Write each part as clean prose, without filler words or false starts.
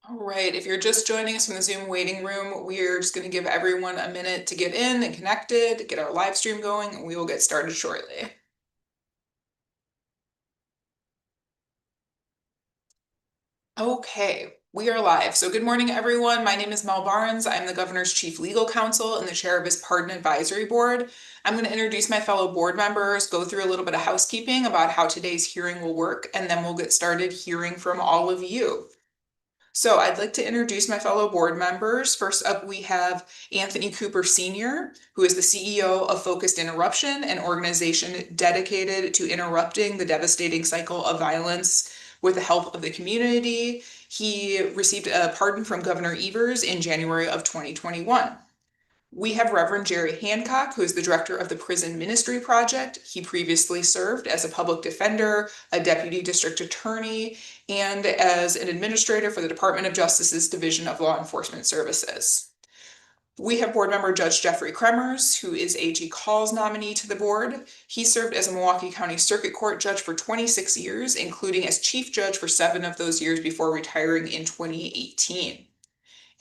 All right, if you're just joining us from the Zoom waiting room, we're just going to give everyone a minute to get in and connected, get our live stream going, and we will get started shortly. Okay, we are live. So good morning, everyone. My name is Mel Barnes. I'm the governor's chief legal counsel and the chair of his pardon advisory board. I'm going to introduce my fellow board members, go through a little bit of housekeeping about how today's hearing will work, and then we'll get started hearing from all of you. So I'd like to introduce my fellow board members. First up, we have Anthony Cooper Sr., who is the CEO of Focused Interruption, an organization dedicated to interrupting the devastating cycle of violence with the help of the community. He received a pardon from Governor Evers in January of 2021. We have Reverend Jerry Hancock, who is the director of the Prison Ministry Project. He previously served as a public defender, a deputy district attorney, and as an administrator for the Department of Justice's Division of Law Enforcement Services. We have board member Judge Jeffrey Kremers, who is AG Call's nominee to the board. He served as a Milwaukee County Circuit Court judge for 26 years, including as chief judge for 7 of those years before retiring in 2018.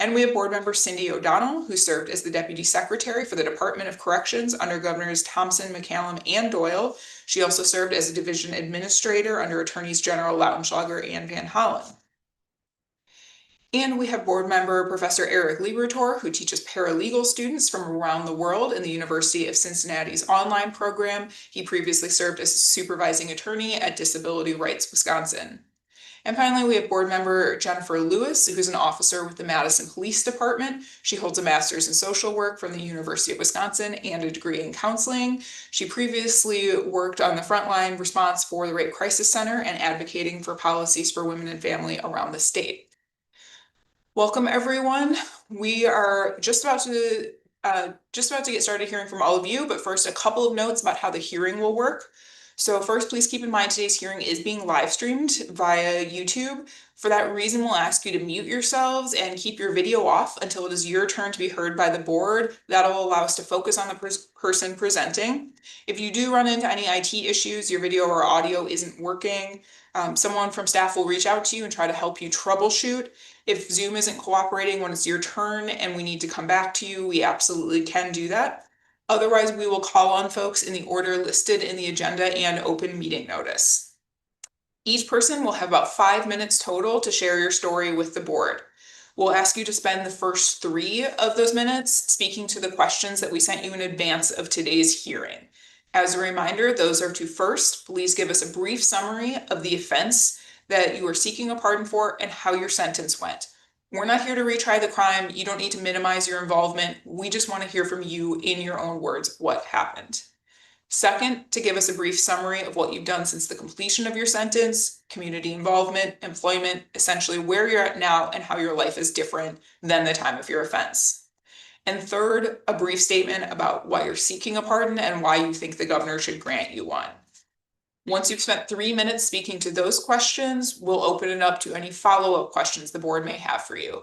And we have board member Cindy O'Donnell, who served as the Deputy Secretary for the Department of Corrections under Governors Thompson, McCallum, and Doyle. She also served as a division administrator under Attorneys General Lautenschlager and Van Hollen. And we have board member Professor Eric Liberator, who teaches paralegal students from around the world in the University of Cincinnati's online program. He previously served as a supervising attorney at Disability Rights Wisconsin. And finally, we have board member Jennifer Lewis, who's an officer with the Madison Police Department. She holds a master's in social work from the University of Wisconsin and a degree in counseling. She previously worked on the frontline response for the Rape Crisis Center and advocating for policies for women and family around the state. Welcome, everyone. We are just about to get started hearing from all of you, but first, a couple of notes about how the hearing will work. So first, please keep in mind today's hearing is being live streamed via YouTube. For that reason, we'll ask you to mute yourselves and keep your video off until it is your turn to be heard by the board. That'll allow us to focus on the person presenting. If you do run into any IT issues, your video or audio isn't working, someone from staff will reach out to you and try to help you troubleshoot. If Zoom isn't cooperating when it's your turn and we need to come back to you, we absolutely can do that. Otherwise, we will call on folks in the order listed in the agenda and open meeting notice. Each person will have about 5 minutes total to share your story with the board. We'll ask you to spend the first 3 of those minutes speaking to the questions that we sent you in advance of today's hearing. As a reminder, those are to first, please give us a brief summary of the offense that you are seeking a pardon for and how your sentence went. We're not here to retry the crime. You don't need to minimize your involvement. We just want to hear from you in your own words what happened. Second, to give us a brief summary of what you've done since the completion of your sentence, community involvement, employment, essentially where you're at now and how your life is different than the time of your offense. And third, a brief statement about why you're seeking a pardon and why you think the governor should grant you one. Once you've spent 3 minutes speaking to those questions, we'll open it up to any follow-up questions the board may have for you.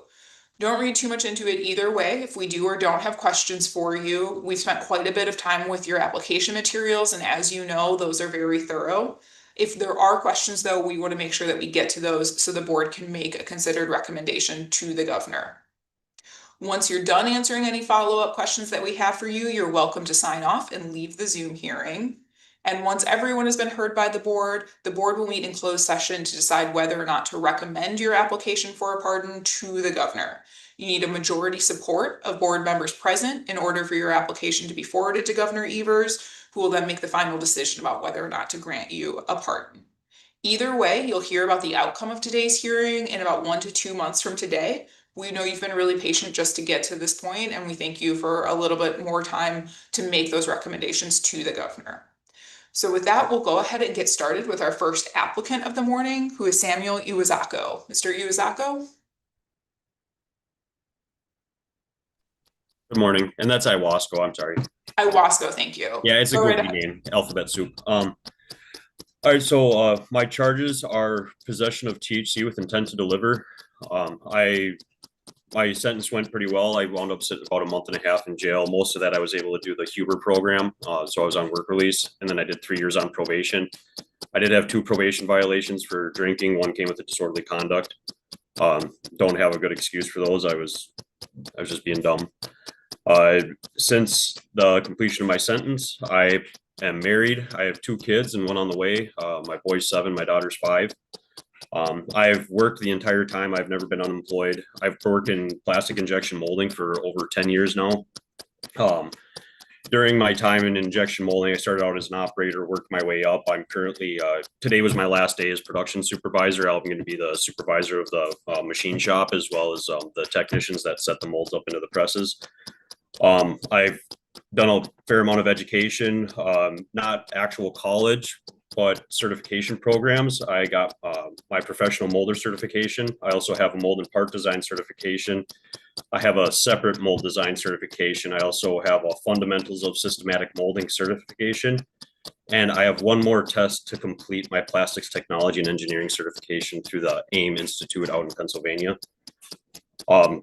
Don't read too much into it either way. If we do or don't have questions for you, we've spent quite a bit of time with your application materials, and as you know, those are very thorough. If there are questions, though, we want to make sure that we get to those so the board can make a considered recommendation to the governor. Once you're done answering any follow-up questions that we have for you, you're welcome to sign off and leave the Zoom hearing. And once everyone has been heard by the board will meet in closed session to decide whether or not to recommend your application for a pardon to the governor. You need a majority support of board members present in order for your application to be forwarded to Governor Evers, who will then make the final decision about whether or not to grant you a pardon. Either way, you'll hear about the outcome of today's hearing in about 1 to 2 months from today. We know you've been really patient just to get to this point, and we thank you for a little bit more time to make those recommendations to the governor. So with that, we'll go ahead and get started with our first applicant of the morning, who is Samuel Iwazako. Mr. Iwazako? Good morning, and that's Iwasco. I'm sorry. Iwasco, thank you. Yeah, it's a goofy name, alphabet soup. All right, so my charges are possession of THC with intent to deliver. My sentence went pretty well. I wound up sitting about a month and a half in jail. Most of that I was able to do the Huber program, so I was on work release, and then I did 3 years on probation. I did have 2 probation violations for drinking. One came with a disorderly conduct. Don't have a good excuse for those. I was just being dumb. Since the completion of my sentence, I am married. I have 2 kids and one on the way. My boy's 7, my daughter's 5. I've worked the entire time. I've never been unemployed. I've worked in plastic injection molding for over 10 years now. During my time in injection molding, I started out as an operator, worked my way up. I'm currently, today was my last day as production supervisor. I'm going to be the supervisor of the machine shop, as well as the technicians that set the molds up into the presses. I've done a fair amount of education, not actual college, but certification programs. I got my professional molder certification. I also have a mold and part design certification. I have a separate mold design certification. I also have a fundamentals of systematic molding certification. And I have one more test to complete my plastics technology and engineering certification through the AIM Institute out in Pennsylvania.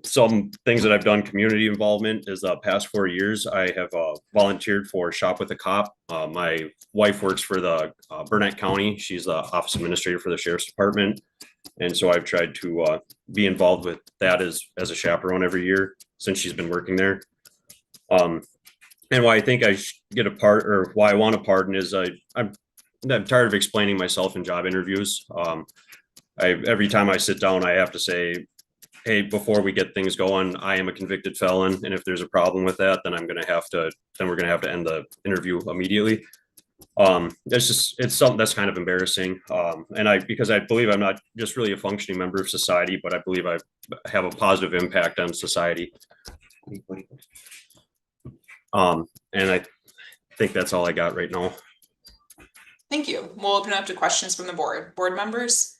Some things that I've done community involvement is the past 4 years, I have volunteered for Shop with a Cop. My wife works for the Burnett County. She's the office administrator for the sheriff's department. And so I've tried to be involved with that as a chaperone every year since she's been working there. And why I think I get a part, or why I want a pardon, is I'm tired of explaining myself in job interviews. Every time I sit down, I have to say, hey, before we get things going, I am a convicted felon, and if there's a problem with that, then we're gonna have to end the interview immediately. It's something that's kind of embarrassing. And because I believe I'm not just really a functioning member of society, but I believe I have a positive impact on society. And I think that's all I got right now. Thank you. We'll open up to questions from the board members.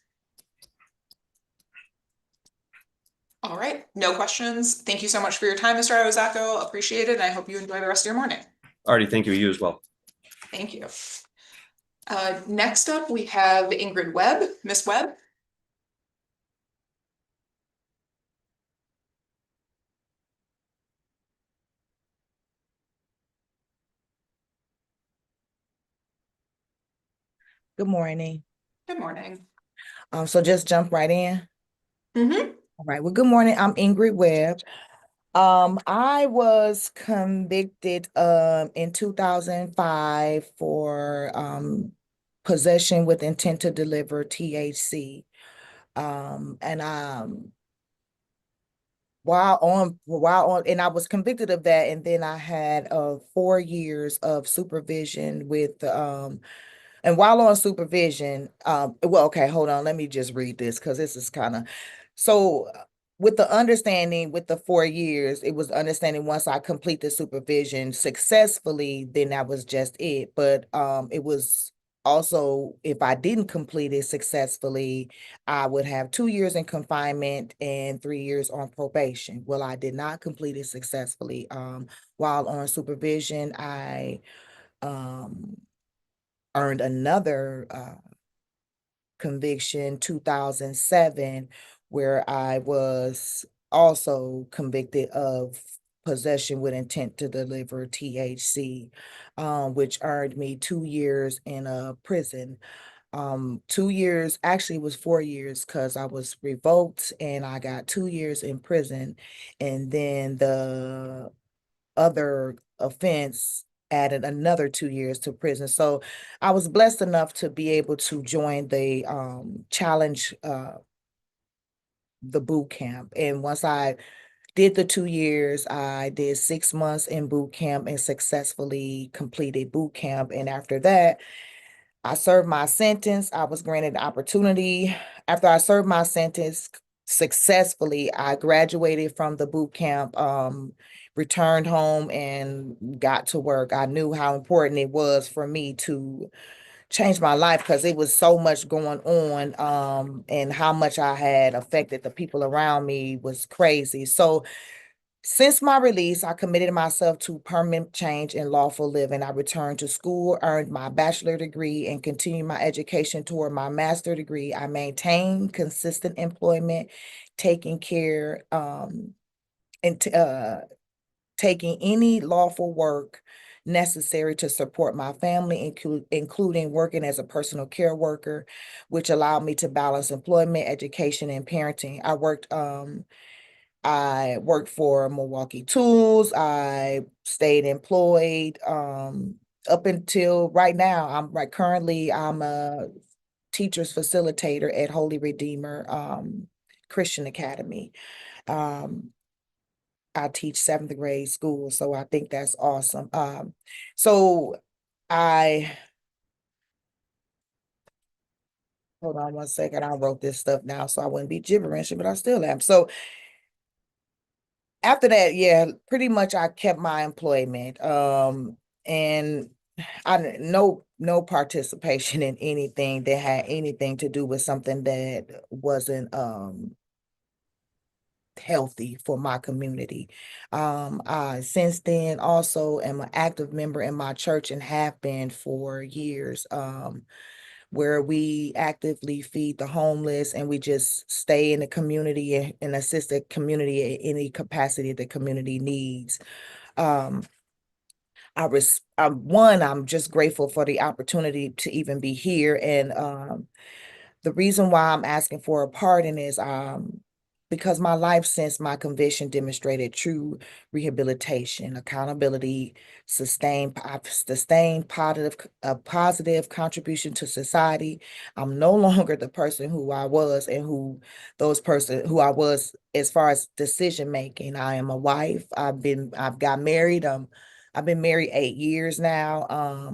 All right, no questions. Thank you so much for your time, Mr. Iwasako. Appreciate it. And I hope you enjoy the rest of your morning. Alrighty, thank you. You as well. Thank you. Next up, we have Ingrid Webb. Ms. Webb. Good morning. Good morning. So just jump right in. Mm-hmm. All right. Well, good morning. I'm Ingrid Webb. I was convicted in 2005 for possession with intent to deliver THC. And I was convicted of that, and then I had 4 years of supervision with and while on supervision, well, okay, hold on, let me just read this because this is kind of so. With the understanding, with the 4 years, it was understanding once I complete the supervision successfully, then that was just it. But it was also, if I didn't complete it successfully, I would have 2 years in confinement and 3 years on probation. Well, I did not complete it successfully. While on supervision, I earned another conviction, 2007, where I was also convicted of possession with intent to deliver THC, which earned me 2 years in a prison. 2 years, actually it was 4 years because I was revoked and I got 2 years in prison. And then the other offense added another 2 years to prison. So I was blessed enough to be able to join the challenge, the boot camp. And once I did the 2 years, I did 6 months in boot camp and successfully completed boot camp. And after that, I served my sentence. I was granted an opportunity. After I served my sentence successfully, I graduated from the boot camp, returned home and got to work. I knew how important it was for me to change my life because it was so much going on, and how much I had affected the people around me was crazy. So since my release, I committed myself to permanent change and lawful living. I returned to school, earned my bachelor degree, and continued my education toward my master degree. I maintained consistent employment, taking care, and taking any lawful work, necessary to support my family, including working as a personal care worker, which allowed me to balance employment, education, and parenting. I worked for Milwaukee Tools. I stayed employed up until right now. I'm a teacher's facilitator at Holy Redeemer Christian Academy. Um, I teach seventh grade school, so I think that's awesome. So I hold on one second. I wrote this stuff now, so I wouldn't be gibberish, but I still am. So after that, yeah, pretty much I kept my employment. And no participation in anything that had anything to do with something that wasn't healthy for my community. I since then also am an active member in my church and have been for years. Where we actively feed the homeless and we just stay in the community and assist the community in any capacity the community needs. Um, I'm just grateful for the opportunity to even be here. And the reason why I'm asking for a pardon is because my life since my conviction demonstrated true rehabilitation, accountability, I've sustained a positive contribution to society. I'm no longer the person who I was and who I was as far as decision making. I am a wife. I've got married. I've been married 8 years now.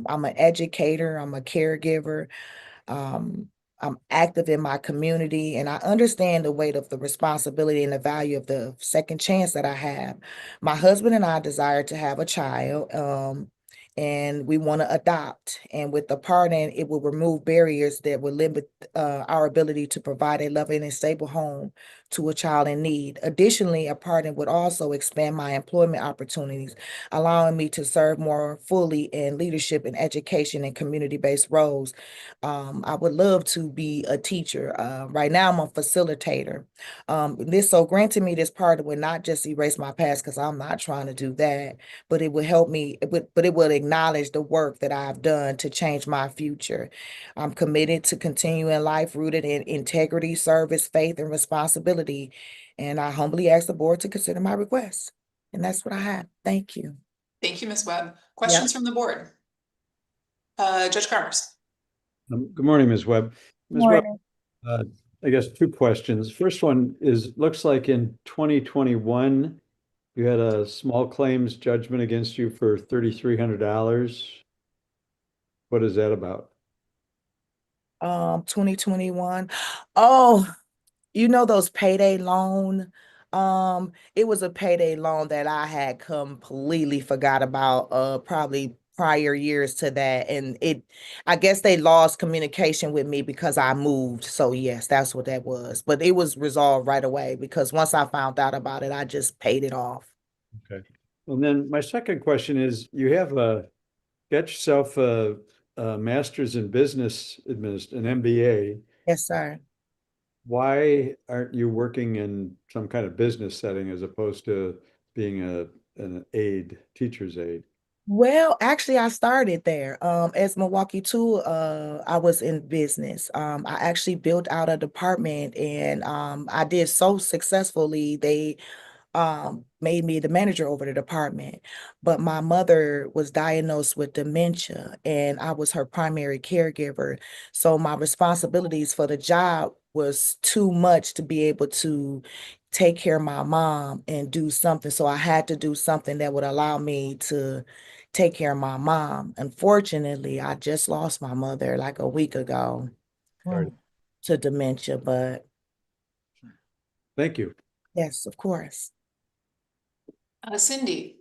I'm an educator. I'm a caregiver. Um, I'm active in my community and I understand the weight of the responsibility and the value of the second chance that I have. My husband and I desire to have a child, and we want to adopt. And with the pardon, it will remove barriers that will limit our ability to provide a loving and stable home to a child in need. Additionally, a pardon would also expand my employment opportunities, allowing me to serve more fully in leadership and education and community-based roles. I would love to be a teacher. Right now, I'm a facilitator. So granting me this pardon would not just erase my past because I'm not trying to do that, but it would help me. But it would acknowledge the work that I've done to change my future. I'm committed to continuing life rooted in integrity, service, faith, and responsibility. And I humbly ask the board to consider my request. And that's what I have. Thank you. Thank you, Ms. Webb. Yep. Questions from the board? Judge Carmers. Good morning, Ms. Webb. Ms. Webb, I guess two questions. First one is, looks like in 2021, you had a small claims judgment against you for $3,300. What is that about? 2021. Oh, you know those payday loan? It was a payday loan that I had completely forgot about, probably prior years to that. And I guess they lost communication with me because I moved. So yes, that's what that was. But it was resolved right away because once I found out about it, I just paid it off. Okay. And then my second question is, you have got yourself a master's in business administration, an MBA. Yes, sir. Why aren't you working in some kind of business setting as opposed to being an aide, teacher's aide? Well, actually, I started there. As Milwaukee Tool, I was in business. I actually built out a department and I did so successfully. They made me the manager over the department. But my mother was diagnosed with dementia and I was her primary caregiver. So my responsibilities for the job was too much to be able to take care of my mom and do something. So I had to do something that would allow me to take care of my mom. Unfortunately, I just lost my mother like a week ago Sorry. to dementia, but Thank you. yes, of course. Cindy.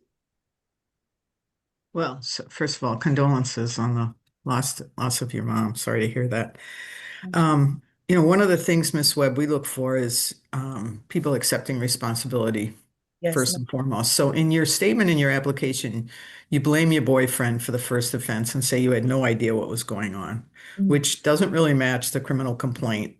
Well, so first of all, condolences on the loss of your mom. Sorry to hear that. One of the things, Ms. Webb, we look for is people accepting responsibility Yes, first and foremost. So in your statement in your application, you blame your boyfriend for the first offense and say you had no idea what was going on, which doesn't really match the criminal complaint,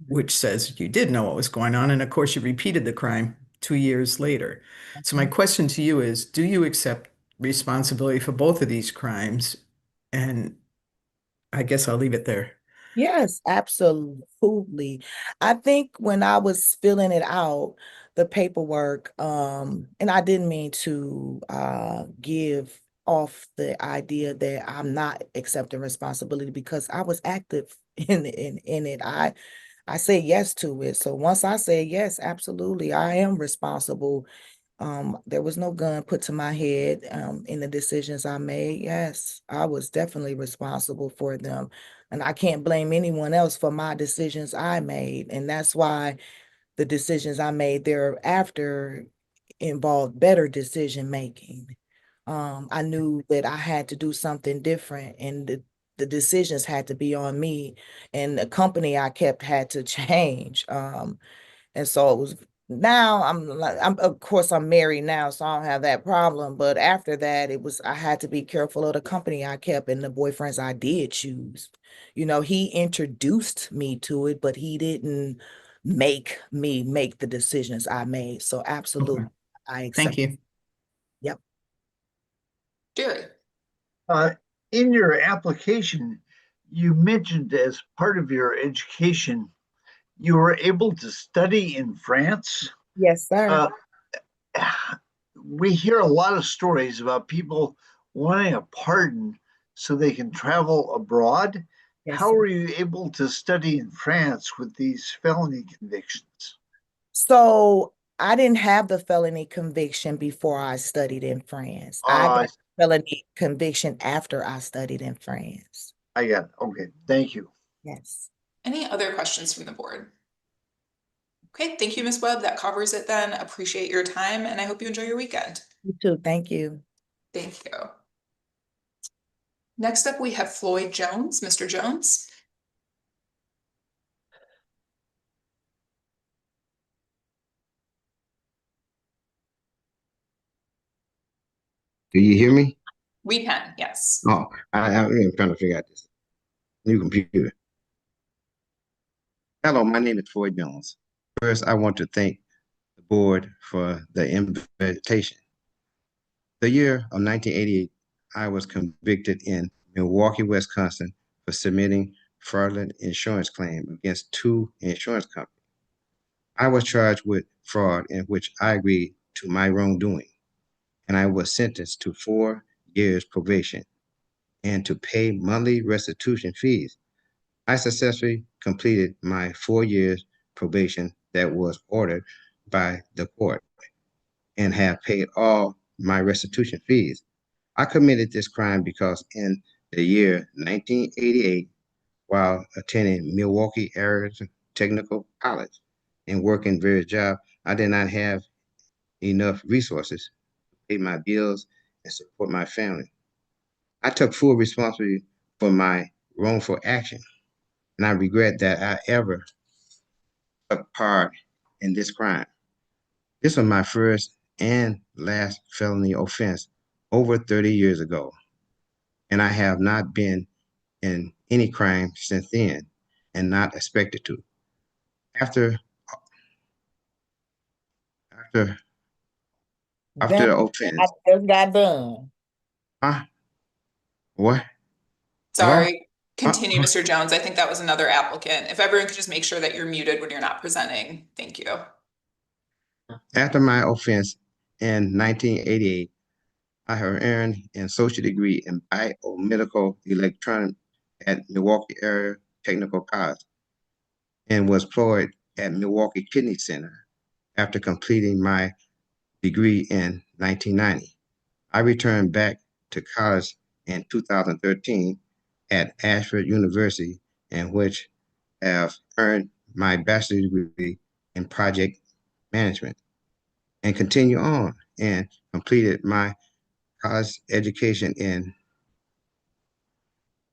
which says you did know what was going on. And of course, you repeated the crime 2 years later. So my question to you is, do you accept responsibility for both of these crimes. And I guess I'll leave it there. Yes, absolutely. I think when I was filling it out, the paperwork, and I didn't mean to give off the idea that I'm not accepting responsibility because I was active in it. I said yes to it. So once I said yes, absolutely, I am responsible. There was no gun put to my head in the decisions I made. Yes, I was definitely responsible for them. And I can't blame anyone else for my decisions I made. And that's why the decisions I made thereafter involved better decision making. I knew that I had to do something different, and the decisions had to be on me, and the company I kept had to change. And so it was now I'm of course I'm married now, so I don't have that problem. But after that, it was I had to be careful of the company I kept and the boyfriends I did choose. You know, he introduced me to it, but he didn't make me make the decisions I made. So absolutely, Okay. I Thank accept. you. Yep. Jerry. Uh, in your application, you mentioned as part of your education, you were able to study in France. Yes, sir. We hear a lot of stories about people wanting a pardon so they can travel abroad. Yes, How sir. were you able to study in France with these felony convictions? So I didn't have the felony conviction before I studied in France. I got felony conviction after I studied in France. I got it. Okay, thank you. Yes. Any other questions from the board? Okay, thank you, Ms. Webb. That covers it then. Appreciate your time, and I hope you enjoy your weekend. You too. Thank you. Thank you. Next up, we have Floyd Jones. Mr. Jones. Do you hear me? We can, yes. Oh, I'm trying to figure out this new computer. Hello, my name is Floyd Jones. First, I want to thank the board for the invitation. The year of 1988, I was convicted in Milwaukee, Wisconsin for submitting fraudulent insurance claim against two insurance companies. I was charged with fraud in which I agreed to my wrongdoing, and I was sentenced to 4 years probation and to pay monthly restitution fees. I successfully completed my 4 years probation that was ordered by the court and have paid all my restitution fees. I committed this crime because in the year 1988, while attending Milwaukee Area Technical College and working various jobs, I did not have enough resources to pay my bills and support my family. I took full responsibility for my wrongful action, and I regret that I ever took part in this crime. This was my first and last felony offense over 30 years ago, and I have not been in any crime since then and not expected to. After after after Done. the I offense, just got done. what? Hello? Sorry. Continue, Mr. Jones. I think that was another applicant. If everyone could just make sure that you're muted when you're not presenting. Thank you. After my offense in 1988, I have earned an associate degree in biomedical electronics at Milwaukee Area Technical College and was employed at Milwaukee Kidney Center after completing my degree in 1990. I returned back to college in 2013 at Ashford University, in which I have earned my bachelor's degree in project management and continue on and completed my college education in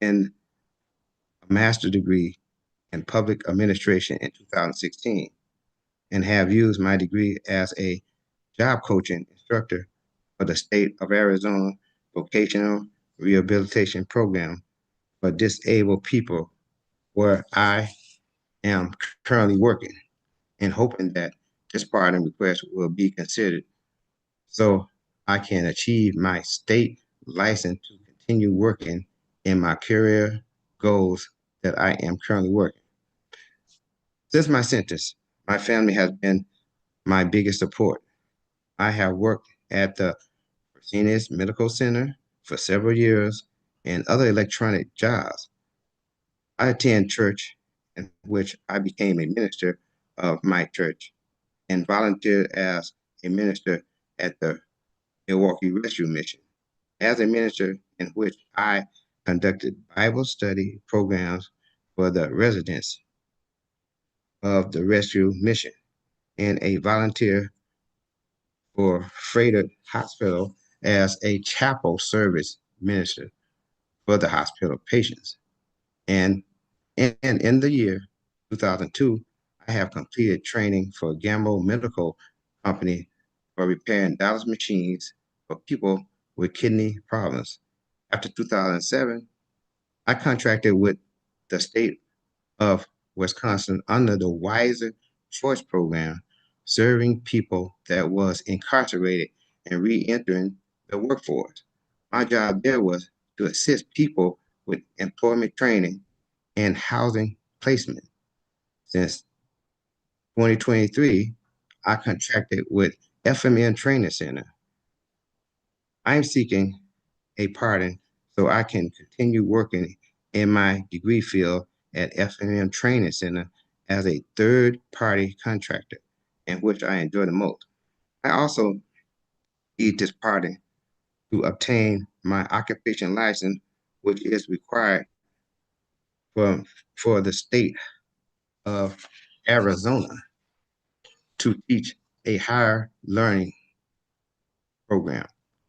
a master's degree in public administration in 2016 and have used my degree as a job coaching instructor for the state of Arizona vocational rehabilitation program for disabled people, where I am currently working and hoping that this pardon request will be considered. So I can achieve my state license to continue working in my career goals that I am currently working. Since my sentence, my family has been my biggest support. I have worked at the Fresenius Medical Center for several years and other electronic jobs. I attend church in which I became a minister of my church and volunteered as a minister at the Milwaukee Rescue Mission. As a minister in which I conducted Bible study programs for the residents of the rescue mission and a volunteer for Freighter Hospital as a chapel service minister for the hospital patients. And in the year 2002, I have completed training for Gambo Medical Company for repairing dialysis machines for people with kidney problems. After 2007, I contracted with the state of Wisconsin under the Wiser Choice Program, serving people that was incarcerated and re-entering the workforce. My job there was to assist people with employment training and housing placement. Since 2023, I contracted with FMN Training Center. I am seeking a pardon so I can continue working in my degree field at FMN Training Center as a third-party contractor, in which I enjoy the most. I also need this pardon to obtain my occupation license, which is required for the state of Arizona to teach a higher learning program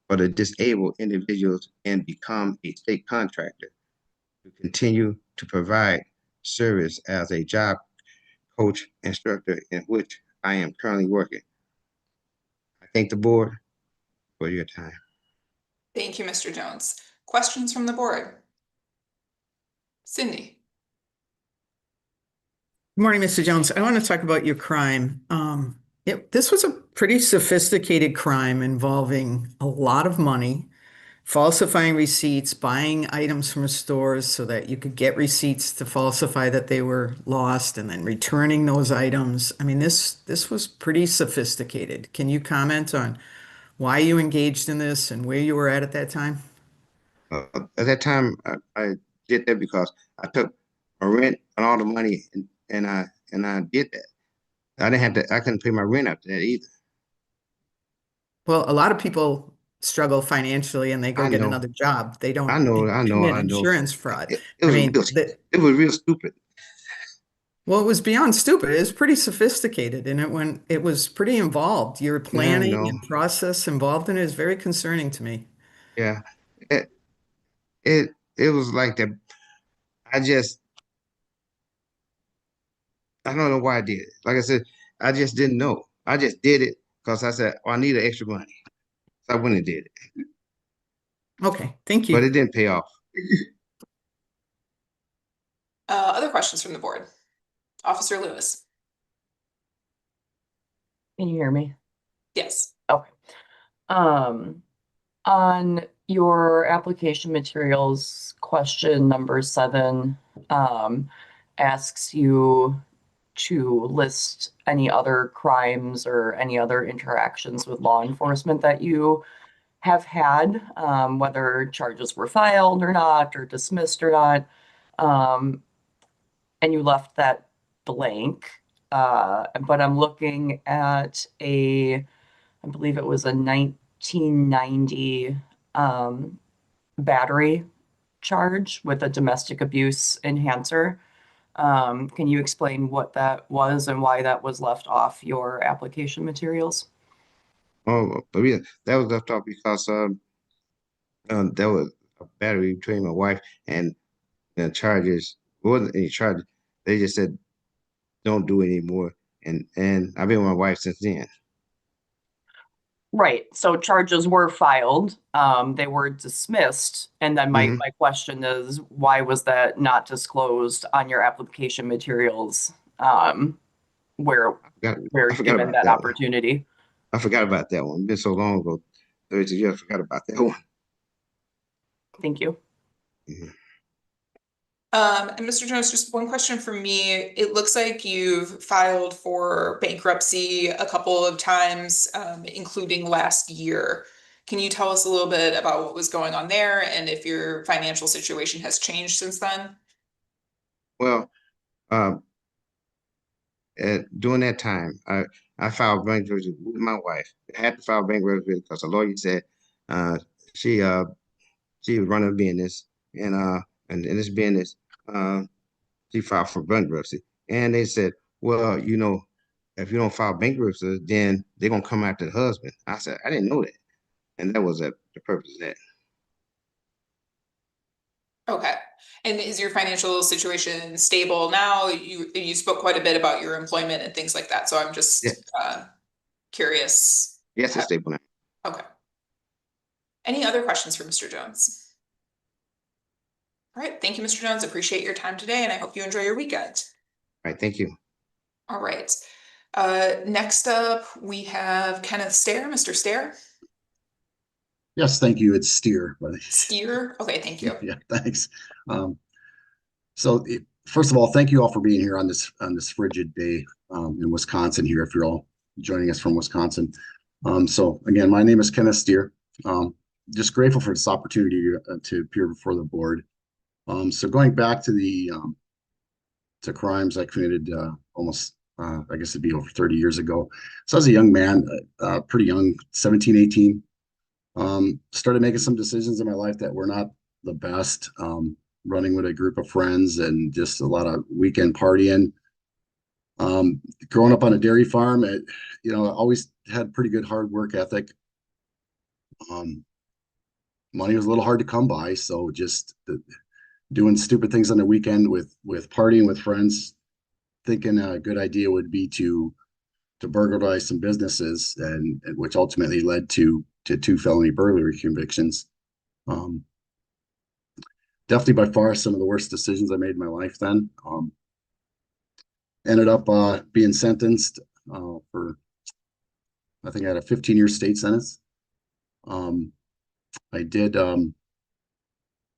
for the disabled individuals and become a state contractor to continue to provide service as a job coach instructor in which I am currently working. I thank the board for your time. Thank you, Mr. Jones. Questions from the board? Cindy? Good morning, Mr. Jones. I want to talk about your crime. This was a pretty sophisticated crime involving a lot of money, falsifying receipts, buying items from stores so that you could get receipts to falsify that they were lost, and then returning those items. I mean, this was pretty sophisticated. Can you comment on why you engaged in this and where you were at that time? At that time, I did that because I took a rent and all the money, and I did that. I couldn't pay my rent after that either. Well, a lot of people struggle financially and they go I get know. another job. They don't I know. commit insurance fraud. It was real stupid. Well, it was beyond stupid. It was pretty sophisticated, and it was pretty involved. Your planning and process involved in it is very concerning to me. Yeah, it was like that. I don't know why I did it. Like I said, I just didn't know. I just did it because I said, oh, I needed extra money. So I went and did it. Okay, thank you. But it didn't pay off. Other questions from the board? Officer Lewis? Can you hear me? Yes. Okay. On your application materials, question number 7 asks you to list any other crimes or any other interactions with law enforcement that you have had, whether charges were filed or not, or dismissed or not. And you left that blank. But I'm looking at I believe it was a 1990 battery charge with a domestic abuse enhancer. Can you explain what that was and why that was left off your application materials? Oh, but yeah, that was left off because there was a battery between my wife and the charges. It wasn't any charges. They just said don't do it anymore, and I've been with my wife since then. Right. So charges were filed. They were dismissed. And then my question is, why was that not disclosed on your application materials where I you're forgot given about that that one. opportunity? I forgot about that one. It's been so long ago 30 years. I forgot about that one. Thank you. Mhm. And Mr. Jones, just one question from me. It looks like you've filed for bankruptcy a couple of times, including last year. Can you tell us a little bit about what was going on there and if your financial situation has changed since then? Well, um, during that time, I filed bankruptcy with my wife. I had to file bankruptcy because the lawyer said uh, she she was running a business, and in this business she filed for bankruptcy. And they said, well, you know, if you don't file bankruptcy, then they're gonna come after the husband. I said, I didn't know that. And that was the purpose of that. Okay. And is your financial situation stable now? You spoke quite a bit about your employment and things like that, so I'm just Yes, curious. yes, it's stable now. Okay. Any other questions for Mr. Jones? All right, thank you, Mr. Jones. Appreciate your time today, and I hope you enjoy your weekend. All right, thank you. All right. Next up, we have Kenneth Stair. Mr. Stair? Yes, thank you. It's Steer. Steer? Okay, thank you. Yeah, thanks. First of all, thank you all for being here on this frigid day in Wisconsin here, if you're all joining us from Wisconsin. So again, my name is Kenneth Steer. Just grateful for this opportunity to appear before the board. So going back to the to crimes I committed almost, I guess it'd be over 30 years ago. So as a young man, pretty young, 17, 18, started making some decisions in my life that were not the best. Running with a group of friends and just a lot of weekend partying. Growing up on a dairy farm, I always had pretty good hard work ethic. Money was a little hard to come by, so just doing stupid things on the weekend with partying with friends, thinking a good idea would be to burglarize some businesses, and which ultimately led to 2 felony burglary convictions. Definitely by far some of the worst decisions I made in my life then. Ended up being sentenced for, I think I had a 15-year state sentence. I did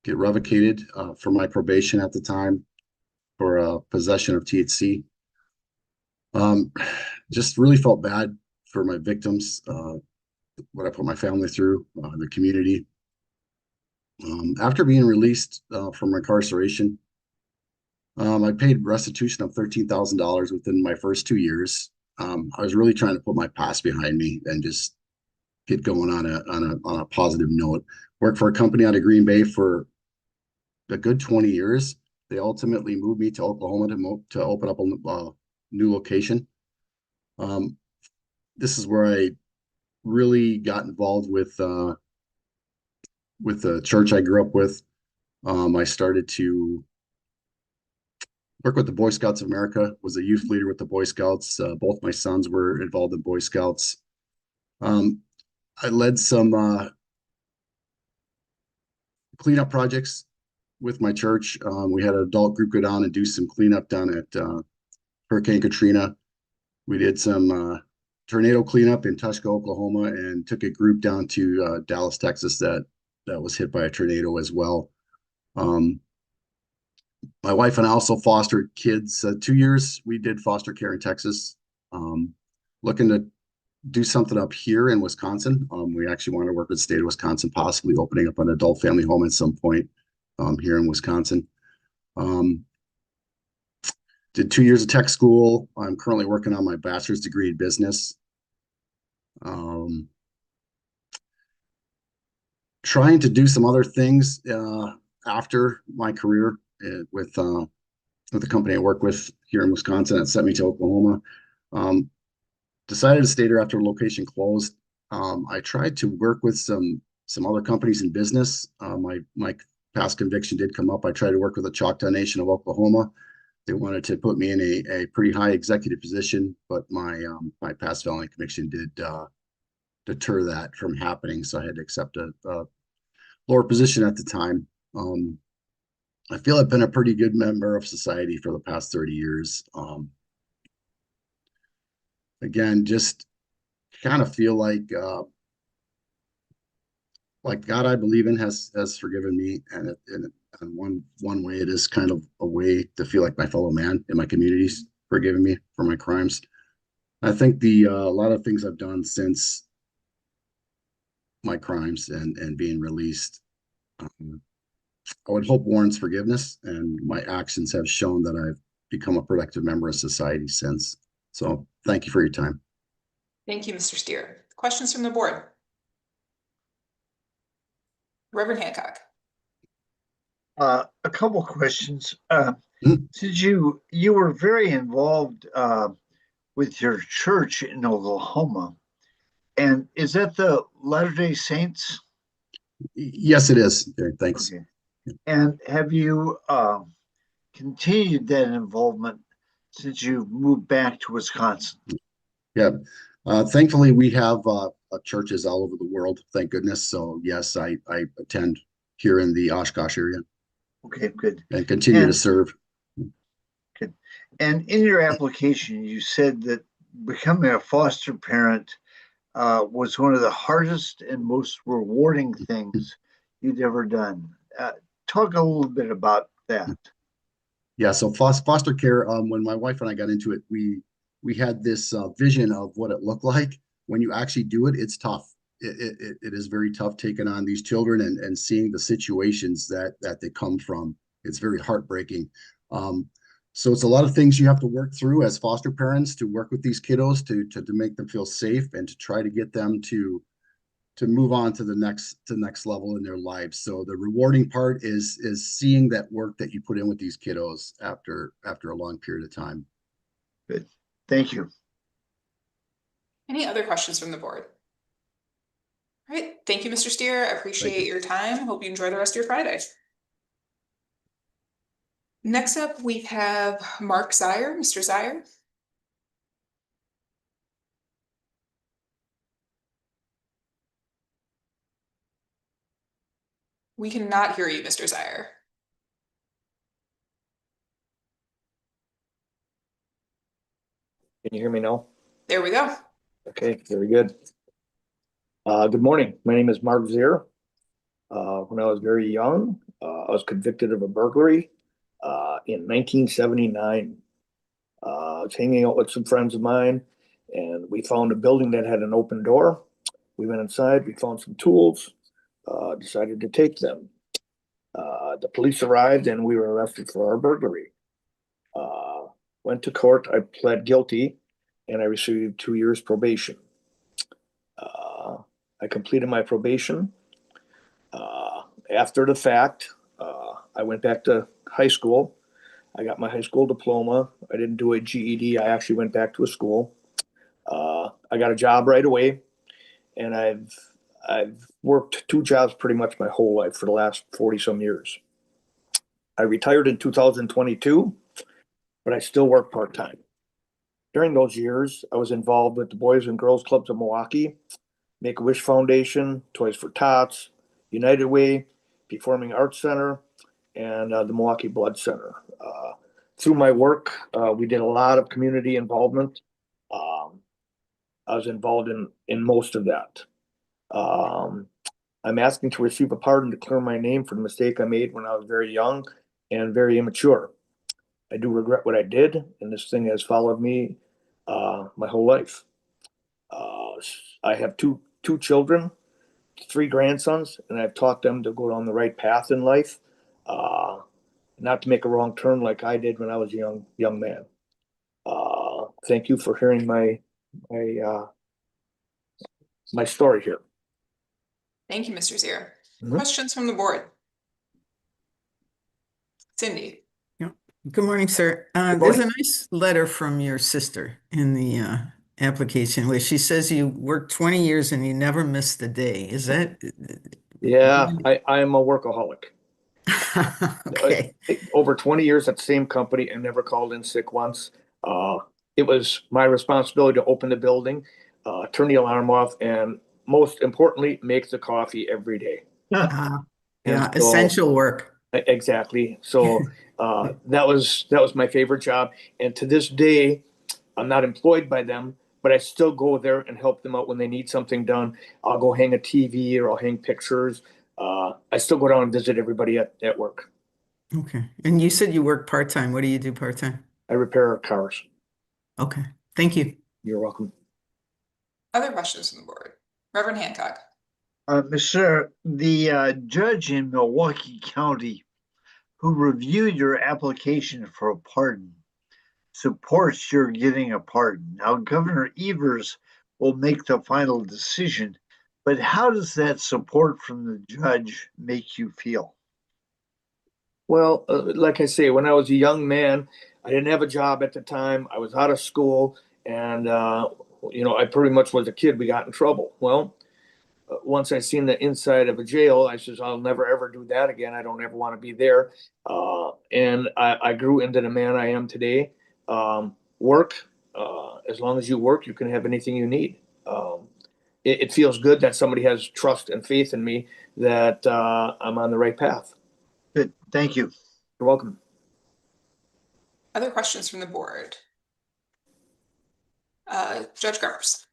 get revocated for my probation at the time for possession of THC. Just really felt bad for my victims, what I put my family through, the community. After being released from incarceration, I paid restitution of $13,000 within my first 2 years. I was really trying to put my past behind me and just get going on a positive note. Worked for a company out of Green Bay for a good 20 years. They ultimately moved me to Oklahoma to open up a new location. This is where I really got involved with the church I grew up with. I started to work with the Boy Scouts of America, was a youth leader with the Boy Scouts. Both my sons were involved in Boy Scouts. I led some cleanup projects with my church. We had an adult group go down and do some cleanup down at Hurricane Katrina. We did some tornado cleanup in Tushka, Oklahoma, and took a group down to Dallas, Texas that was hit by a tornado as well. My wife and I also fostered kids. 2 years we did foster care in Texas. Looking to do something up here in Wisconsin. We actually want to work with the state of Wisconsin, possibly opening up an adult family home at some point here in Wisconsin. Did 2 years of tech school. I'm currently working on my bachelor's degree in business. Trying to do some other things after my career with the company I work with here in Wisconsin that sent me to Oklahoma. Decided to stay there after the location closed. I tried to work with some other companies in business. My past conviction did come up. I tried to work with the Choctaw Nation of Oklahoma. They wanted to put me in a pretty high executive position, but my past felony conviction did deter that from happening. So I had to accept a lower position at the time. I feel I've been a pretty good member of society for the past 30 years. Again, just kind of feel like like God I believe in has forgiven me, and one way it is kind of a way to feel like my fellow man in my community's forgiven me for my crimes. I think a lot of things I've done since my crimes and being released, I would hope warrants forgiveness, and my actions have shown that I've become a productive member of society since. So thank you for your time. Thank you, Mr. Steer. Questions from the board? Reverend Hancock. A couple questions. Mhm. Since you were very involved with your church in Oklahoma, and is that the Latter-day Saints? Yes, it is. Okay, thanks. Okay. And have you continued that involvement since you moved back to Wisconsin? Yeah. Thankfully, we have churches all over the world, thank goodness. So yes, I attend here in the Oshkosh area Okay, good. and continue to And- serve. Good. And in your application, you said that becoming a foster parent was one of the hardest and most rewarding things you'd ever done. Talk a little bit about that. Yeah, so foster care, when my wife and I got into it, we had this vision of what it looked like. When you actually do it, it's tough. It is very tough taking on these children and seeing the situations that they come from. It's very heartbreaking. So it's a lot of things you have to work through as foster parents, to work with these kiddos to make them feel safe and to try to get them to move on to the next level in their lives. So the rewarding part is seeing that work that you put in with these kiddos after a long period of time. Good. Thank you. Any other questions from the board? All right, thank you, Mr. Steer. I appreciate your time. Hope you enjoy the rest of your Friday. Next up, we have Mark Zier. Mr. Zier. We cannot hear you, Mr. Zier. Can you hear me now? There we go. Okay, very good. Good morning. My name is Mark Zier. When I was very young, I was convicted of a burglary in 1979. I was hanging out with some friends of mine, and we found a building that had an open door. We went inside, we found some tools, decided to take them. The police arrived and we were arrested for our burglary. Went to court, I pled guilty, and I received 2 years probation. I completed my probation. After the fact, I went back to high school. I got my high school diploma. I didn't do a GED. I actually went back to a school. I got a job right away, and I've worked 2 jobs pretty much my whole life for the last 40 some years. I retired in 2022, but I still work part-time. During those years, I was involved with the Boys and Girls Clubs of Milwaukee, Make-A-Wish Foundation, Toys for Tots, United Way, Performing Arts Center, and the Milwaukee Blood Center. Through my work, we did a lot of community involvement. I was involved in most of that. I'm asking to receive a pardon to clear my name for the mistake I made when I was very young and very immature. I do regret what I did, and this thing has followed me my whole life. I have two children, 3 grandsons, and I've taught them to go down the right path in life, not to make a wrong turn like I did when I was a young man. Thank you for hearing my story here. Thank you, Mr. Zier. Mhm. Questions from the board? Cindy. Good morning, sir. Good There's a morning. nice letter from your sister in the application where she says you worked 20 years and you never missed a day. Is that? Yeah, I am a workaholic. Okay. Over 20 years at the same company and never called in sick once. It was my responsibility to open the building, turn the alarm off, and most importantly, make the coffee every day. Yeah, And so- essential work. Exactly. So that was my favorite job. And to this day, I'm not employed by them, but I still go there and help them out when they need something done. I'll go hang a TV or I'll hang pictures. I still go down and visit everybody at work. Okay. And you said you work part-time. What do you do part-time? I repair cars. Okay. Thank you. You're welcome. Other questions from the board? Reverend Hancock. Sir, the judge in Milwaukee County who reviewed your application for a pardon supports your getting a pardon. Now, Governor Evers will make the final decision, but how does that support from the judge make you feel? Well, like I say, when I was a young man, I didn't have a job at the time. I was out of school, and I pretty much was a kid. We got in trouble. Well, once I seen the inside of a jail, I says, I'll never ever do that again. I don't ever want to be there. And I grew into the man I am today. Work, as long as you work, you can have anything you need. It feels good that somebody has trust and faith in me that I'm on the right path. Good, thank you. You're welcome. Other questions from the board? Judge Garbs.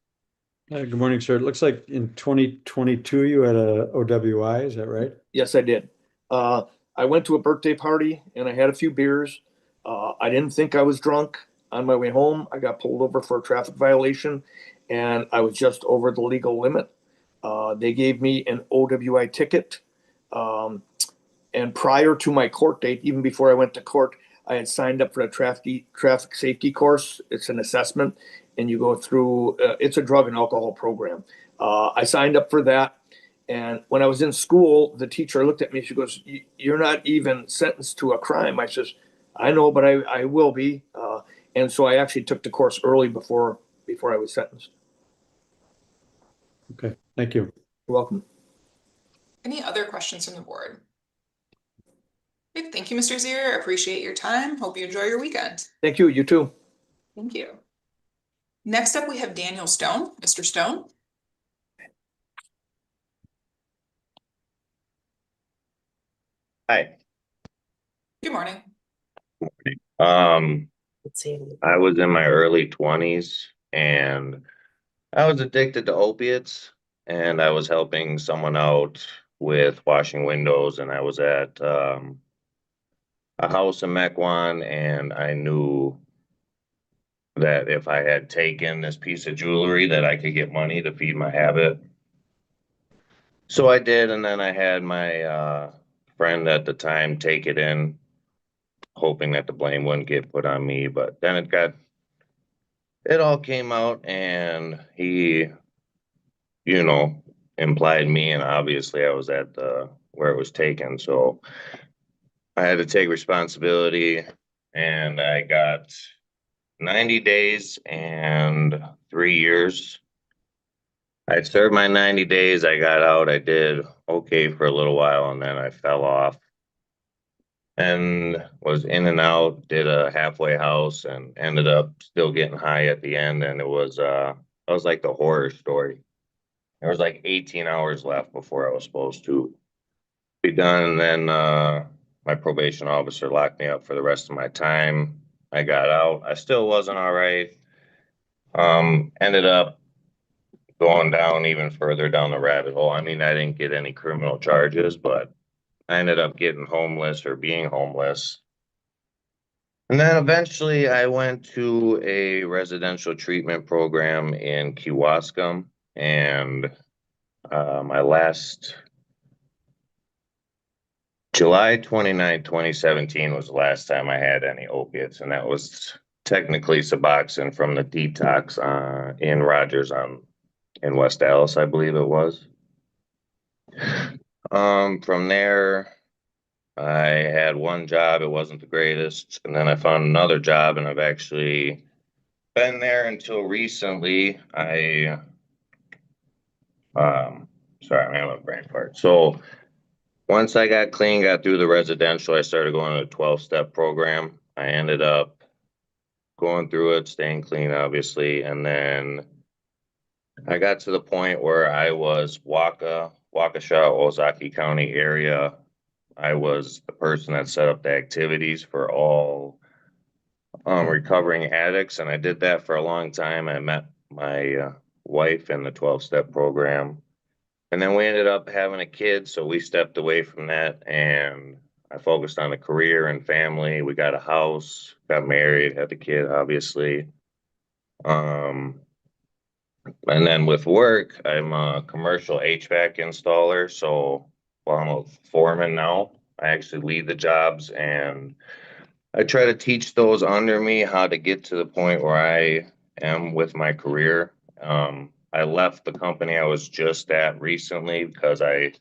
Good morning, sir. It looks like in 2022 you had a OWI, is that right? Yes, I did. I went to a birthday party and I had a few beers. I didn't think I was drunk. On my way home, I got pulled over for a traffic violation and I was just over the legal limit. They gave me an OWI ticket. And prior to my court date, even before I went to court, I had signed up for the traffic safety course. It's an assessment and you go through, it's a drug and alcohol program. I signed up for that. And when I was in school, the teacher looked at me, she goes, "You're not even sentenced to a crime." I says, "I know, but I will be." And so I actually took the course early before I was sentenced. Okay, thank you. You're welcome. Any other questions from the board? Okay, thank you, Mr. Zier. Appreciate your time. Hope you enjoy your weekend. Thank you. You too. Thank you. Next up, we have Daniel Stone. Mr. Stone. Hi. Good morning. I was in my early 20s and I was addicted to opiates and I was helping someone out with washing windows and I was at a house in Mequon and I knew that if I had taken this piece of jewelry that I could get money to feed my habit. So I did, and then I had my friend at the time take it in, hoping that the blame wouldn't get put on me, but then it all came out and he, implied me, and obviously I was at where it was taken, so I had to take responsibility and I got 90 days and 3 years. I served my 90 days. I got out. I did okay for a little while and then I fell off and was in and out, did a halfway house and ended up still getting high at the end. And it was like the horror story. There was like 18 hours left before I was supposed to be done. And then my probation officer locked me up for the rest of my time. I got out. I still wasn't all right. Ended up going down even further down the rabbit hole. I mean, I didn't get any criminal charges, but I ended up getting homeless or being homeless. And then eventually I went to a residential treatment program in Kewaskum, and my last July 29, 2017 was the last time I had any opiates, and that was technically Suboxone from the detox in Rogers in West Dallas, I believe it was. From there, I had one job. It wasn't the greatest, and then I found another job, and I've actually been there until recently. Sorry, I'm having a brain fart. So once I got clean, got through the residential, I started going to a 12-step program. I ended up going through it, staying clean, obviously. And then I got to the point where I was Waukesha, Ozaki County area. I was the person that set up the activities for all recovering addicts. And I did that for a long time. I met my wife in the 12-step program. And then we ended up having a kid, so we stepped away from that and I focused on a career and family. We got a house, got married, had the kid, obviously. And then with work, I'm a commercial HVAC installer. So while I'm a foreman now, I actually lead the jobs and I try to teach those under me how to get to the point where I am with my career. I left the company I was just at recently because it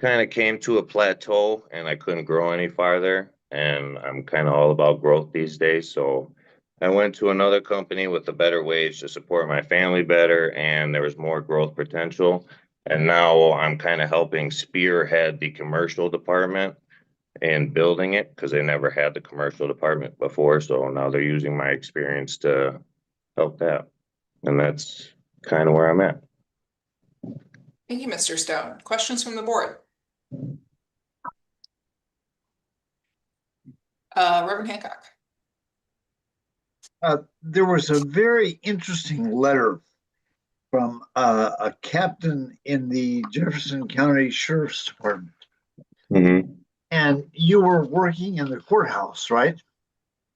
kind of came to a plateau and I couldn't grow any farther. And I'm kind of all about growth these days. So I went to another company with a better wage to support my family better, and there was more growth potential. And now I'm kind of helping spearhead the commercial department and building it because they never had the commercial department before. So now they're using my experience to help that. And that's kind of where I'm at. Thank you, Mr. Stone. Questions from the board? Reverend Hancock. There was a very interesting letter from a captain in the Jefferson County Sheriff's Department. Mm-hmm. And you were working in the courthouse, right?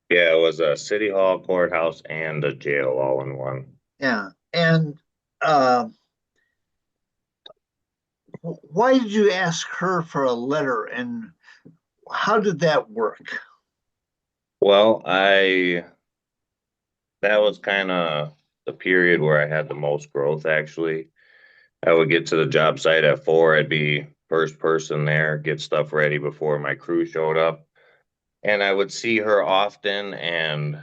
Yeah, it was a city hall, courthouse, and a jail all in one. Yeah. And why did you ask her for a letter and how did that work? Well, that was kind of the period where I had the most growth, actually. I would get to the job site at 4, I'd be first person there, get stuff ready before my crew showed up. And I would see her often, and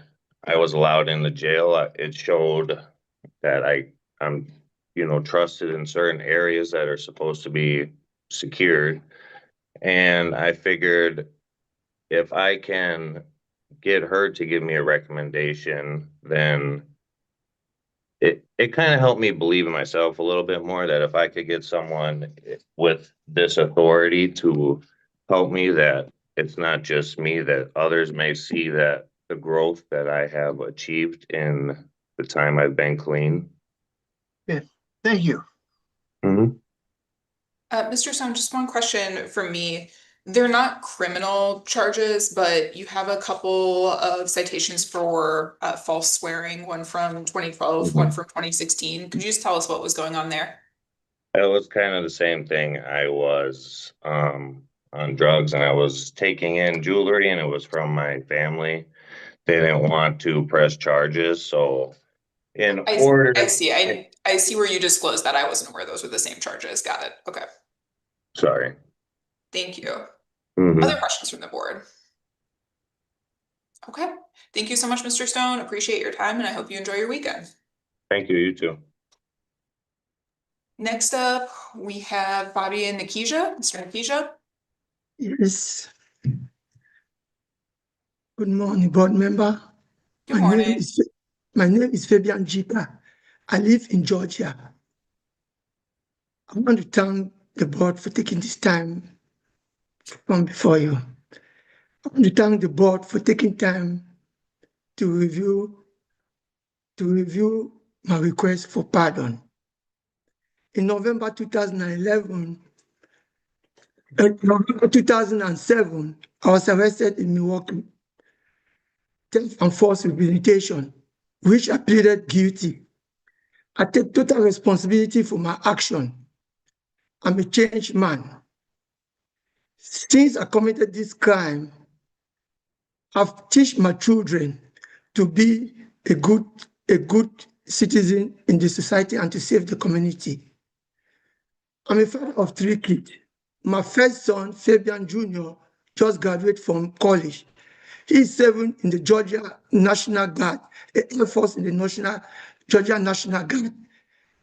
I was allowed in the jail. It showed that I'm, trusted in certain areas that are supposed to be secured. And I figured if I can get her to give me a recommendation, then it kind of helped me believe in myself a little bit more, that if I could get someone with this authority to help me, that it's not just me, that others may see that the growth that I have achieved in the time I've been clean. Yeah. Thank you. Mm-hmm. Mr. Stone, just one question from me. They're not criminal charges, but you have a couple of citations for false swearing, one from 2012, one from 2016. Could you just tell us what was going on there? It was kind of the same thing. I was on drugs and I was taking in jewelry, and it was from my family. They didn't want to press charges, so I see. I see where you disclosed that. I wasn't aware those were the same charges. Got it. Okay. Sorry. Thank you. Mm-hmm. Other questions from the board? Okay. Thank you so much, Mr. Stone. Appreciate your time, and I hope you enjoy your weekend. Thank you. You too. Next up, we have Bobby and Nikisha. Mr. Nikisha. Yes. Good morning, board member. Good morning. My name is Fabian Jipa. I live in Georgia. I want to thank the board for taking this time to come before you. I want to thank the board for taking time to review my request for pardon. In November 2007, I was arrested in Milwaukee, theft and forced rehabilitation, which I pleaded guilty. I take total responsibility for my action. I'm a changed man. Since I committed this crime, I've taught my children to be a good citizen in the society and to save the community. I'm a father of 3 kids. My first son, Fabian Jr., just graduated from college. He's serving in the Georgia National Guard, the Air Force in the Georgia National Guard.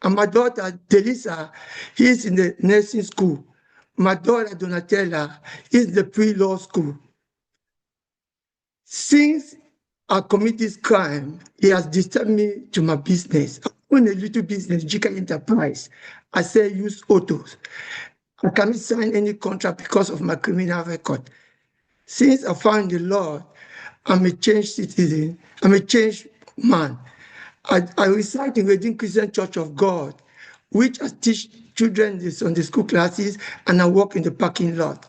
And my daughter, Delisa, he's in the nursing school. My daughter, Donatella, is in the pre-law school. Since I commit this crime, he has disturbed me to my business. I own a little business, Jika Enterprise. I sell used autos. I cannot sign any contract because of my criminal record. Since I found the Lord, I'm a changed citizen. I'm a changed man. I reside in Redeemed Christian Church of God, which I teach children in the Sunday school classes, and I work in the parking lot.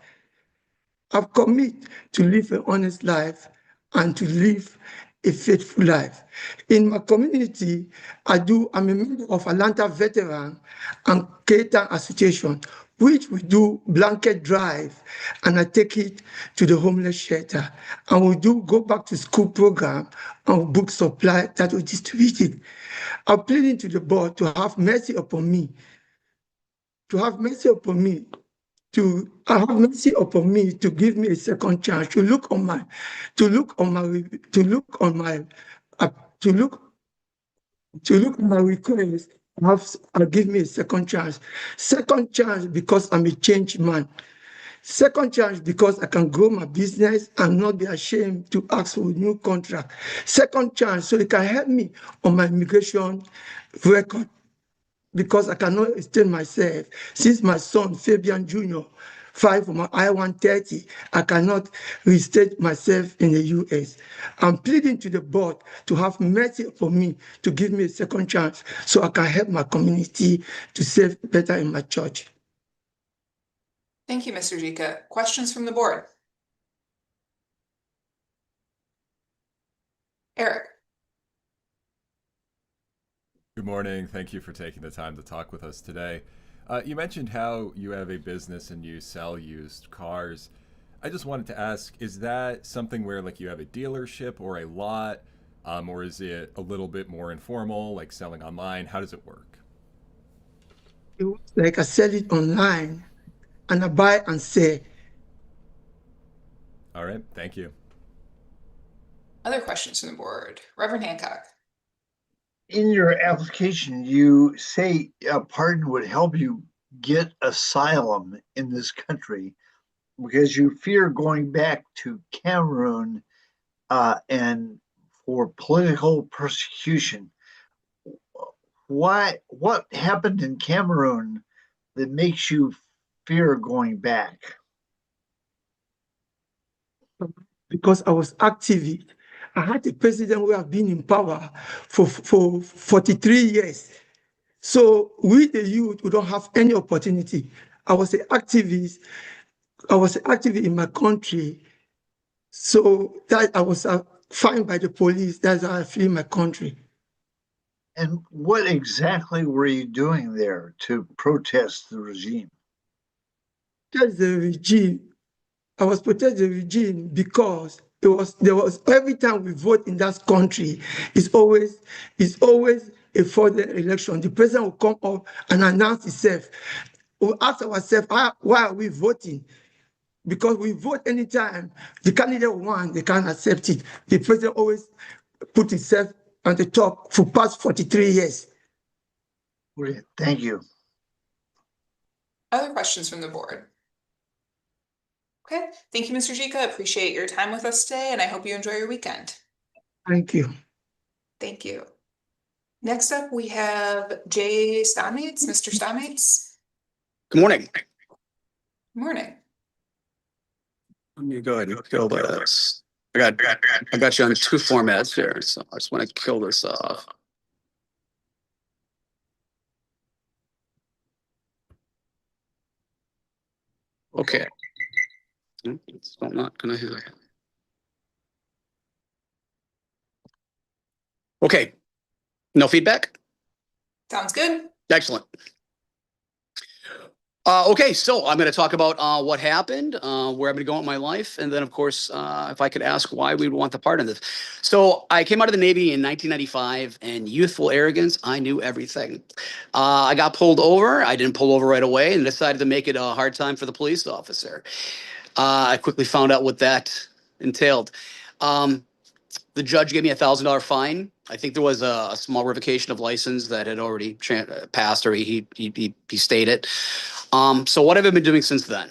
I've committed to live an honest life and to live a faithful life. In my community, I'm a member of Atlanta Veteran and Creator Association, which we do blanket drive, and I take it to the homeless shelter. And we do go back to school program and book supply that we distributed. I'm pleading to the board to have mercy upon me, to have mercy upon me, to have mercy upon me, to give me a second chance, to look on my request, give me a second chance. Second chance because I'm a changed man. Second chance because I can grow my business and not be ashamed to ask for a new contract. Second chance so it can help me on my immigration record, because I cannot extend myself. Since my son, Fabian Jr., filed for my I-130, I cannot restate myself in the US. I'm pleading to the board to have mercy upon me, to give me a second chance so I can help my community to save better in my church. Thank you, Mr. Jika. Questions from the board? Eric. Good morning. Thank you for taking the time to talk with us today. You mentioned how you have a business and you sell used cars. I just wanted to ask, is that something where like you have a dealership or a lot, or is it a little bit more informal, like selling online? How does it work? Like I sell it online and I buy and sell. All right. Thank you. Other questions from the board? Reverend Hancock. In your application, you say a pardon would help you get asylum in this country because you fear going back to Cameroon and for political persecution. What happened in Cameroon that makes you fear going back? Because I was active. I had a president who have been in power for 43 years. So we, the youth, we don't have any opportunity. I was an activist. I was active in my country. So that I was fined by the police. That's how I flee my country. And what exactly were you doing there to protest the regime? That's the regime. I was protesting the regime because there was every time we vote in that country, it's always a further election. The president will come up and announce himself. We'll ask ourselves, why are we voting? Because we vote anytime the candidate won, they can't accept it. The president always put himself on the top for past 43 years. Great. Thank you. Other questions from the board? Okay, thank you, Mr. Jika. Appreciate your time with us today, and I hope you enjoy your weekend. Thank you. Thank you. Next up, we have Jay Stamates. Mr. Stamates. Good morning. Good morning. Let me go ahead and kill this. I got you on two formats here, so I just want to kill this off. Okay. It's still not gonna hit. Okay. No feedback? Sounds good. Excellent. Okay, so I'm going to talk about what happened, where I'm going to go in my life, and then, of course, if I could ask why we would want the part in this. So I came out of the Navy in 1995, and youthful arrogance, I knew everything. I got pulled over. I didn't pull over right away and decided to make it a hard time for the police officer. I quickly found out what that entailed. The judge gave me a $1,000 fine. I think there was a small revocation of license that had already passed, or he stated. So what have I been doing since then?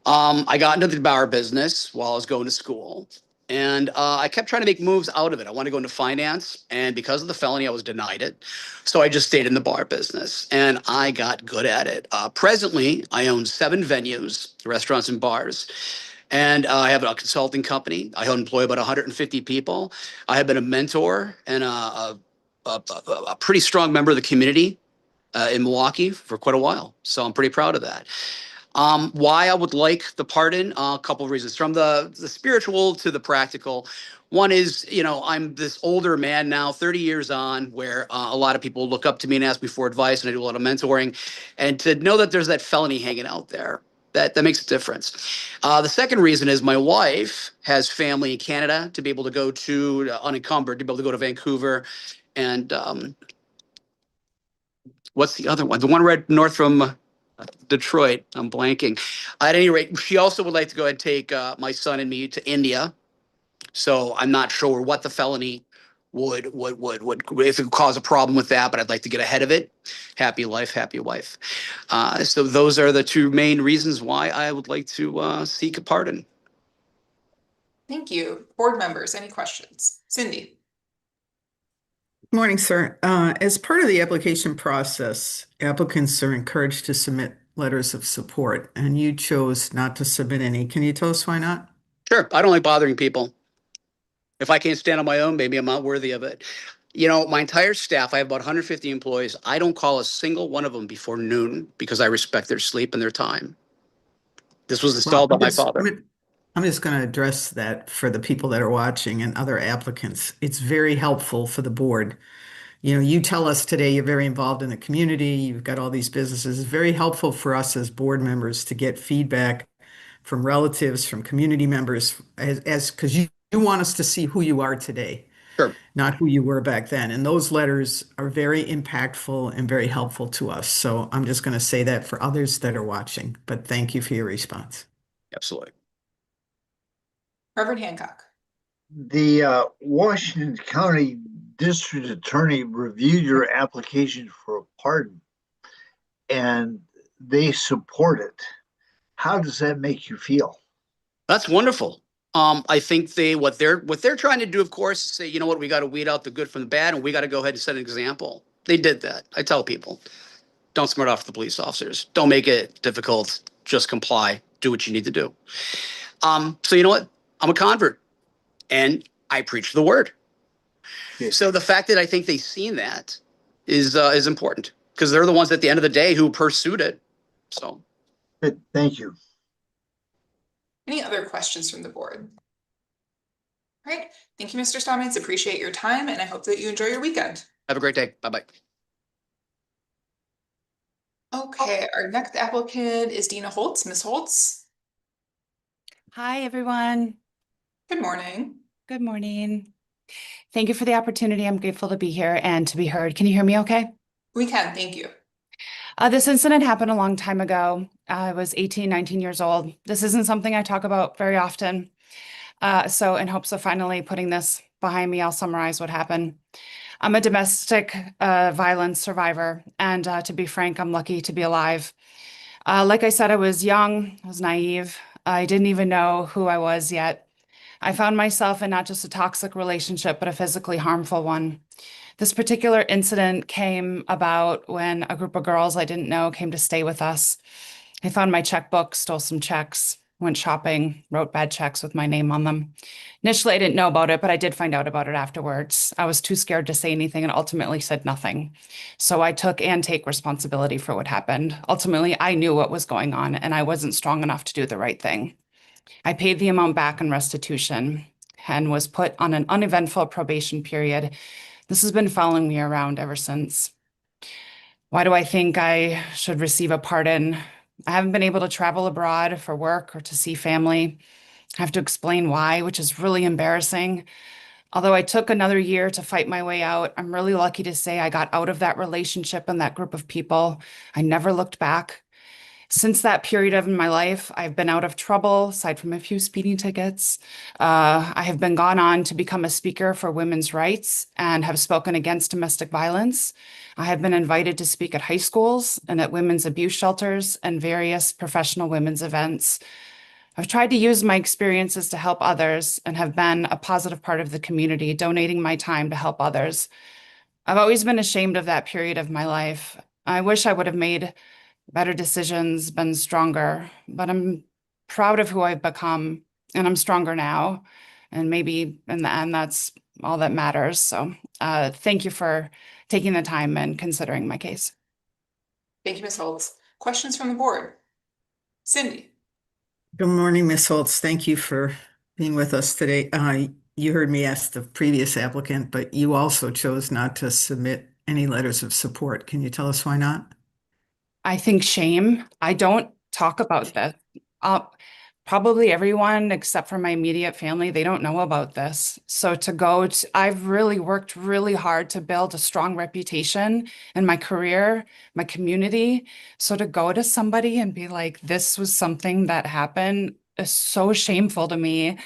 I got into the bar business while I was going to school, and I kept trying to make moves out of it. I wanted to go into finance, and because of the felony, I was denied it. So I just stayed in the bar business, and I got good at it. Presently, I own 7 venues, restaurants and bars. And I have a consulting company. I employ about 150 people. I have been a mentor and a a pretty strong member of the community in Milwaukee for quite a while. So I'm pretty proud of that. Why I would like the pardon, a couple of reasons. From the spiritual to the practical. One is, you know, I'm this older man now, 30 years on, where a lot of people look up to me and ask me for advice, and I do a lot of mentoring. And to know that there's that felony hanging out there, that makes a difference. The second reason is my wife has family in Canada to be able to go to, unencumbered, to be able to go to Vancouver. And what's the other one? The one right north from Detroit. I'm blanking. At any rate, she also would like to go ahead and take my son and me to India. So I'm not sure what the felony would if it would cause a problem with that, but I'd like to get ahead of it. Happy life, happy wife. So those are the two main reasons why I would like to seek a pardon. Thank you. Board members, any questions? Cindy? Morning, sir. As part of the application process, applicants are encouraged to submit letters of support, and you chose not to submit any. Can you tell us why not? Sure. I don't like bothering people. If I can't stand on my own, maybe I'm not worthy of it. You know, my entire staff, I have about 150 employees. I don't call a single one of them before noon because I respect their sleep and their time. This was installed by my father. I'm just going to address that for the people that are watching and other applicants. It's very helpful for the board. You know, you tell us today you're very involved in the community. You've got all these businesses. It's very helpful for us as board members to get feedback from relatives, from community members, because you want us to see who you are today, sure, not who you were back then. And those letters are very impactful and very helpful to us. So I'm just going to say that for others that are watching, but thank you for your response. Absolutely. Reverend Hancock. The Washington County District Attorney reviewed your application for a pardon, and they support it. How does that make you feel? That's wonderful. I think what they're trying to do, of course, is say, you know what, we got to weed out the good from the bad, and we got to go ahead and set an example. They did that. I tell people, don't smart off the police officers. Don't make it difficult. Just comply. Do what you need to do. So you know what? I'm a convert, and I preach the word. Yes. So the fact that I think they've seen that is important, because they're the ones at the end of the day who pursued it. So. Good. Thank you. Any other questions from the board? All right. Thank you, Mr. Stamets. Appreciate your time, and I hope that you enjoy your weekend. Have a great day. Bye-bye. Okay, our next applicant is Dina Holtz. Ms. Holtz. Hi, everyone. Good morning. Good morning. Thank you for the opportunity. I'm grateful to be here and to be heard. Can you hear me okay? We can, thank you. This incident happened a long time ago. I was 18, 19 years old. This isn't something I talk about very often. So in hopes of finally putting this behind me, I'll summarize what happened. I'm a domestic violence survivor, and to be frank, I'm lucky to be alive. Like I said, I was young, I was naive. I didn't even know who I was yet. I found myself in not just a toxic relationship, but a physically harmful one. This particular incident came about when a group of girls I didn't know came to stay with us. I found my checkbook, stole some checks, went shopping, wrote bad checks with my name on them. Initially, I didn't know about it, but I did find out about it afterwards. I was too scared to say anything and ultimately said nothing. So I took and take responsibility for what happened. Ultimately, I knew what was going on, and I wasn't strong enough to do the right thing. I paid the amount back in restitution and was put on an uneventful probation period. This has been following me around ever since. Why do I think I should receive a pardon? I haven't been able to travel abroad for work or to see family. I have to explain why, which is really embarrassing. Although I took another year to fight my way out, I'm really lucky to say I got out of that relationship and that group of people. I never looked back. Since that period of my life, I've been out of trouble, aside from a few speeding tickets. I have been gone on to become a speaker for women's rights and have spoken against domestic violence. I have been invited to speak at high schools and at women's abuse shelters and various professional women's events. I've tried to use my experiences to help others and have been a positive part of the community, donating my time to help others. I've always been ashamed of that period of my life. I wish I would have made better decisions, been stronger, but I'm proud of who I've become, and I'm stronger now. And maybe in the end, that's all that matters. So thank you for taking the time and considering my case. Thank you, Ms. Holtz. Questions from the board? Cindy? Good morning, Ms. Holtz. Thank you for being with us today. You heard me ask the previous applicant, but you also chose not to submit any letters of support. Can you tell us why not? I think shame. I don't talk about this. Probably everyone except for my immediate family, they don't know about this. So I've really worked really hard to build a strong reputation in my career, my community. So to go to somebody and be like, this was something that happened is so shameful to me.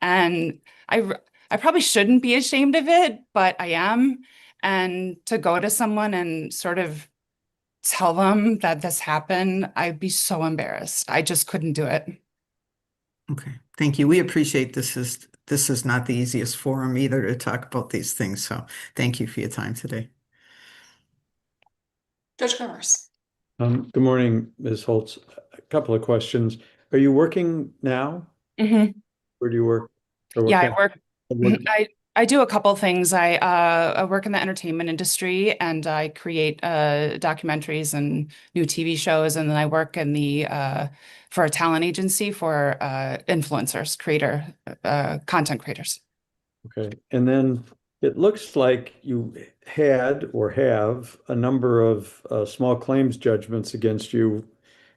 And I probably shouldn't be ashamed of it, but I am. And to go to someone and sort of tell them that this happened, I'd be so embarrassed. I just couldn't do it. Okay, thank you. We appreciate this is not the easiest forum either to talk about these things. So thank you for your time today. Judge Cremers? Good morning, Ms. Holtz. A couple of questions. Are you working now? Mhm. Where do you work? Or what Yeah, kind I work. of work? I do a couple things. I work in the entertainment industry and I create documentaries and new TV shows, and then I work in the for a talent agency for influencers, content creators. Okay, and then it looks like you had or have a number of small claims judgments against you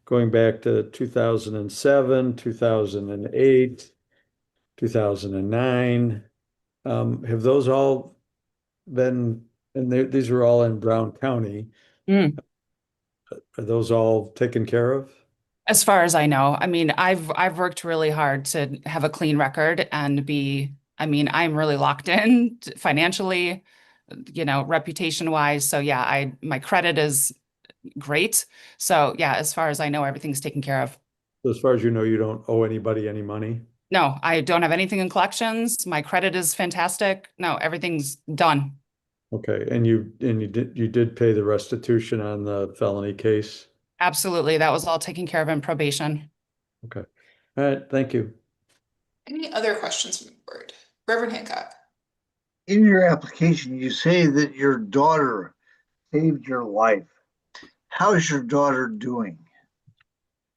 going back to 2007, 2008, 2009. Have those all been, and these are all in Brown County, Mm. are those all taken care of? As far as I know, I mean, I've worked really hard to have a clean record and I'm really locked in financially, reputation wise. So yeah, my credit is great. So yeah, as far as I know, everything's taken care of. As far as you know, you don't owe anybody any money? No, I don't have anything in collections. My credit is fantastic. No, everything's done. Okay, and you did pay the restitution on the felony case? Absolutely. That was all taken care of in probation. Okay. All right, thank you. Any other questions from the board? Reverend Hancock? In your application, you say that your daughter saved your life. How is your daughter doing?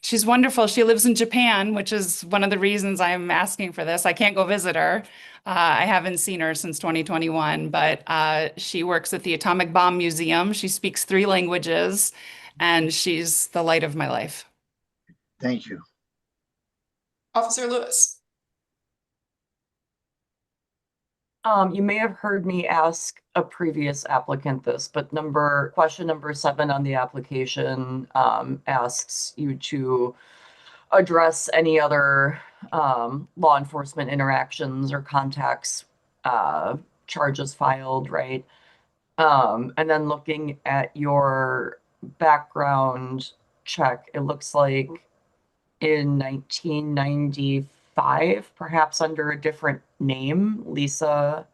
She's wonderful. She lives in Japan, which is one of the reasons I'm asking for this. I can't go visit her. I haven't seen her since 2021, but she works at the Atomic Bomb Museum. She speaks 3 languages, and she's the light of my life. Thank you. Officer Lewis? You may have heard me ask a previous applicant this, but question number 7 on the application asks you to address any other law enforcement interactions or contacts, charges filed, right? And then looking at your background check, it looks like in 1995, perhaps under a different name, Lisa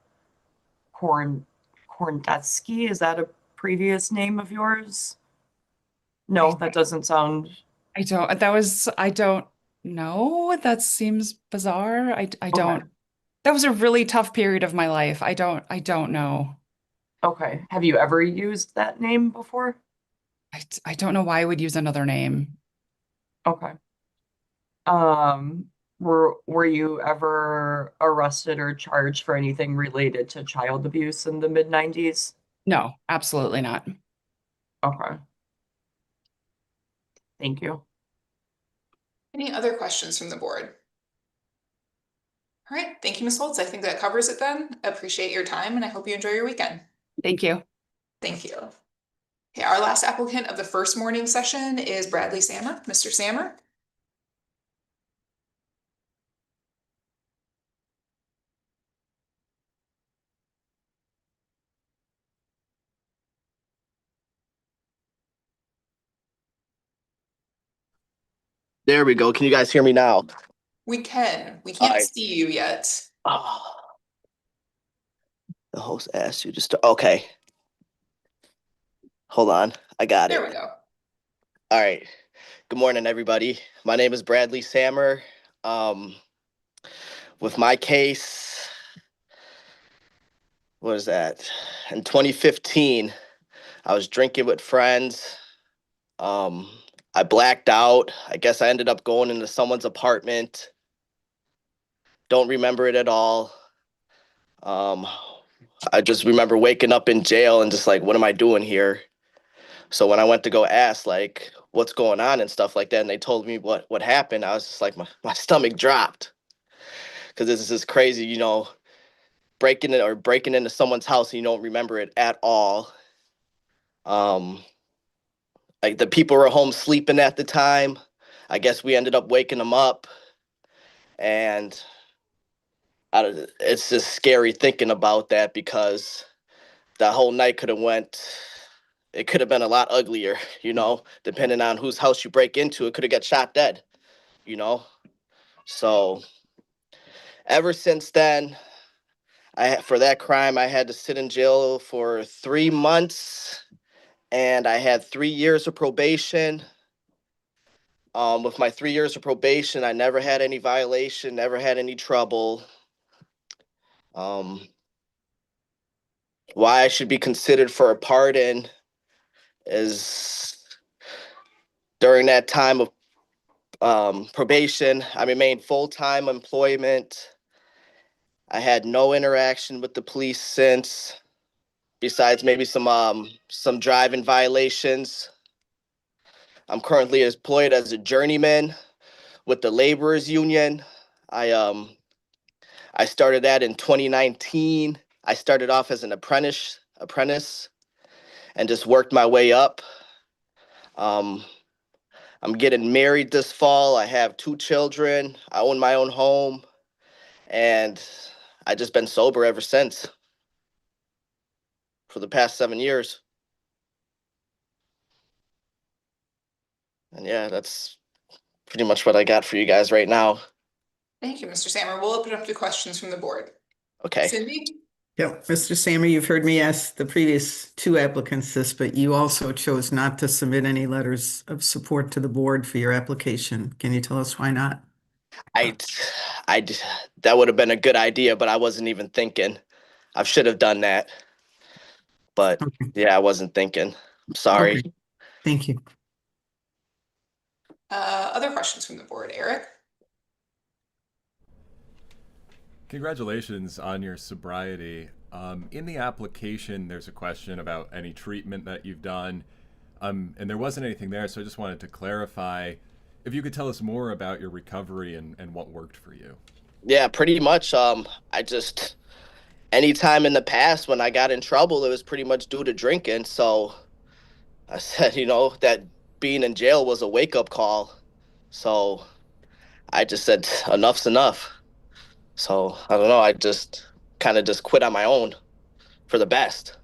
Korndetsky. Is that a previous name of yours? No, that doesn't sound. I don't know. That seems bizarre. I don't. Okay. That was a really tough period of my life. I don't know. Okay. Have you ever used that name before? I don't know why I would use another name. Okay. Were you ever arrested or charged for anything related to child abuse in the mid-90s? No, absolutely not. Okay. Thank you. Any other questions from the board? All right, thank you, Ms. Holtz. I think that covers it then. Appreciate your time and I hope you enjoy your weekend. Thank you. Thank you. Okay, our last applicant of the first morning session is Bradley Sammer. Mr. Sammer? There we go. Can you guys hear me now? We can. We can't see you yet. Oh. The host asked you to start. Okay. Hold on. I got it. There we go. All right. Good morning, everybody. My name is Bradley Sammer. With my case, what was that? In 2015, I was drinking with friends. I blacked out. I guess I ended up going into someone's apartment. Don't remember it at all. I just remember waking up in jail and just like, what am I doing here? So when I went to go ask, like, what's going on and stuff like that, and they told me what happened, I was just like, my stomach dropped. Because this is just crazy, you know, breaking into someone's house and you don't remember it at all. Like the people were home sleeping at the time. I guess we ended up waking them up, and it's just scary thinking about that because that whole night it could have been a lot uglier, you know, depending on whose house you break into. It could have got shot dead, you know. So ever since then, for that crime, I had to sit in jail for 3 months, and I had 3 years of probation. With my 3 years of probation, I never had any violation, never had any trouble. Why I should be considered for a pardon is during that time of probation, I remained full-time employment. I had no interaction with the police since, besides maybe some driving violations. I'm currently employed as a journeyman with the laborers union. I started that in 2019. I started off as an apprentice and just worked my way up. I'm getting married this fall. I have 2 children. I own my own home, and I just been sober ever since for the past 7 years. And yeah, that's pretty much what I got for you guys right now. Thank you, Mr. Sammer. We'll open up to questions from the board. Okay. Cindy? Yep, Mr. Sammer, you've heard me ask the previous 2 applicants this, but you also chose not to submit any letters of support to the board for your application. Can you tell us why not? That would have been a good idea, but I wasn't even thinking. I should have done that. But yeah, I wasn't thinking. I'm sorry. Okay. Thank you. Other questions from the board, Eric? Congratulations on your sobriety. In the application, there's a question about any treatment that you've done, and there wasn't anything there, so I just wanted to clarify if you could tell us more about your recovery and what worked for you. Yeah, pretty much. Anytime in the past when I got in trouble, it was pretty much due to drinking. So I said, you know, that being in jail was a wake-up call. So I just said, enough's enough. So I don't know. I just kind of just quit on my own for the best.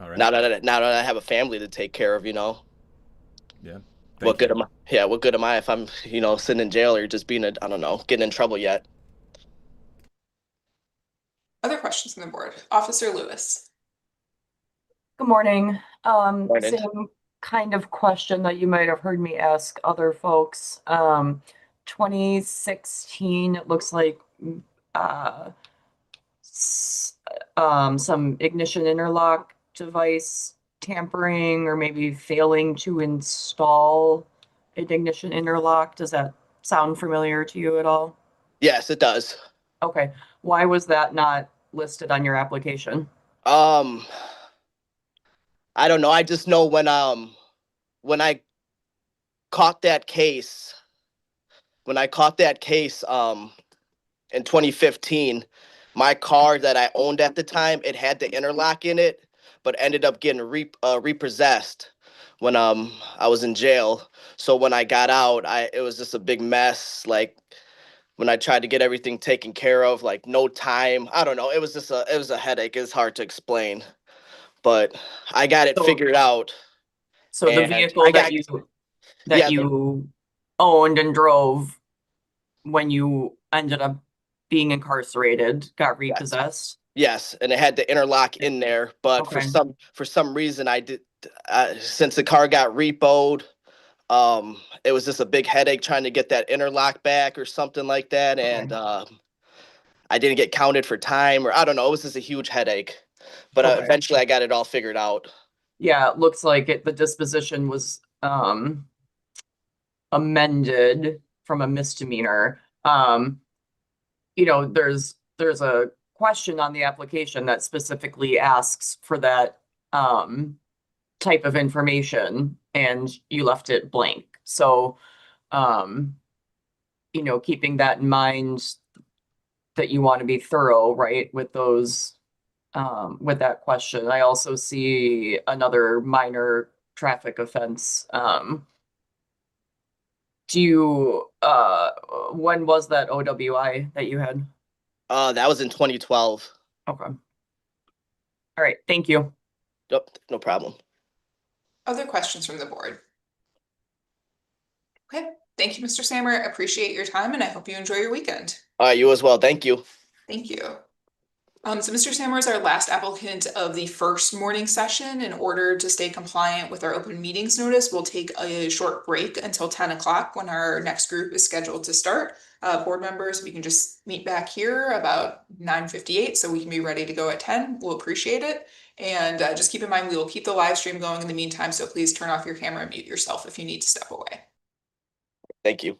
All right. Now that I have a family to take care of, you know. Yeah. What good am I? Yeah, what good am I if I'm, you know, sitting in jail or just being I don't know, getting in trouble yet? Other questions from the board? Officer Lewis. Good morning. Morning. Same kind of question that you might have heard me ask other folks. 2016, it looks like some ignition interlock device tampering or maybe failing to install an ignition interlock. Does that sound familiar to you at all? Yes, it does. Okay. Why was that not listed on your application? I don't know. I just know when I caught that case, in 2015, my car that I owned at the time, it had the interlock in it, but ended up getting repossessed when I was in jail. So when I got out, it was just a big mess. Like when I tried to get everything taken care of, like no time. I don't know. It was a headache. It's hard to explain, but I got it figured out. So the vehicle that you owned and drove when you ended up being incarcerated got repossessed? Yes, and it had the interlock in there, but Okay. for some reason since the car got repoed, it was just a big headache trying to get that interlock back or something like that, and I didn't get counted for time, or I don't know. It was just a huge headache. But Okay. eventually I got it all figured out. Yeah, it looks like the disposition was amended from a misdemeanor. There's a question on the application that specifically asks for that type of information, and you left it blank. So, keeping that in mind, that you want to be thorough, right, with those, with that question. I also see another minor traffic offense. When was that OWI that you had? That was in 2012. Okay. All right, thank you. Yep, no problem. Other questions from the board? Okay, thank you, Mr. Sammer. Appreciate your time and I hope you enjoy your weekend. You as well. Thank you. Thank you. So Mr. Sammer is our last applicant of the first morning session. In order to stay compliant with our open meetings notice, we'll take a short break until 10 o'clock when our next group is scheduled to start. Board members, we can just meet back here about 9:58 so we can be ready to go at 10. We'll appreciate it. And just keep in mind, we will keep the live stream going in the meantime, so please turn off your camera and mute yourself if you need to step away. Thank you.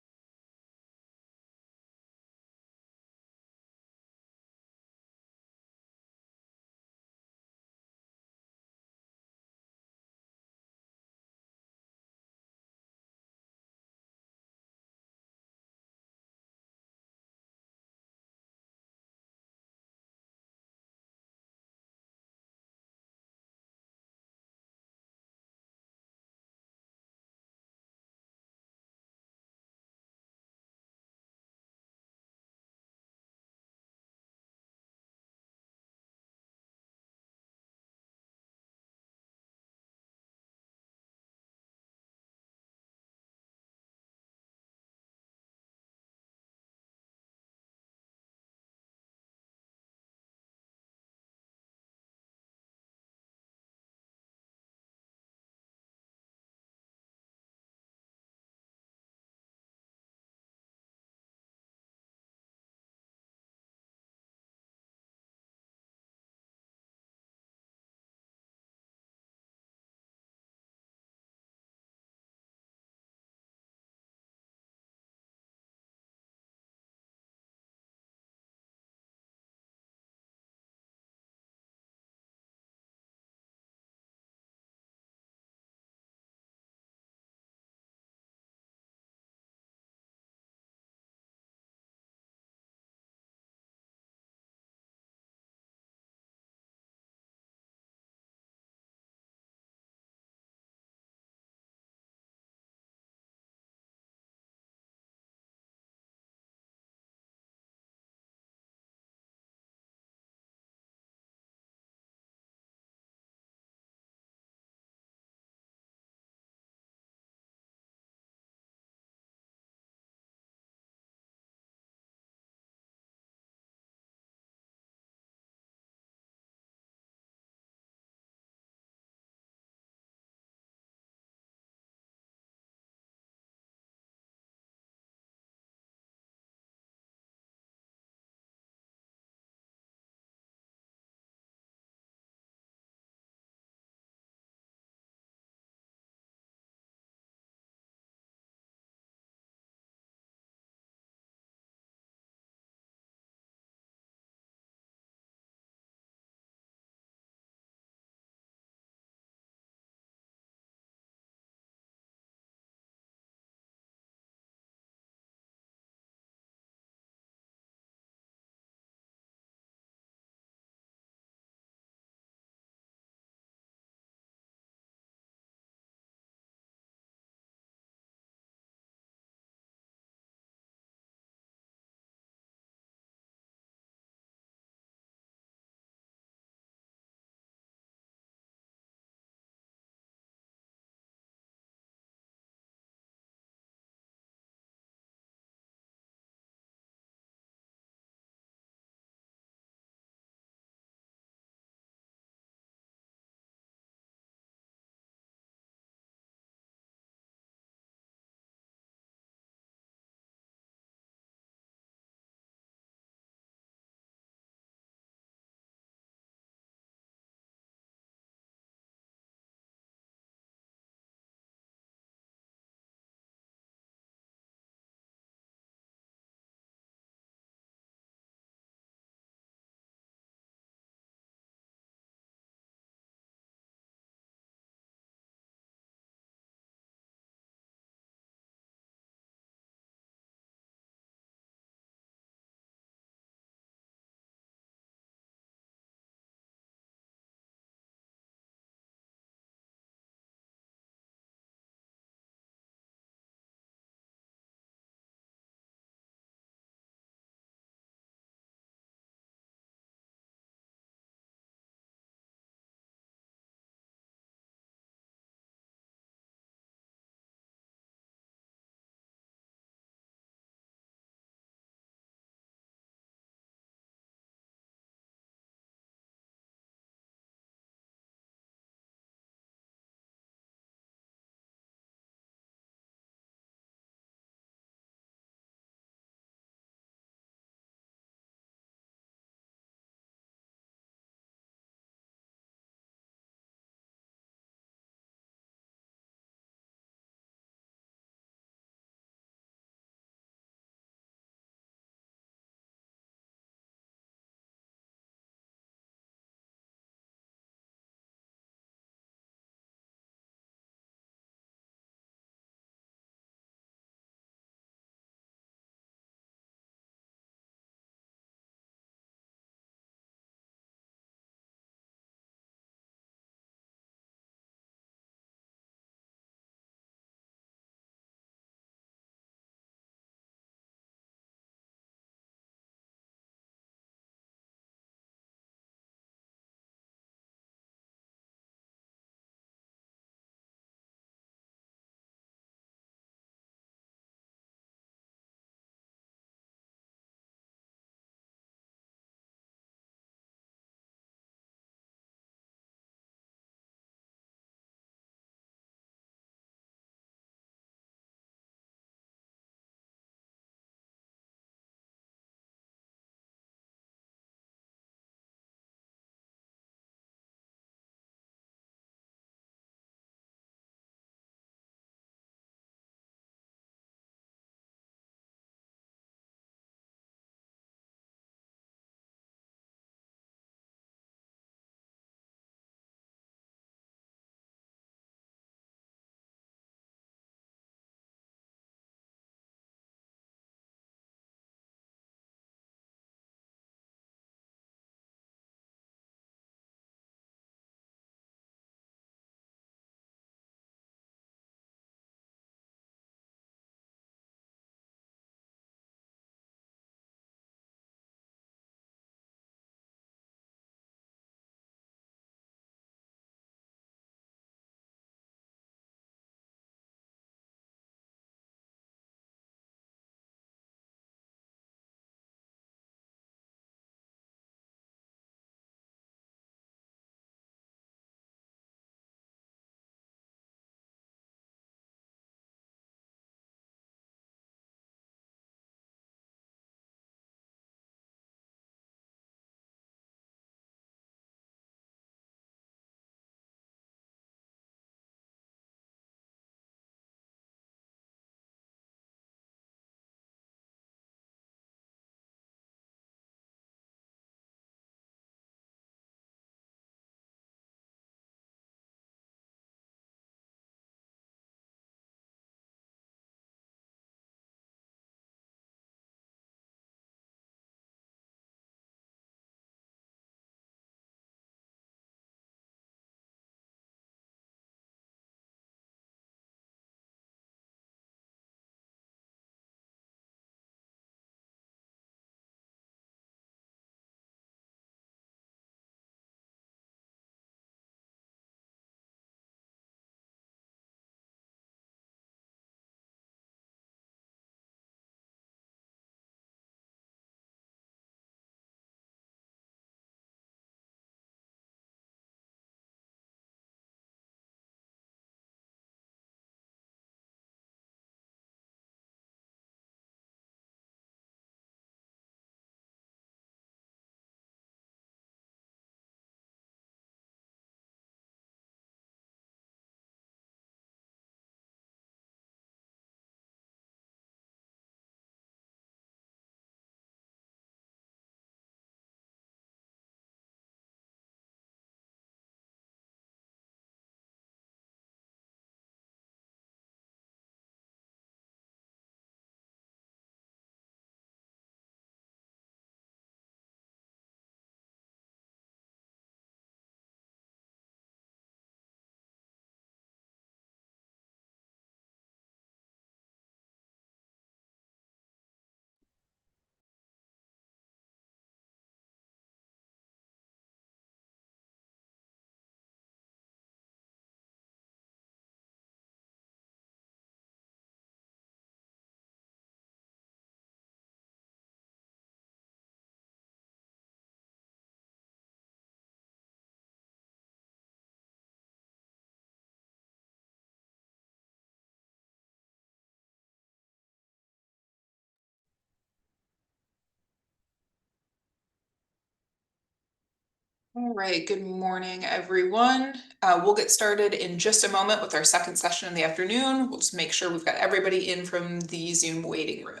All right, good morning, everyone. We'll get started in just a moment with our second session in the afternoon. We'll just make sure we've got everybody in from the Zoom waiting room.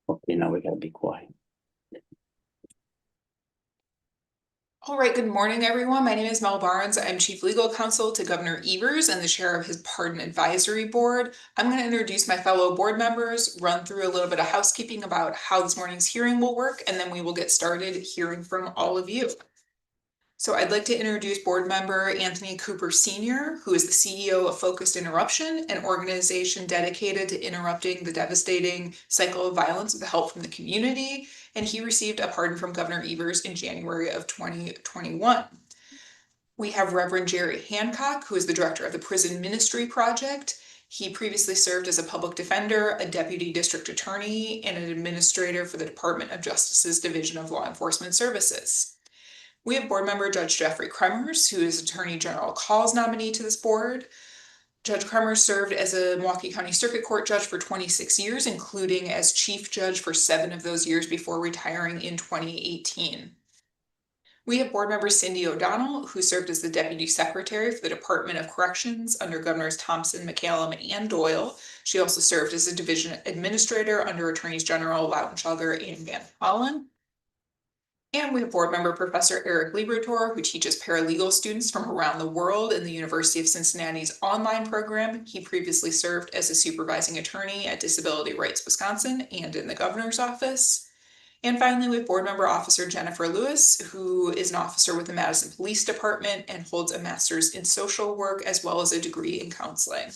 Okay, now we gotta be quiet. All right, good morning, everyone. My name is Mel Barnes. I'm Chief Legal Counsel to Governor Evers and the Chair of his Pardon Advisory Board. I'm going to introduce my fellow board members, run through a little bit of housekeeping about how this morning's hearing will work, and then we will get started hearing from all of you. So I'd like to introduce board member Anthony Cooper Sr., who is the CEO of Focused Interruption, an organization dedicated to interrupting the devastating cycle of violence with help from the community. And he received a pardon from Governor Evers in January of 2021. We have Reverend Jerry Hancock, who is the director of the Prison Ministry Project. He previously served as a public defender, a deputy district attorney, and an administrator for the Department of Justice's Division of Law Enforcement Services. We have board member Judge Jeffrey Kremers, who is Attorney General Call's nominee to this board. Judge Kremers served as a Milwaukee County Circuit Court judge for 26 years, including as chief judge for 7 of those years before retiring in 2018. We have board member Cindy O'Donnell, who served as the Deputy Secretary for the Department of Corrections under Governors Thompson, McCallum, and Doyle. She also served as a division administrator under Attorneys General Lautenschlager and Van Hollen. And we have board member Professor Eric Liberatore, who teaches paralegal students from around the world in the University of Cincinnati's online program. He previously served as a supervising attorney at Disability Rights Wisconsin and in the governor's office. And finally, we have board member Officer Jennifer Lewis, who is an officer with the Madison Police Department and holds a master's in social work as well as a degree in counseling.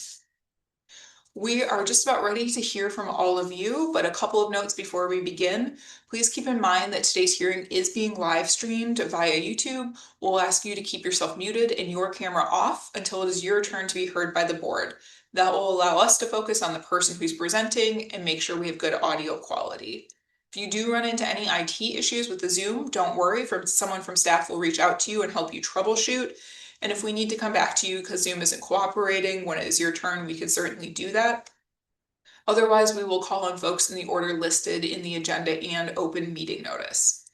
We are just about ready to hear from all of you, but a couple of notes before we begin. Please keep in mind that today's hearing is being live streamed via YouTube. We'll ask you to keep yourself muted and your camera off until it is your turn to be heard by the board. That will allow us to focus on the person who's presenting and make sure we have good audio quality. If you do run into any IT issues with the Zoom, don't worry, someone from staff will reach out to you and help you troubleshoot. And if we need to come back to you because Zoom isn't cooperating when it is your turn, we can certainly do that. Otherwise, we will call on folks in the order listed in the agenda and open meeting notice.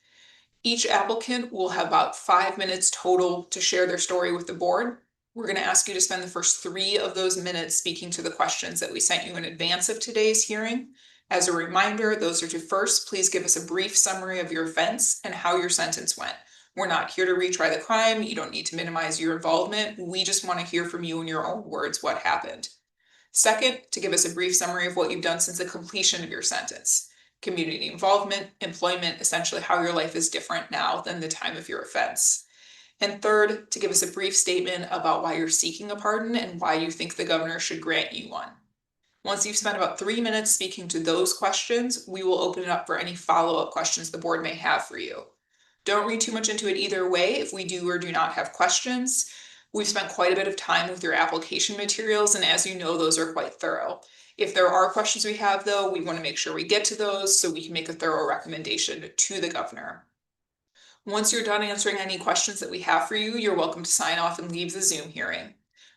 Each applicant will have about 5 minutes total to share their story with the board. We're going to ask you to spend the first 3 of those minutes speaking to the questions that we sent you in advance of today's hearing. As a reminder, those are to first, please give us a brief summary of your offense and how your sentence went. We're not here to retry the crime. You don't need to minimize your involvement. We just want to hear from you in your own words what happened. Second, to give us a brief summary of what you've done since the completion of your sentence. Community involvement, employment, essentially how your life is different now than the time of your offense. And third, to give us a brief statement about why you're seeking a pardon and why you think the governor should grant you one. Once you've spent about 3 minutes speaking to those questions, we will open it up for any follow-up questions the board may have for you. Don't read too much into it either way if we do or do not have questions. We've spent quite a bit of time with your application materials, and as you know, those are quite thorough. If there are questions we have, though, we want to make sure we get to those so we can make a thorough recommendation to the governor. Once you're done answering any questions that we have for you, you're welcome to sign off and leave the Zoom hearing.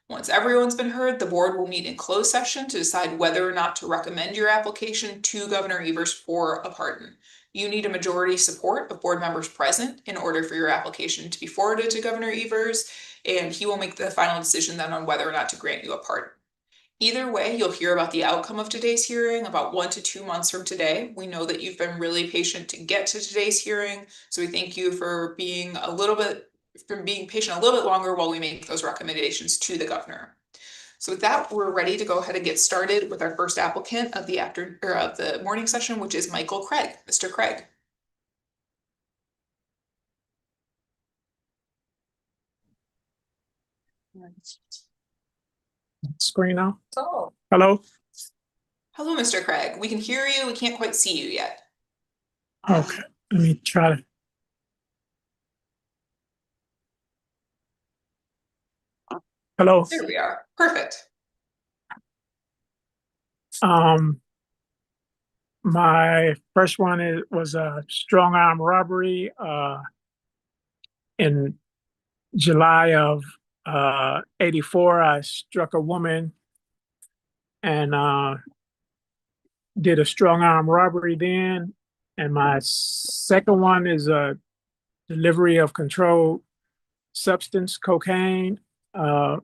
Once everyone's been heard, the board will meet in closed session to decide whether or not to recommend your application to Governor Evers for a pardon. You need a majority support of board members present in order for your application to be forwarded to Governor Evers, and he will make the final decision then on whether or not to grant you a pardon. Either way, you'll hear about the outcome of today's hearing about 1 to 2 months from today. We know that you've been really patient to get to today's hearing, so we thank you for being patient a little bit longer while we make those recommendations to the governor. So with that, we're ready to go ahead and get started with our first applicant of the morning session, which is Michael Craig. Mr. Craig. Screen now. Oh. Hello. Hello, Mr. Craig. We can hear you. We can't quite see you yet. Okay, let me try to. Hello. There we are. Perfect. My first one was a strong arm robbery in July of '84. I struck a woman and did a strong arm robbery then. And my second one is a delivery of controlled substance, cocaine, where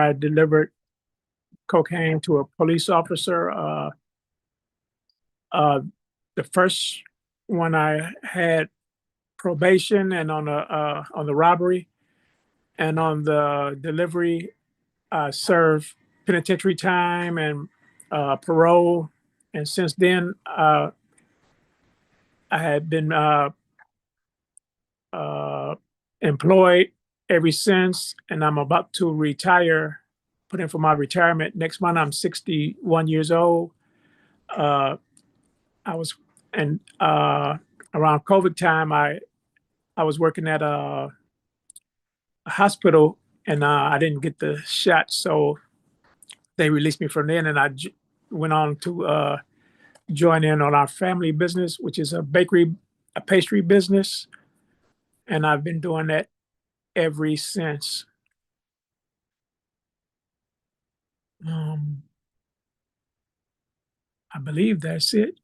I delivered cocaine to a police officer. The first one I had probation and on the robbery, and on the delivery, I served penitentiary time and parole. And since then, I had been employed ever since, and I'm about to retire, put in for my retirement. Next month, I'm 61 years old. I was, and around COVID time, I was working at a hospital, and I didn't get the shot, so they released me from there, and I went on to join in on our family business, which is a bakery, a pastry business, and I've been doing that ever since. I believe that's it.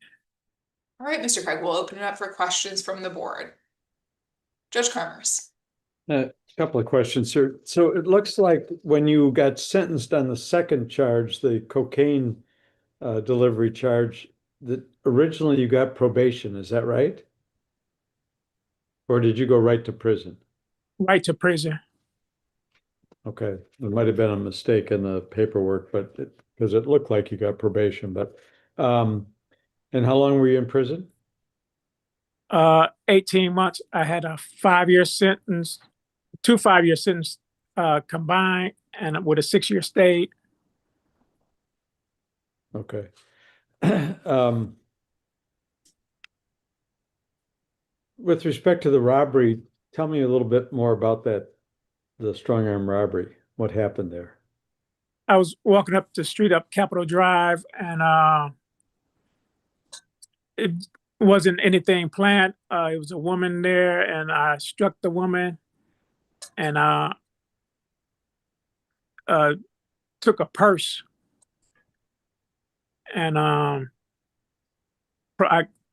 All right, Mr. Craig, we'll open it up for questions from the board. Judge Carmers. A couple of questions, sir. So it looks like when you got sentenced on the second charge, the cocaine delivery charge, that originally you got probation, is that right? Or did you go right to prison? Right to prison. Okay, there might have been a mistake in the paperwork, but because it looked like you got probation, but and how long were you in prison? 18 months. I had a 5-year sentence, 2 5-year sentences combined, and with a 6-year stay. Okay. With respect to the robbery, tell me a little bit more about that, the strong arm robbery. What happened there? I was walking up the street up Capitol Drive, and it wasn't anything planned. It was a woman there, and I struck the woman, and took a purse, and I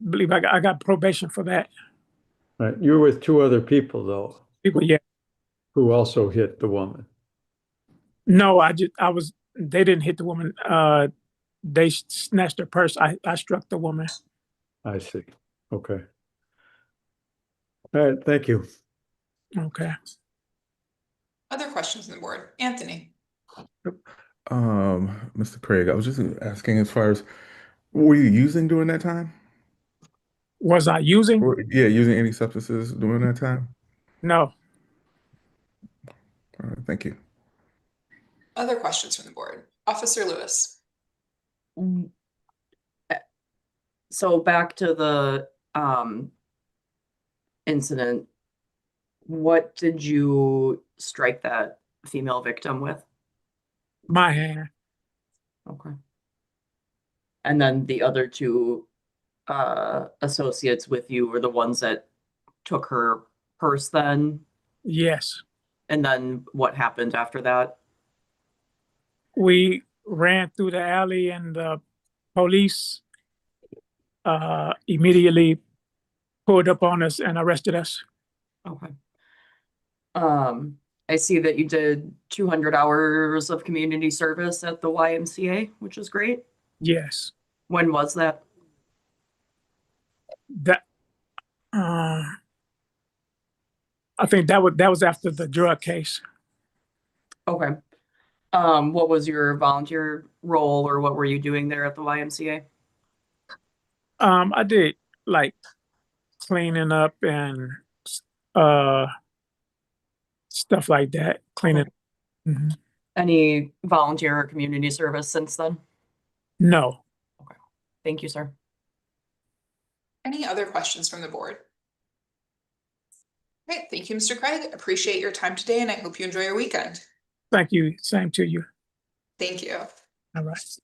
believe I got probation for that. Right. You were with 2 other people though, People, yeah. who also hit the woman. No, they didn't hit the woman. They snatched her purse. I struck the woman. I see. Okay. All right, thank you. Okay. Other questions on the board? Anthony. Mr. Craig, I was just asking as far as what were you using during that time? Was I using? Yeah, using any substances during that time? No. All right, thank you. Other questions from the board? Officer Lewis. So back to the incident, what did you strike that female victim with? My hand. Okay. And then the other 2 associates with you were the ones that took her purse then? Yes. And then what happened after that? We ran through the alley, and the police immediately pulled up on us and arrested us. Okay. I see that you did 200 hours of community service at the YMCA, which is great. Yes. When was that? That I think that was after the drug case. Okay. What was your volunteer role, or what were you doing there at the YMCA? I did like cleaning up and stuff like that. Cleaning. Mhm. Any volunteer or community service since then? No. Okay. Thank you, sir. Any other questions from the board? Great, thank you, Mr. Craig. Appreciate your time today, and I hope you enjoy your weekend. Thank you. Same to you. Thank you. All right.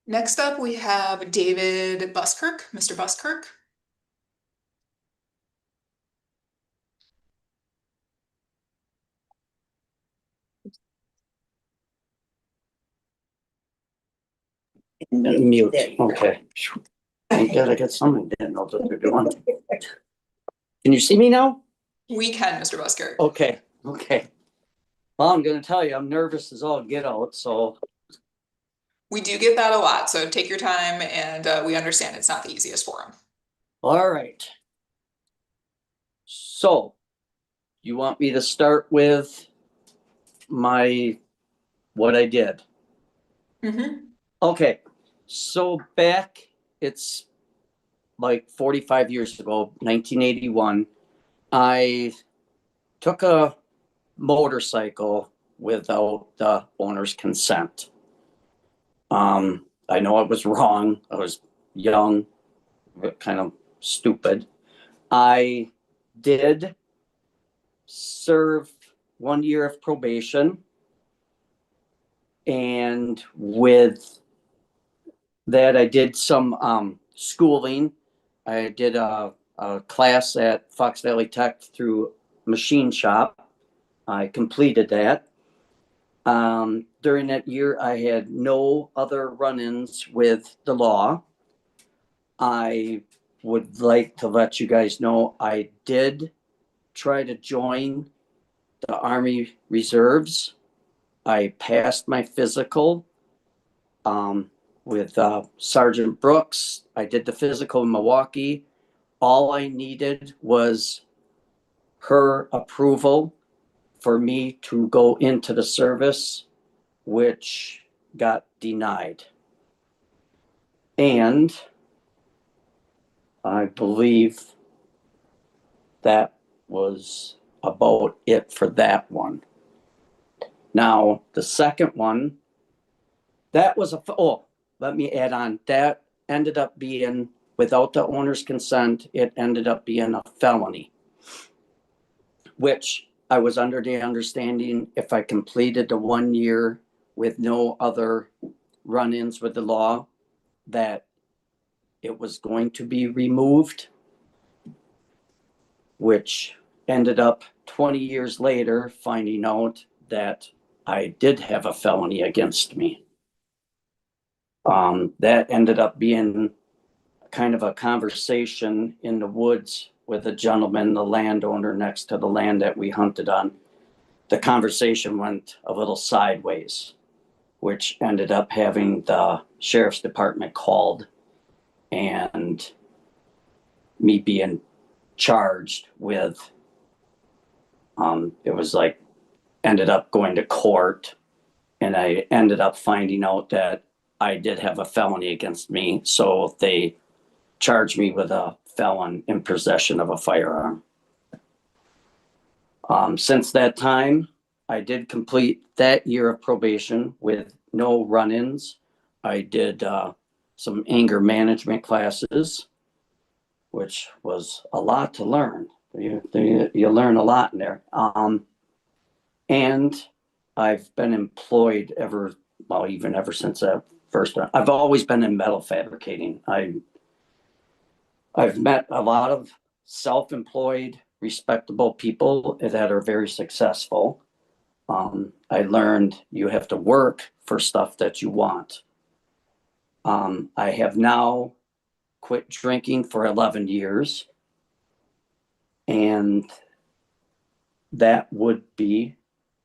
Next up, we have David Buskirk. Mr. Buskirk. Mute, okay. Thank God I got someone that knows what they're doing. Can you see me now? We can, Mr. Busker. Okay, okay. Well, I'm gonna tell you, I'm nervous as all get out, so. We do get that a lot, so take your time, and we understand it's not the easiest forum. All right. So, you want me to start with what I did? Mm-hmm. Okay, so it's like 45 years ago, 1981, I took a motorcycle without the owner's consent. I know I was wrong. I was young, kind of stupid. I did serve 1 year of probation. And with that, I did some schooling. I did a class at Fox Valley Tech through machine shop. I completed that. During that year, I had no other run-ins with the law. I would like to let you guys know I did try to join the Army Reserves. I passed my physical with Sergeant Brooks. I did the physical in Milwaukee. All I needed was her approval for me to go into the service, which got denied. And I believe that was about it for that one. Now, the second one, that was let me add on. That ended up being, without the owner's consent, it ended up being a felony, which I was under the understanding if I completed the 1 year with no other run-ins with the law, that it was going to be removed, which ended up 20 years later finding out that I did have a felony against me. That ended up being kind of a conversation in the woods with a gentleman, the landowner next to the land that we hunted on. The conversation went a little sideways, which ended up having the sheriff's department called and me being charged with, it was like, ended up going to court, and I ended up finding out that I did have a felony against me. So they charged me with a felon in possession of a firearm. Since that time, I did complete that year of probation with no run-ins. I did some anger management classes, which was a lot to learn. You learn a lot in there. And I've been employed ever since that first time. I've always been in metal fabricating. I've met a lot of self-employed, respectable people that are very successful. I learned you have to work for stuff that you want. I have now quit drinking for 11 years. And that would be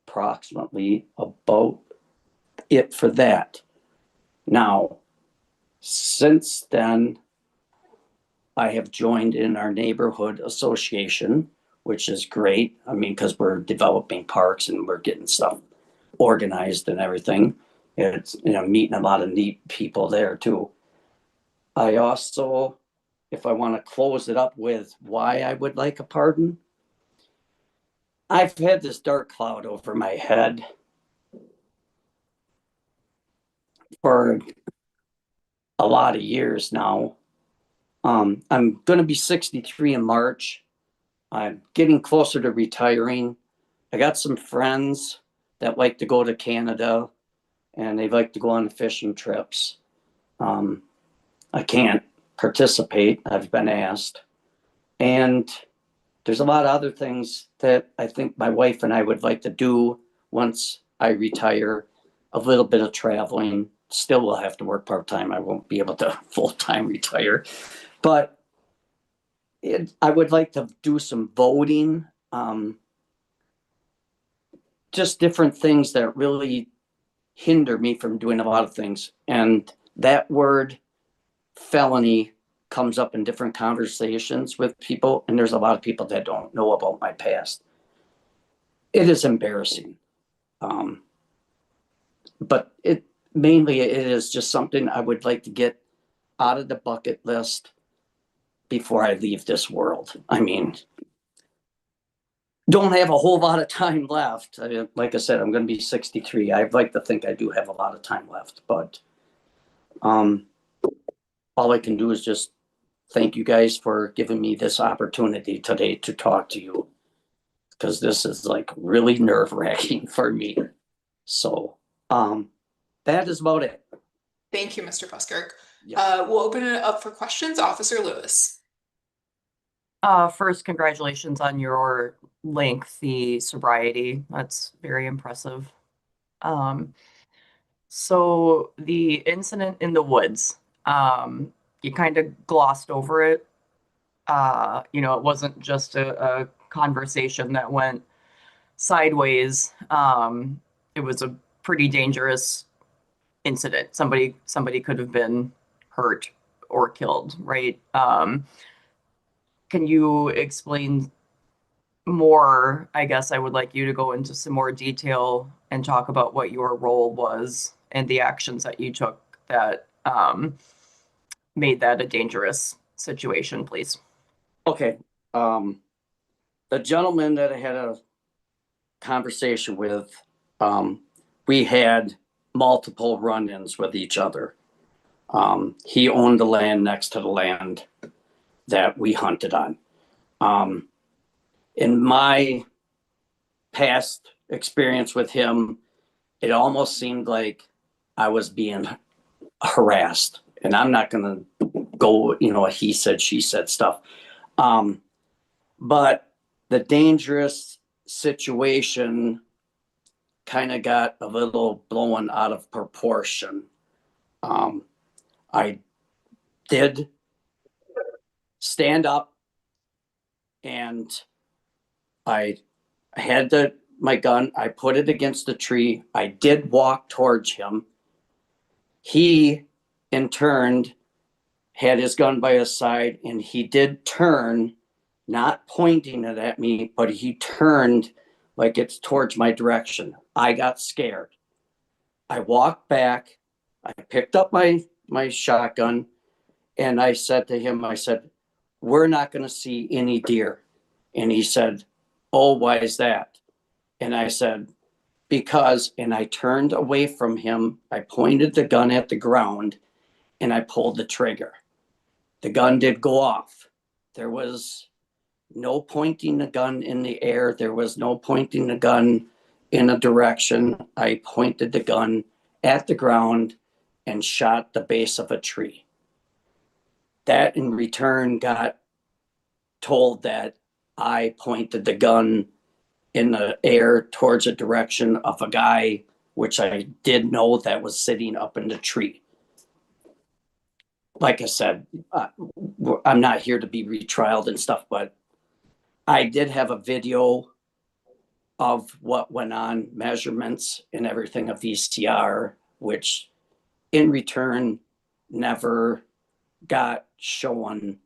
approximately about it for that. Now, since then, I have joined in our neighborhood association, which is great. I mean, because we're developing parks and we're getting stuff organized and everything. It's, meeting a lot of neat people there too. I also, if I want to close it up with why I would like a pardon, I've had this dark cloud over my head for a lot of years now. I'm going to be 63 in March. I'm getting closer to retiring. I got some friends that like to go to Canada and they like to go on fishing trips. I can't participate. I've been asked. And there's a lot of other things that I think my wife and I would like to do once I retire. A little bit of traveling, still will have to work part-time. I won't be able to full-time retire. But I would like to do some voting, just different things that really hinder me from doing a lot of things. And that word felony comes up in different conversations with people, and there's a lot of people that don't know about my past. It is embarrassing. But mainly it is just something I would like to get out of the bucket list before I leave this world. I mean, don't have a whole lot of time left. Like I said, I'm going to be 63. I'd like to think I do have a lot of time left, but all I can do is just thank you guys for giving me this opportunity today to talk to you, because this is like really nerve-wracking for me. So that is about it. Thank you, Mr. Buskirk. Yeah. We'll open it up for questions. Officer Lewis. First, congratulations on your lengthy sobriety. That's very impressive. So the incident in the woods, you kind of glossed over it. You know, it wasn't just a conversation that went sideways. It was a pretty dangerous incident. Somebody could have been hurt or killed, right? Can you explain more? I guess I would like you to go into some more detail and talk about what your role was and the actions that you took that made that a dangerous situation, please. Okay. The gentleman that I had a conversation with, we had multiple run-ins with each other. He owned the land next to the land that we hunted on. In my past experience with him, it almost seemed like I was being harassed. And I'm not going to go, he said, she said stuff. But the dangerous situation kind of got a little blown out of proportion. I did stand up and I had my gun. I put it against the tree. I did walk towards him. He, in turn, had his gun by his side, and he did turn, not pointing it at me, but he turned like it's towards my direction. I got scared. I walked back. I picked up my shotgun, and I said to him, I said, "We're not going to see any deer." And he said, "Oh, why is that?" And I said, "Because," and I turned away from him. I pointed the gun at the ground and I pulled the trigger. The gun did go off. There was no pointing the gun in the air. There was no pointing the gun in a direction. I pointed the gun at the ground and shot the base of a tree. That in return got told that I pointed the gun in the air towards a direction of a guy, which I did know that was sitting up in the tree. Like I said, I'm not here to be retrialed and stuff, but I did have a video of what went on, measurements and everything of VCR, which in return never got shown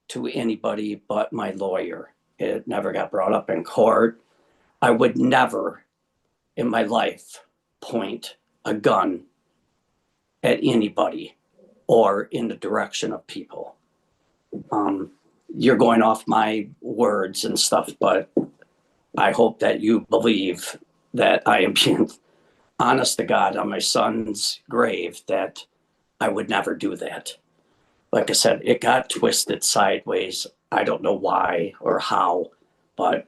to anybody but my lawyer. It never got brought up in court. I would never in my life point a gun at anybody or in the direction of people. You're going off my words and stuff, but I hope that you believe that I am being honest to God on my son's grave, that I would never do that. Like I said, it got twisted sideways. I don't know why or how, but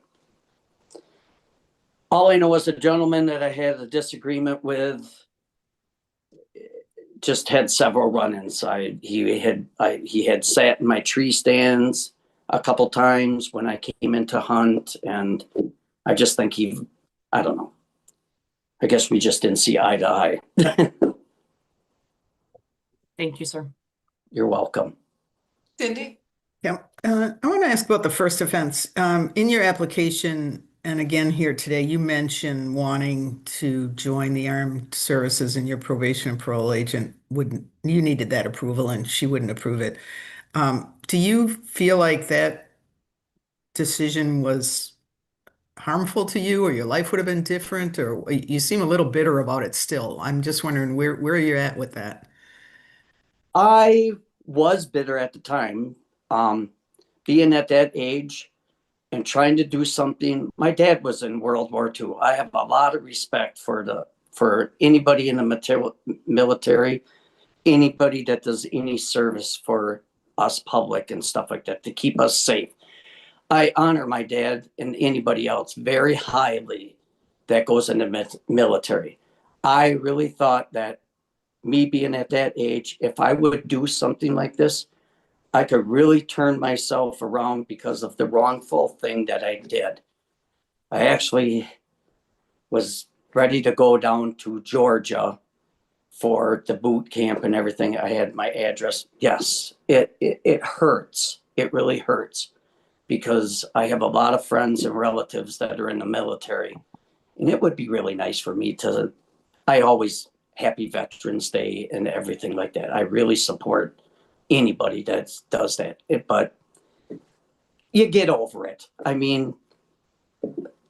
all I know is the gentleman that I had a disagreement with just had several run-ins. He had sat in my tree stands a couple times when I came in to hunt, and I just think I don't know. I guess we just didn't see eye to eye. Thank you, sir. You're welcome. Cindy? Yeah, I want to ask about the first offense. In your application, and again here today, you mentioned wanting to join the armed services, and your probation and parole agent wouldn't, you needed that approval and she wouldn't approve it. Do you feel like that decision was harmful to you, or your life would have been different, or you seem a little bitter about it still? I'm just wondering where are you at with that? I was bitter at the time, being at that age and trying to do something. My dad was in World War II. I have a lot of respect for anybody in the military, anybody that does any service for us public and stuff like that to keep us safe. I honor my dad and anybody else very highly that goes in the military. I really thought that me being at that age, if I would do something like this, I could really turn myself around because of the wrongful thing that I did. I actually was ready to go down to Georgia for the boot camp and everything. I had my address. Yes, it hurts. It really hurts because I have a lot of friends and relatives that are in the military. And it would be really nice for me to, I always happy Veterans Day and everything like that. I really support anybody that does that. But you get over it. I mean,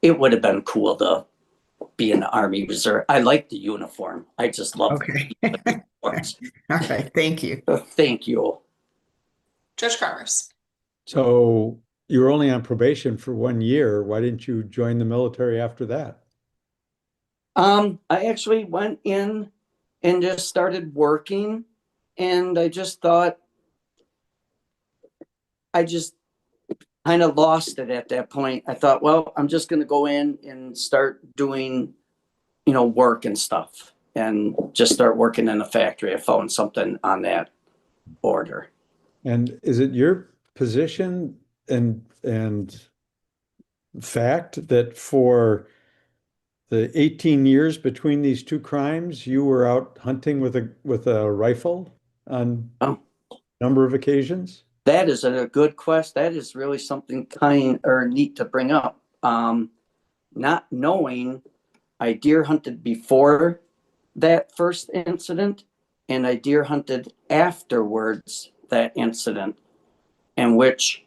it would have been cool to be in the Army Reserve. I like the uniform. I just love Okay. the uniforms. All right, thank you. Thank you. Judge Cromers? So you were only on probation for 1 year. Why didn't you join the military after that? I actually went in and just started working, and I just thought I just kind of lost it at that point. I thought, well, I'm just going to go in and start doing, work and stuff, and just start working in a factory. I found something on that order. And is it your position and fact that for the 18 years between these two crimes, you were out hunting with a rifle on a number of occasions? That is a good question. That is really something kind or neat to bring up. Not knowing, I deer hunted before that first incident, and I deer hunted afterwards that incident, in which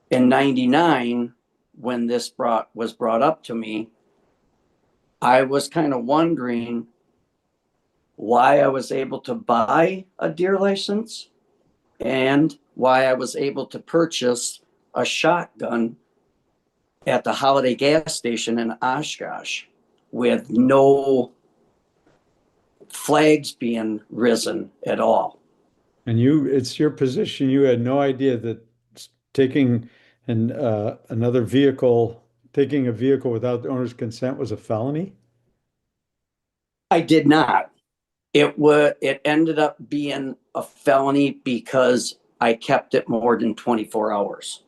in '99, when this was brought up to me, I was kind of wondering why I was able to buy a deer license and why I was able to purchase a shotgun at the Holiday gas station in Oshkosh with no flags being risen at all. And it's your position, you had no idea that taking a vehicle without the owner's consent was a felony? I did not. It ended up being a felony because I kept it more than 24 hours.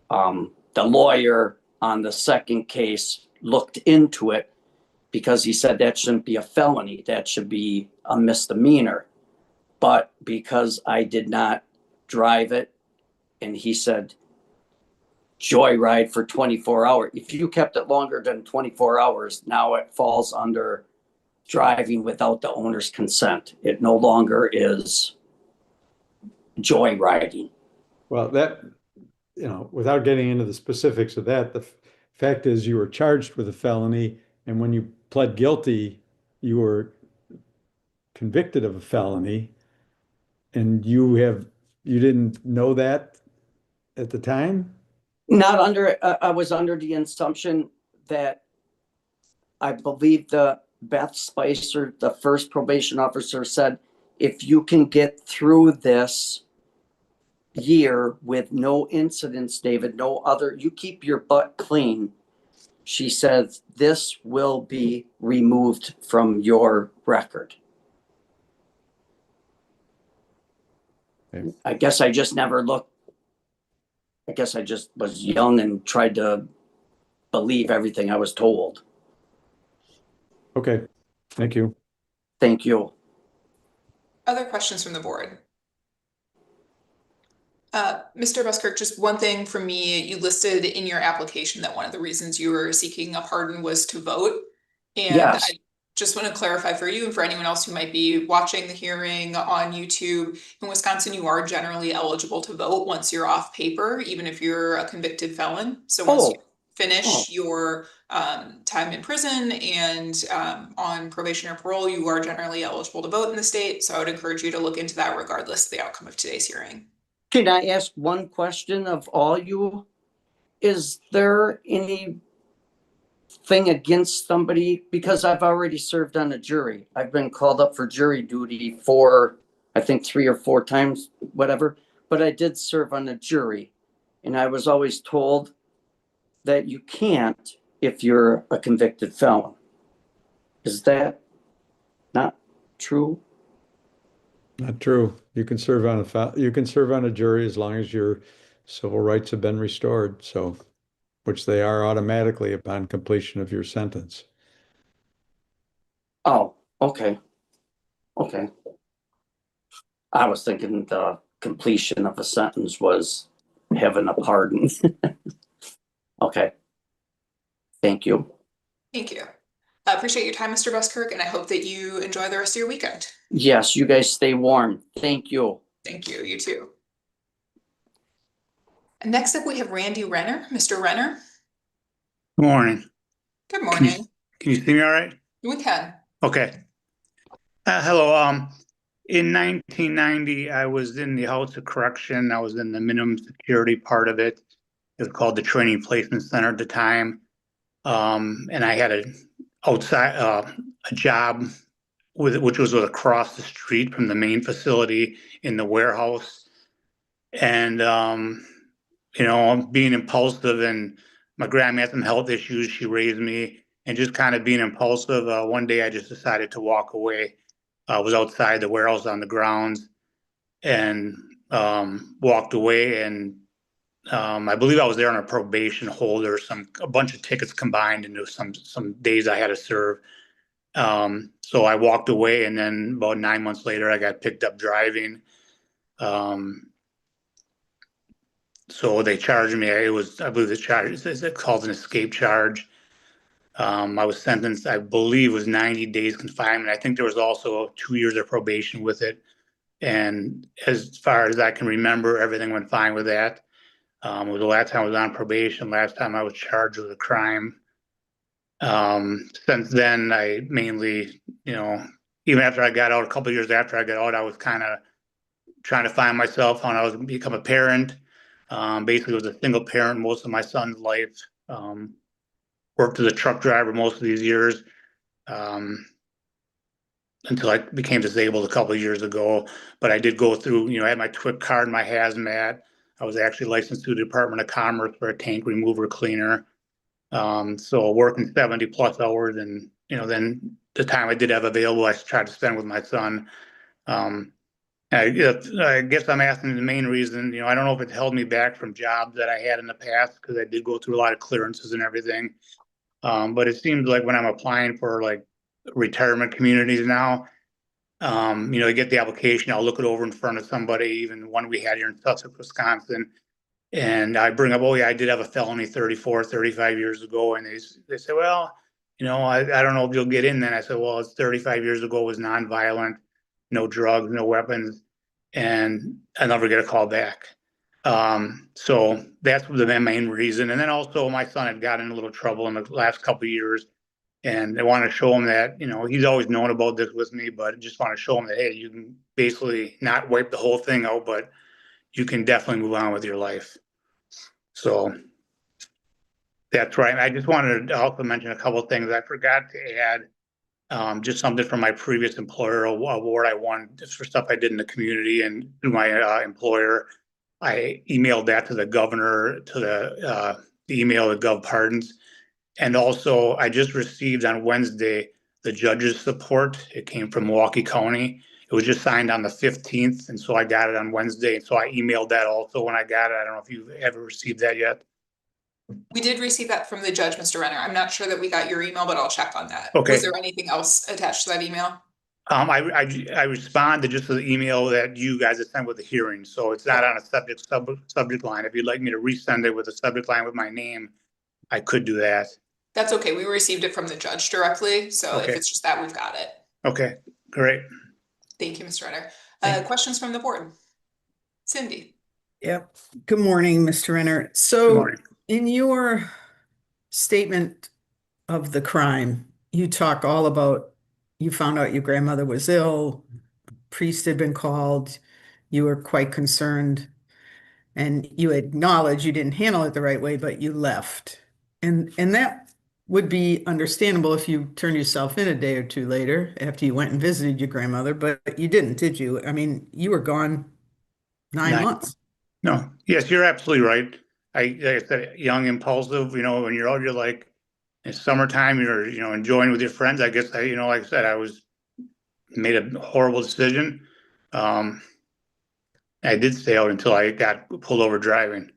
The lawyer on the second case looked into it because he said that shouldn't be a felony, that should be a misdemeanor. But because I did not drive it, and he said, joyride for 24 hours. If you kept it longer than 24 hours, now it falls under driving without the owner's consent. It no longer is joyriding. Well, that, without getting into the specifics of that, the fact is you were charged with a felony, and when you pled guilty, you were convicted of a felony, and you didn't know that at the time? I was under the assumption that I believe Beth Spicer, the first probation officer, said, if you can get through this year with no incidents, David, you keep your butt clean. She says, this will be removed from your record. Okay. I guess I just never looked. I guess I just was young and tried to believe everything I was told. Okay, thank you. Thank you. Other questions from the board? Mr. Buskirk, just one thing from me, you listed in your application that one of the reasons you were seeking a pardon was to vote. And Yes. I just want to clarify for you and for anyone else who might be watching the hearing on YouTube, in Wisconsin, you are generally eligible to vote once you're off paper, even if you're a convicted felon. So once you finish your time in prison and on probation or parole, you are generally eligible to vote in the state. So I would encourage you to look into that regardless of the outcome of today's hearing. Can I ask one question of all you? Is there anything against somebody? Because I've already served on a jury. I've been called up for jury duty for, I think, 3 or 4 times, whatever. But I did serve on a jury. And I was always told that you can't if you're a convicted felon. Is that not true? Not true. You can serve on a jury as long as your civil rights have been restored, so, which they are automatically upon completion of your sentence. Oh, okay. Okay. I was thinking the completion of a sentence was having a pardon. Okay. Thank you. Thank you. I appreciate your time, Mr. Buskirk, and I hope that you enjoy the rest of your weekend. Yes, you guys stay warm. Thank you. Thank you. You too. And next up, we have Randy Renner. Mr. Renner. Good morning. Good morning. Can you see me all right? We can. Okay. Hello. In 1990, I was in the House of Correction. I was in the minimum security part of it. It was called the Training Placement Center at the time. And I had a job which was across the street from the main facility in the warehouse. And, being impulsive, and my grandma had some health issues. She raised me, and just kind of being impulsive. One day I just decided to walk away. I was outside the warehouse on the grounds and walked away. And I believe I was there on a probation hold or a bunch of tickets combined into some days I had to serve. So I walked away, and then about 9 months later, I got picked up driving. So they charged me. I believe the charge is called an escape charge. I was sentenced, I believe, was 90 days confinement. I think there was also 2 years of probation with it. And as far as I can remember, everything went fine with that. It was the last time I was on probation, last time I was charged with a crime. Since then, I mainly, even after I got out, a couple of years after I got out, I was kind of trying to find myself when I was become a parent. Basically was a single parent most of my son's life. Worked as a truck driver most of these years, until I became disabled a couple of years ago. But I did go through, I had my TWIP card, my hazmat. I was actually licensed through the Department of Commerce for a tank remover cleaner. So working 70 plus hours, and, then the time I did have available, I tried to spend with my son. I guess I'm asking the main reason, I don't know if it held me back from jobs that I had in the past, because I did go through a lot of clearances and everything. But it seems like when I'm applying for like retirement communities now, I get the application, I'll look it over in front of somebody, even one we had here in Sussex, Wisconsin. And I bring up, oh yeah, I did have a felony 35 years ago. And they say, well, I don't know if you'll get in then. I said, well, it's 35 years ago, it was nonviolent, no drugs, no weapons. And I never get a call back. So that's the main reason. And then also my son had gotten in a little trouble in the last couple of years, and I want to show him that, he's always known about this with me, but I just want to show him that, hey, you can basically not wipe the whole thing out, but you can definitely move on with your life. So that's right. I just wanted to also mention a couple of things I forgot to add. Just something from my previous employer, award I won just for stuff I did in the community and through my employer. I emailed that to the governor, to the email of Gov Pardons. And also I just received on Wednesday the judge's support. It came from Milwaukee County. It was just signed on the 15th. And so I got it on Wednesday. And so I emailed that also when I got it. I don't know if you've ever received that yet. We did receive that from the judge, Mr. Renner. I'm not sure that we got your email, but I'll check on that. Okay. Was there anything else attached to that email? I responded just to the email that you guys had sent with the hearing, so it's not on a subject line. If you'd like me to resend it with a subject line with my name, I could do that. That's okay. We received it from the judge directly, so if Okay. it's just that, we've got it. Okay, great. Thank you, Mr. Renner. Questions from the board? Cindy? Yep. Good morning, Mr. Renner. Good So morning. in your statement of the crime, you talk all about, you found out your grandmother was ill, priest had been called, you were quite concerned, and you acknowledge you didn't handle it the right way, but you left. And that would be understandable if you turned yourself in a day or two later after you went and visited your grandmother, but you didn't, did you? I mean, you were gone 9 months. No, yes, you're absolutely right. Like I said, young, impulsive, when you're out, you're like, it's summertime, you're, enjoying with your friends. I guess like I said, made a horrible decision. I did stay out until I got pulled over driving.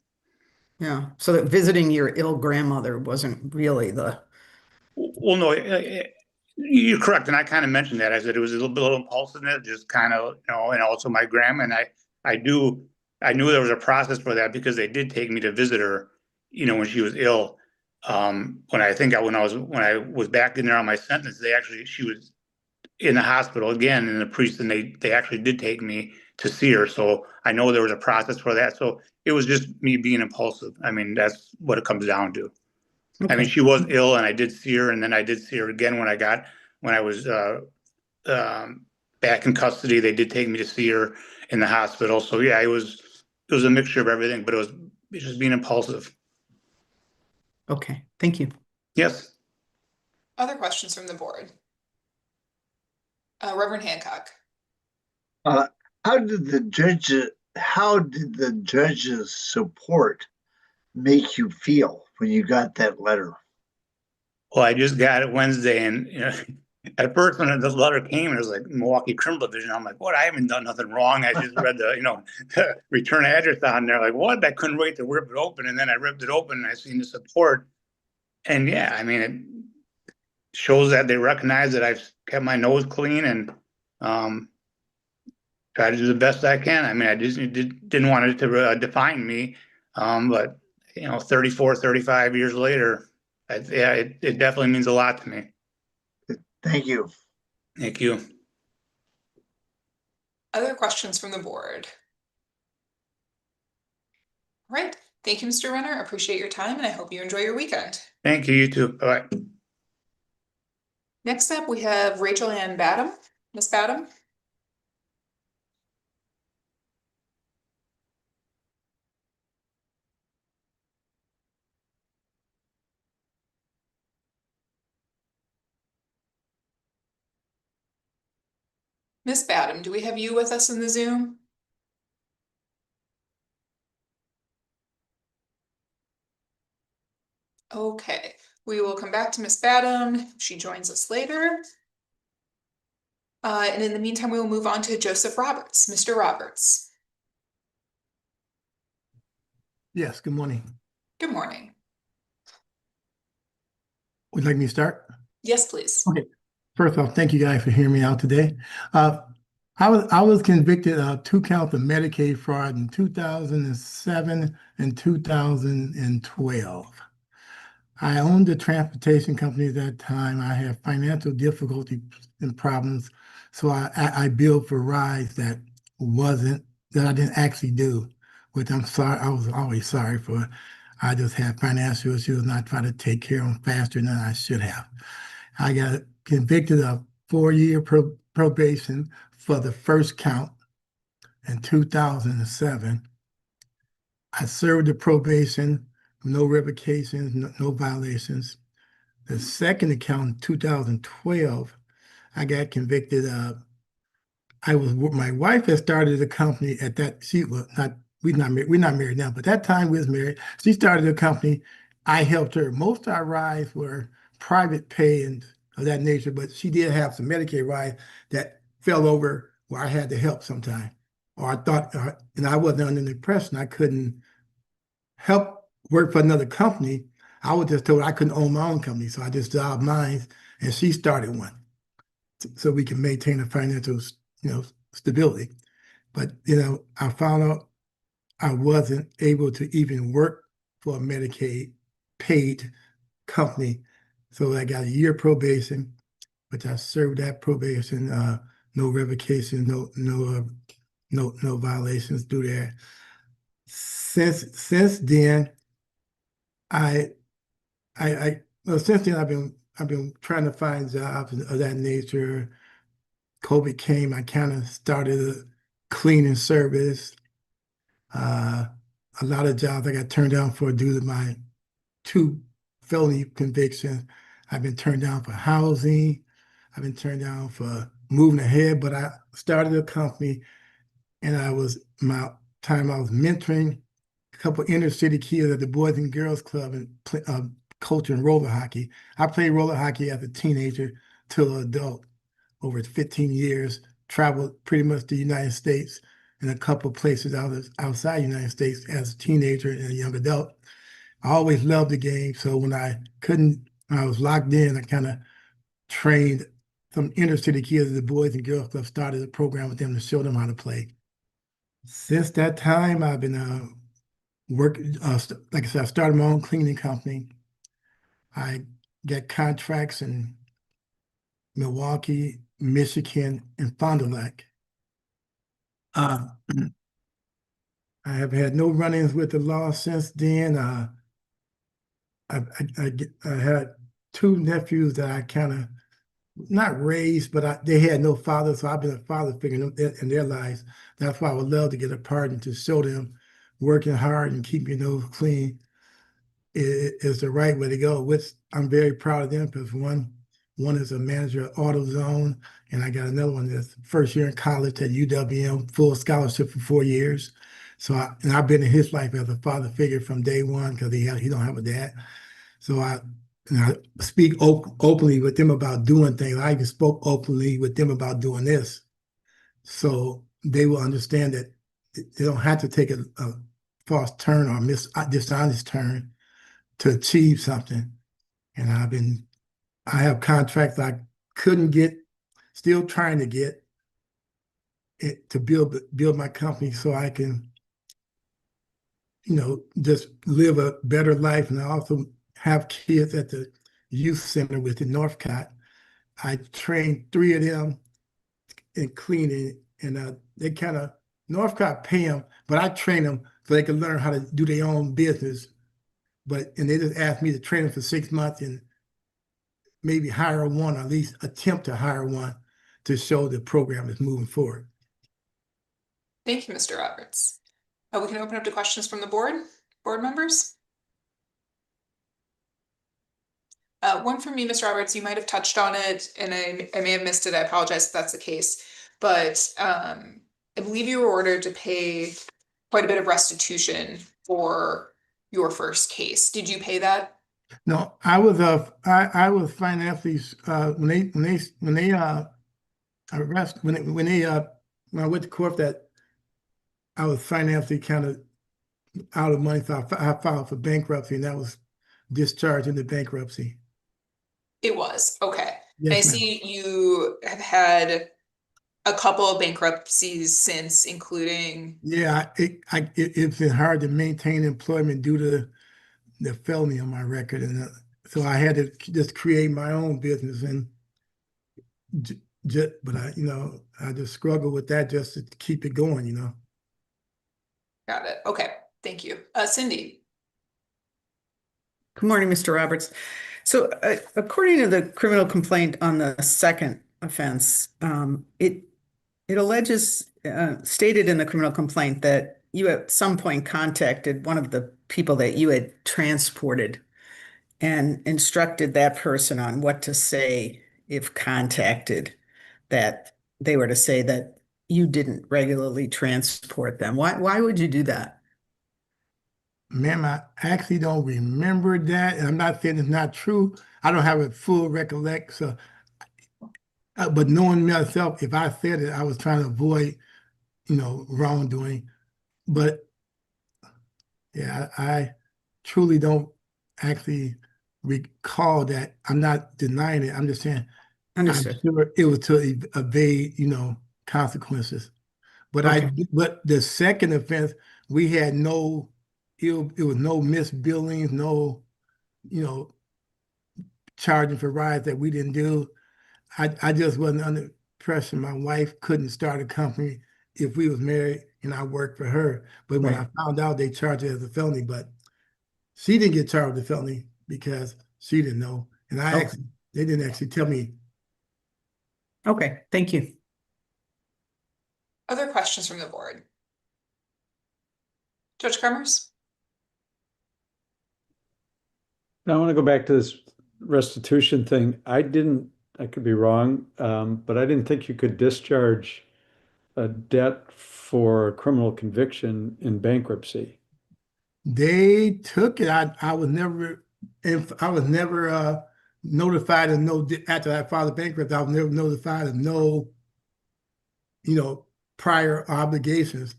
Yeah. So that visiting your ill grandmother wasn't really the. Well, no, you're correct. And I kind of mentioned that. I said it was a little impulsiveness, just kind of, and also my grandma. And I knew there was a process for that because they did take me to visit her, when she was ill. When I was back in there on my sentence, she was in the hospital again, and the priest, and they actually did take me to see her. So I know there was a process for that. So it was just me being impulsive. I mean, that's what it comes down to. Okay. I mean, she was ill, and I did see her, and then I did see her again when I was back in custody. They did take me to see her in the hospital. So yeah, it was a mixture of everything, but it's just being impulsive. Okay, thank you. Yes. Other questions from the board? Reverend Hancock. How did the judge's support make you feel when you got that letter? Well, I just got it Wednesday, and at first when the letter came, it was like Milwaukee Criminal Division. I'm like, what? I haven't done nothing wrong. I just read the return address on there. Like, what? I couldn't wait to rip it open, and then I ripped it open, and I seen the support, and yeah, I mean, it shows that they recognize that I've kept my nose clean and try to do the best I can. I mean, I just didn't want it to define me, but 34, 35 years later, it definitely means a lot to me. Thank you. Thank you. Other questions from the board? All right. Thank you, Mr. Renner. I appreciate your time, and I hope you enjoy your weekend. Thank you. You too. Bye. Next up, we have Rachel Ann Badham. Ms. Badham? Ms. Badham, do we have you with us in the Zoom? Okay, we will come back to Ms. Badham if she joins us later. And in the meantime, we will move on to Joseph Roberts. Mr. Roberts. Yes, good morning. Good morning. Would you like me to start? Yes, please. Okay. First off, thank you guys for hearing me out today. I was convicted of 2 counts of Medicaid fraud in 2007 and 2012. I owned a transportation company at that time. I had financial difficulty and problems, so I billed for rides that I didn't actually do, which I'm sorry. I was always sorry for. I just had financial issues, and I tried to take care of them faster than I should have. I got convicted of 4-year probation for the first count in 2007. I served the probation, no revocations, no violations. The second account in 2012, I got convicted of. My wife had started a company at that. We're not married now, but that time we was married. She started a company. I helped her. Most of our rides were private pay and of that nature, but she did have some Medicaid rides that fell over where I had to help sometime. Or I thought, and I wasn't under the impression I couldn't help work for another company. I was just told I couldn't own my own company, so I just jobbed mine, and she started one. so we can maintain a financial, stability. But, I found out I wasn't able to even work for a Medicaid paid company. So I got a year probation, which I served that probation, no revocation, no violations due there. Since then, since then I've been trying to find jobs of that nature. COVID came, I kind of started a cleaning service. A lot of jobs I got turned down for due to my 2 felony convictions. I've been turned down for housing. I've been turned down for moving ahead, but I started a company, and I was mentoring a couple inner city kids at the Boys and Girls Club and coaching roller hockey. I played roller hockey as a teenager till an adult over 15 years, traveled pretty much the United States and a couple places outside the United States as a teenager and a young adult. I always loved the game, so when I was locked in, I kind of trained some inner city kids at the Boys and Girls Club, started a program with them to show them how to play. Since that time, I've been working, like I said, I started my own cleaning company. I get contracts in Milwaukee, Michigan, and Fond du Lac. I have had no run-ins with the law since then. I had 2 nephews that I kind of not raised, but they had no father, so I've been a father figure in their lives. That's why I would love to get a partner to show them working hard and keeping your nose clean is the right way to go. Which I'm very proud of them, because one is a manager at AutoZone, and I got another one that's first year in college at UWM, full scholarship for 4 years. So I've been in his life as a father figure from day one, because he don't have a dad. So I speak openly with them about doing things. I even spoke openly with them about doing this, so they will understand that they don't have to take a false turn or dishonest turn to achieve something. And I have contracts I couldn't get, still trying to get it to build my company so I can, just live a better life. And I also have kids at the youth center within Northcott. I trained 3 of them in cleaning, and they kind of, Northcott pay them, but I train them so they can learn how to do their own business. And they just asked me to train them for 6 months and maybe hire one, or at least attempt to hire one, to show the program is moving forward. Thank you, Mr. Roberts. We can open up to questions from the board members. One from me, Mr. Roberts, you might have touched on it, and I may have missed it. I apologize if that's the case. But I believe you were ordered to pay quite a bit of restitution for your first case. Did you pay that? No, I was financially when I went to court, that I was financially kind of out of money, so I filed for bankruptcy, and that was discharged into bankruptcy. It was, okay. Yes, I ma'am. see you have had a couple of bankruptcies since, including. Yeah, it's been hard to maintain employment due to the felony on my record, and so I had to just create my own business, and but I just struggle with that just to keep it going, Got it. Okay, thank you. Cindy. Good morning, Mr. Roberts. So according to the criminal complaint on the second offense, it alleges, stated in the criminal complaint, that you at some point contacted one of the people that you had transported and instructed that person on what to say if contacted, that they were to say that you didn't regularly transport them. Why would you do that? Ma'am, I actually don't remember that, and I'm not saying it's not true. I don't have a full recollect. So, but knowing myself, if I said it, I was trying to avoid, wrongdoing. But yeah, I truly don't actually recall that. I'm not denying it. I'm just saying Understood. I'm sure it was to evade, consequences. But Okay. but the second offense, we had it was no missed billings, no, charging for rides that we didn't do. I just wasn't under pressure. My wife couldn't start a company if we was married and I worked for her. But when I Right. found out, they charged it as a felony, but she didn't get charged with a felony because she didn't know. And Oh. they didn't actually tell me. Okay, thank you. Other questions from the board? Judge Kremers? I want to go back to this restitution thing. I could be wrong, but I didn't think you could discharge a debt for a criminal conviction in bankruptcy. They took it. I was never, notified of after I filed bankrupt, I was never notified of no, prior obligations.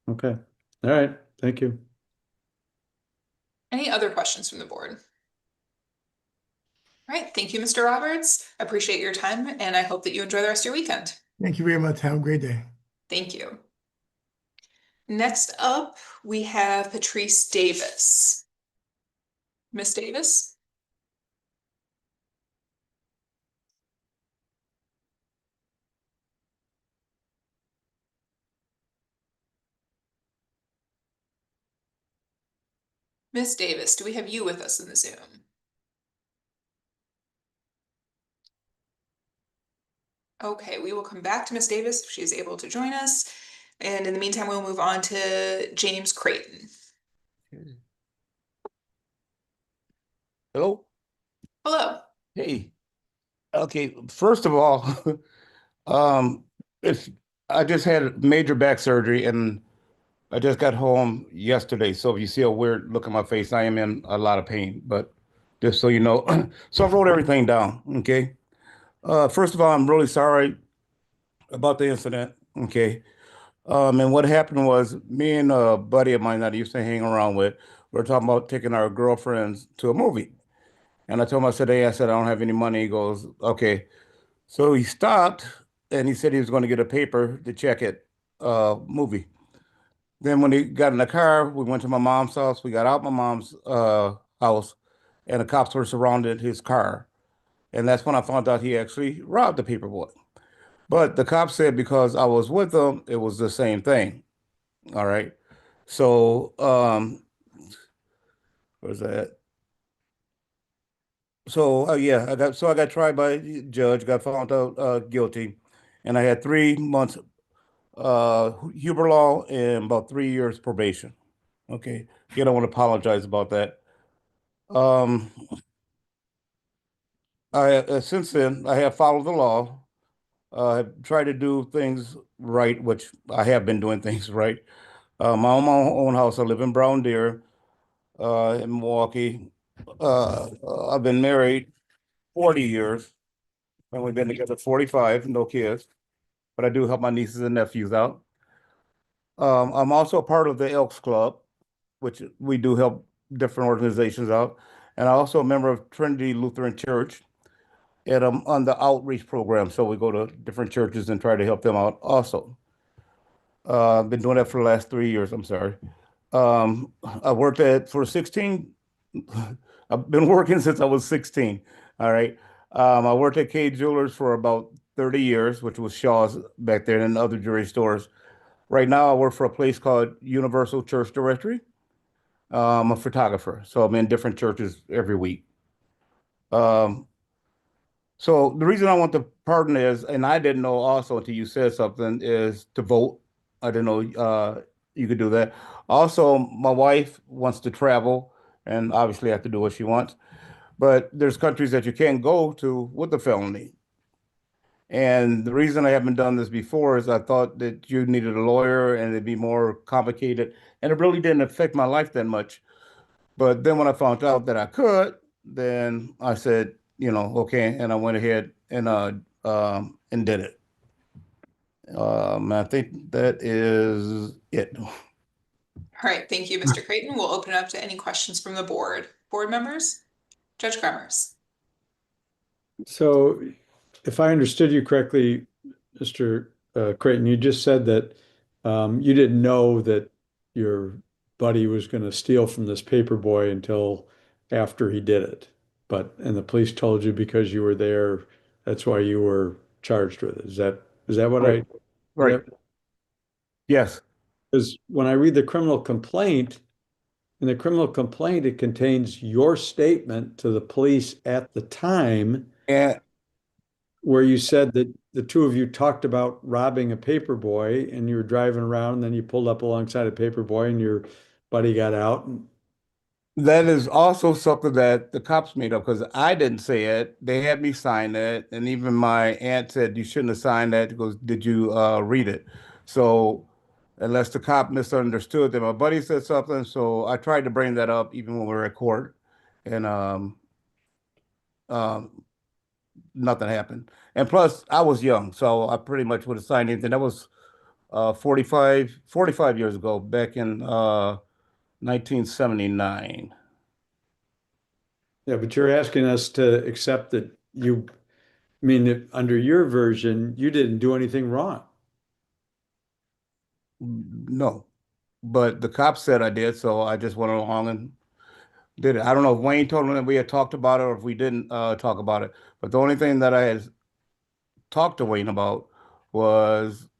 Okay. All right. Thank you. Any other questions from the board? All right, thank you, Mr. Roberts. I appreciate your time and I hope that you enjoy the rest of your weekend. Thank you very much. Have a great day. Thank you. Next up, we have Patrice Davis. Miss Davis? Miss Davis, do we have you with us in the Zoom? Okay, we will come back to Miss Davis if she is able to join us. And in the meantime, we'll move on to James Creighton. Hello? Hello. Hey. Okay, first of all, I just had major back surgery and I just got home yesterday. So if you see a weird look on my face, I am in a lot of pain, but just so you know. So I wrote everything down, okay? First of all, I'm really sorry about the incident, okay? And what happened was me and a buddy of mine that I used to hang around with, we were talking about taking our girlfriends to a movie. And I told him, I said, I don't have any money. He goes, okay. So he stopped and he said he was going to get a paper to check it, movie. Then when he got in the car, we went to my mom's house. We got out my mom's house and the cops were surrounded his car. And that's when I found out he actually robbed the paperboy. But the cops said because I was with them, it was the same thing. All right. So, where's that? So, yeah, I got tried by a judge, got found out guilty, and I had 3 months Huber law and about 3 years probation. Okay. Again, I want to apologize about that. Since then, I have followed the law. I've tried to do things right, which I have been doing things right. My own house. I live in Brown Deer, in Milwaukee. I've been married 40 years, and we've been together 45, no kids, but I do help my nieces and nephews out. I'm also a part of the Elks Club, which we do help different organizations out. And I'm also a member of Trinity Lutheran Church, and I'm on the outreach program. So we go to different churches and try to help them out also. I've been doing that for the last 3 years. I'm sorry. I worked for 16. I've been working since I was 16. All right. I worked at K Jewelers for about 30 years, which was Shaw's back there and other jewelry stores. Right now, I work for a place called Universal Church Directory. I'm a photographer, so I'm in different churches every week. So the reason I want the pardon is, and I didn't know also until you said something, is to vote. I didn't know you could do that. Also, my wife wants to travel, and obviously I have to do what she wants. But there's countries that you can't go to with a felony. And the reason I haven't done this before is I thought that you needed a lawyer and it'd be more complicated. And it really didn't affect my life that much. But then when I found out that I could, then I said, okay, and I went ahead and did it. I think that is it. All right, thank you, Mr. Creighton. We'll open it up to any questions from the board. Board members? Judge Kremers. So if I understood you correctly, Mr. Creighton, you just said that you didn't know that your buddy was going to steal from this paper boy until after he did it. And the police told you because you were there, that's why you were charged with it. Is that what Right. Right. Yes. Because when I read the criminal complaint, in the criminal complaint, it contains your statement to the police at the time. And where you said that the two of you talked about robbing a paper boy and you were driving around and then you pulled up alongside a paper boy and your buddy got out. that is also something that the cops made up because I didn't say it. They had me sign it. And even my aunt said, you shouldn't have signed that. He goes, did you read it? So unless the cop misunderstood that my buddy said something. So I tried to bring that up even when we were at court. And nothing happened. And plus, I was young, so I pretty much would have signed anything. That was 45 years ago, back in 1979. Yeah, but you're asking us to accept that under your version, you didn't do anything wrong. No, but the cops said I did, so I just went along and did it. I don't know if Wayne told me that we had talked about it or if we didn't talk about it, but the only thing that I had talked to Wayne about was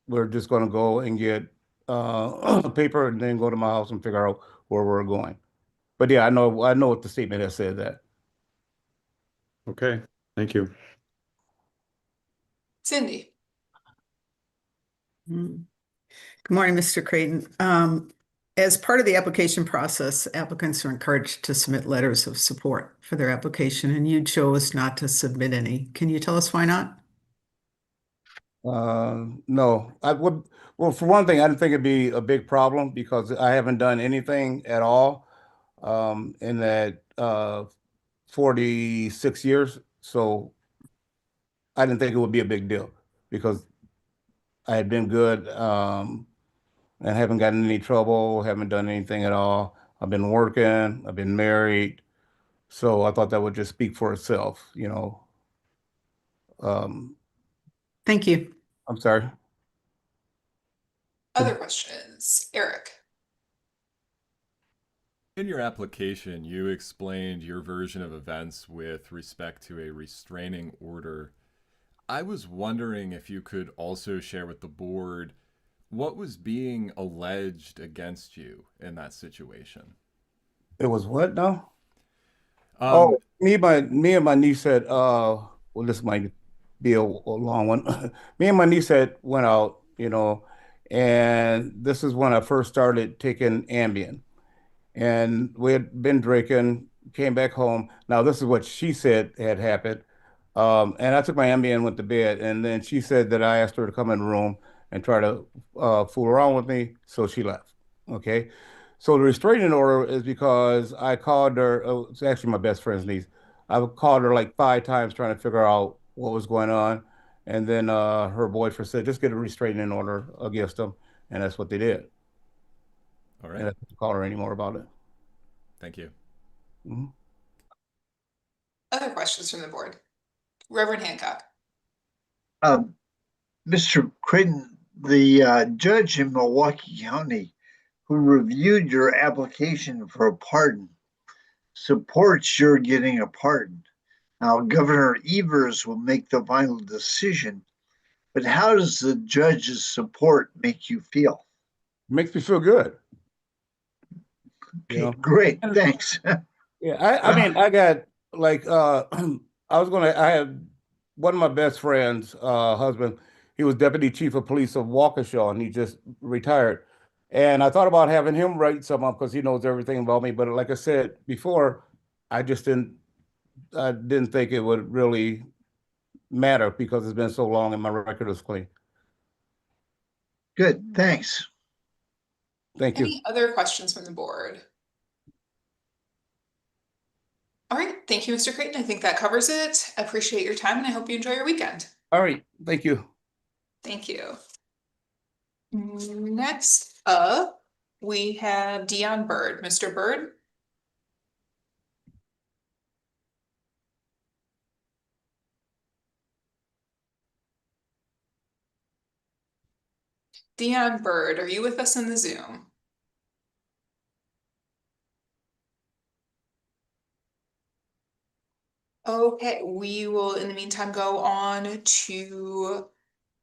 we're just going to go and get a paper and then go to my house and figure out where we're going. But yeah, I know what the statement has said that. Okay, thank you. Cindy. Good morning, Mr. Creighton. As part of the application process, applicants are encouraged to submit letters of support for their application, and you chose not to submit any. Can you tell us why not? No, I would. Well, for one thing, I didn't think it'd be a big problem because I haven't done anything at all in that 46 years. So I didn't think it would be a big deal because I had been good and haven't gotten any trouble, haven't done anything at all. I've been working, I've been married. So I thought that would just speak for itself, you know. Thank you. I'm sorry. Other questions? Eric. In your application, you explained your version of events with respect to a restraining order. I was wondering if you could also share with the board what was being alleged against you in that situation. It was what now? Me and my niece had well, this might be a long one. Me and my niece had went out, you know, and this is when I first started taking Ambien. And we had been drinking, came back home. Now, this is what she said had happened. And I took my Ambien and went to bed. And then she said that I asked her to come in the room and try to fool around with me. So she left. Okay. So the restraining order is because I called her. It's actually my best friend's niece. I called her like 5 times trying to figure out what was going on. And then her boyfriend said, just get a restraining order against them. And that's what they did. All right. And I didn't call her anymore about it. Thank you. Mm-hmm. Other questions from the board? Reverend Hancock. Mr. Creighton, the judge in Milwaukee County who reviewed your application for a pardon supports your getting a pardon. Now, Governor Evers will make the final decision, but how does the judge's support make you feel? It makes me feel good. Okay, you know? Great, thanks. Yeah, I mean, I got like I had one of my best friends, husband, he was deputy chief of police of Waukesha and he just retired. And I thought about having him write something up because he knows everything about me. But like I said before, I didn't think it would really matter because it's been so long and my record is clean. Good, thanks. Thank you. Any other questions from the board? All right, thank you, Mr. Creighton. I think that covers it. I appreciate your time and I hope you enjoy your weekend. All right, thank you. Thank you. Next up, we have Dion Bird. Mr. Bird. Dion Bird, are you with us in the Zoom? Okay, we will in the meantime go on to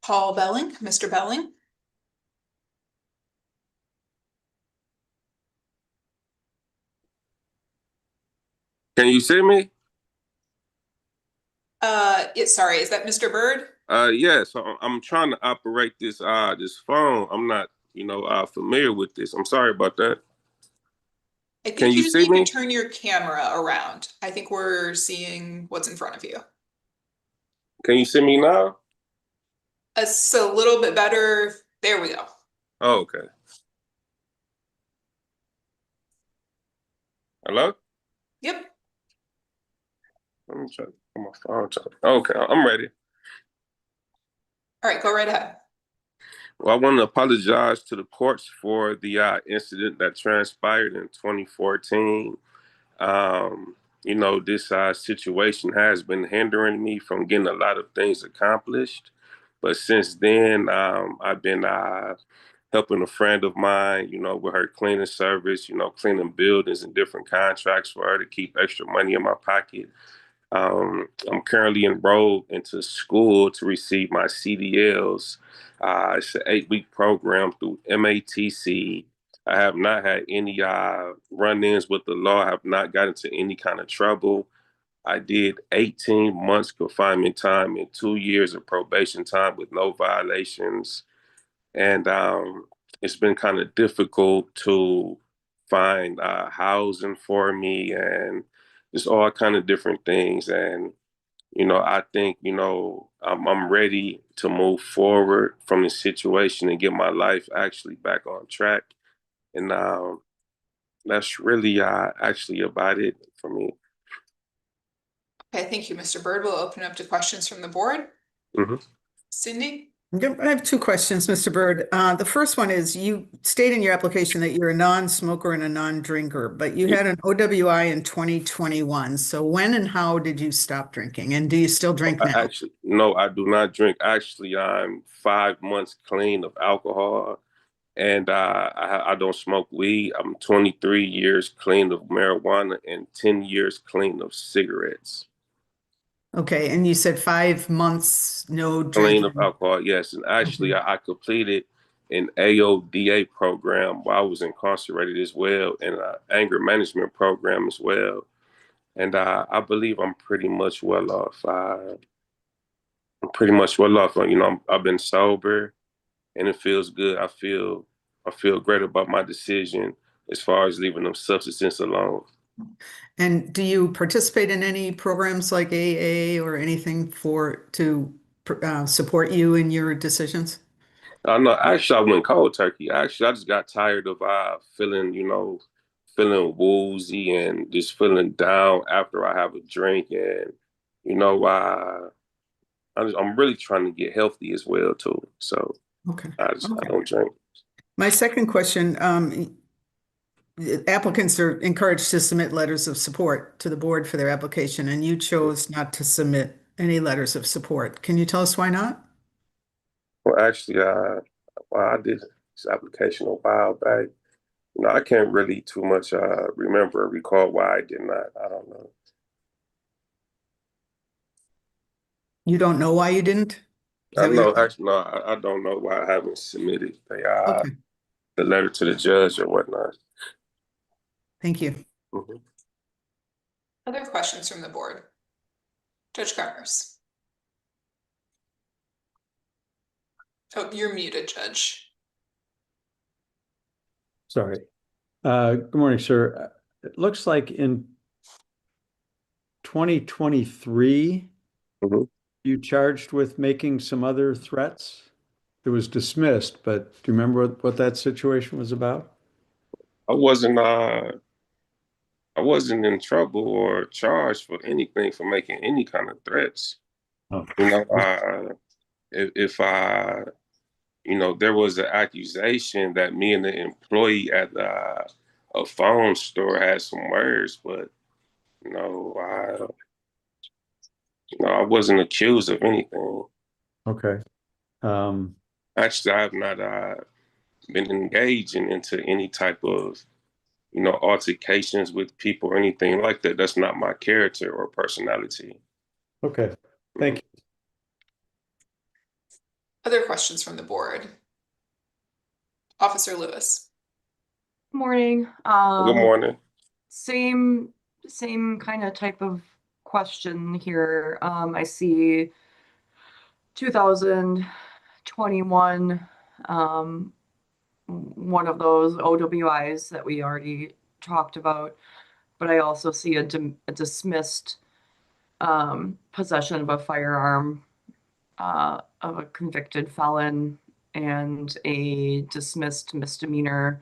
Paul Belling. Mr. Belling? Can you see me? Sorry, is that Mr. Bird? Yes, I'm trying to operate this this phone. I'm not, familiar with this. I'm sorry about that. I Can think you you just see need to me? turn your camera around. I think we're seeing what's in front of you. Can you see me now? It's a little bit better. There we go. Oh, okay. Hello? Yep. Let me try on my phone. Okay, I'm ready. All right, go right ahead. Well, I want to apologize to the courts for the incident that transpired in 2014. This situation has been hindering me from getting a lot of things accomplished. But since then, I've been helping a friend of mine, with her cleaning service, cleaning buildings and different contracts for her to keep extra money in my pocket. I'm currently enrolled into school to receive my CDLs. It's an 8-week program through MATC. I have not had any run-ins with the law. I have not gotten into any kind of trouble. I did 18 months confinement time and 2 years of probation time with no violations. And it's been kind of difficult to find housing for me and just all kind of different things. And I think I'm ready to move forward from the situation and get my life actually back on track. And that's really actually about it for me. Okay, thank you, Mr. Bird. We'll open up to questions from the board. Mm-hmm. Cindy? Yep, I have two questions, Mr. Bird. The first one is you state in your application that you're a non-smoker and a non-drinker, but you had an OWI in 2021. So when and how did you stop drinking? And do you still drink now? Actually, no, I do not drink. Actually, I'm 5 months clean of alcohol, and I don't smoke weed. I'm 23 years clean of marijuana and 10 years clean of cigarettes. Okay, and you said 5 months, no Clean of drinking. alcohol, yes. And actually, I completed an AODA program while I was incarcerated as well, and an anger management program as well. And I believe I'm pretty much well off. I'm pretty much well off. I've been sober, and it feels good. I feel great about my decision as far as leaving them substances alone. And do you participate in any programs like AA or anything to support you in your decisions? No, actually, I went cold turkey. Actually, I just got tired of feeling woozy and just feeling down after I have a drink. And I'm really trying to get healthy as well too. So Okay. I don't drink. My second question, applicants are encouraged to submit letters of support to the board for their application, and you chose not to submit any letters of support. Can you tell us why not? Well, actually, I did this application a while back. I can't really too much remember or recall why I did not. I don't know. You don't know why you didn't? I know, actually, no, I don't know why I haven't submitted the letter to the judge or whatnot. Thank you. Mm-hmm. Other questions from the board? Judge Carmers. Oh, you're muted, Judge. Sorry. Good morning, sir. It looks like in 2023, you charged with making some other threats. It was dismissed, but do you remember what that situation was about? I wasn't in trouble or charged for anything for making any kind of threats. Oh. If there was an accusation that me and the employee at a phone store had some words, but I wasn't accused of anything. Okay. Actually, I have not been engaging into any type of, altercations with people or anything like that. That's not my character or personality. Okay, thank you. Other questions from the board? Officer Lewis. Morning. Good morning. Same kind of type of question here. I see 2021, one of those OWIs that we already talked about, but I also see a dismissed possession of a firearm of a convicted felon and a dismissed misdemeanor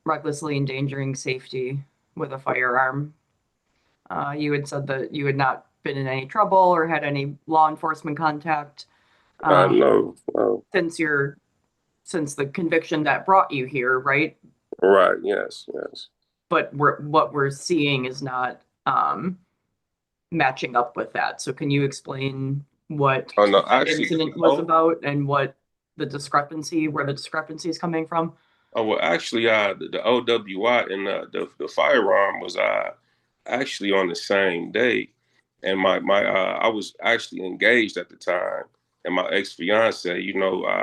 recklessly endangering safety with a firearm. You had said that you had not been in any trouble or had any law enforcement contact No. since the conviction that brought you here, right? Right. Yes. But what we're seeing is not matching up with that. So can you explain what Oh no, that actually, incident was about and what where the discrepancy is coming from? Oh well, actually, the OWI and the firearm was actually on the same day, and my I was actually engaged at the time, and my ex-fiance,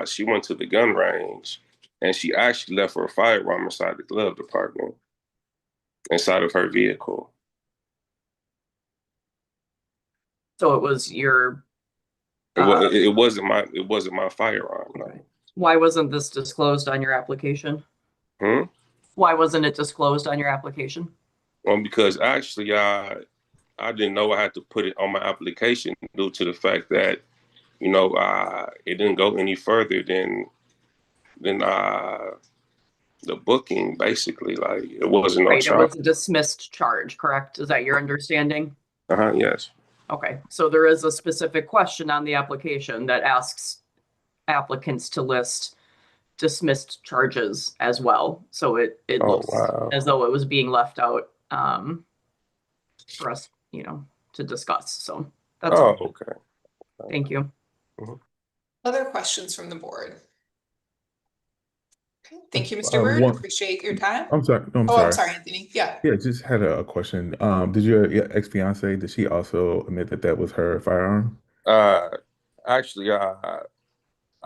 she went to the gun range, and she actually left her firearm inside the glove department, inside of her vehicle. So it was your. It wasn't my firearm. No. Why wasn't this disclosed on your application? Why wasn't it disclosed on your application? Well, because actually, I didn't know I had to put it on my application due to the fact that, it didn't go any further than the booking. Basically, like it wasn't no Right, it charge. was a dismissed charge, correct? Is that your understanding? Yes. Okay, so there is a specific question on the application that asks applicants to list dismissed charges as well. So it looks as though it was being left out for us, to discuss. So that's all. Okay. Thank you. Other questions from the board? Okay, thank you, Mr. Bird. Appreciate your time. I'm sorry. No, I'm Oh, sorry. I'm sorry, Anthony. Yeah. Yeah, just had a question. Did your ex-fiance, did she also admit that that was her firearm? Actually, I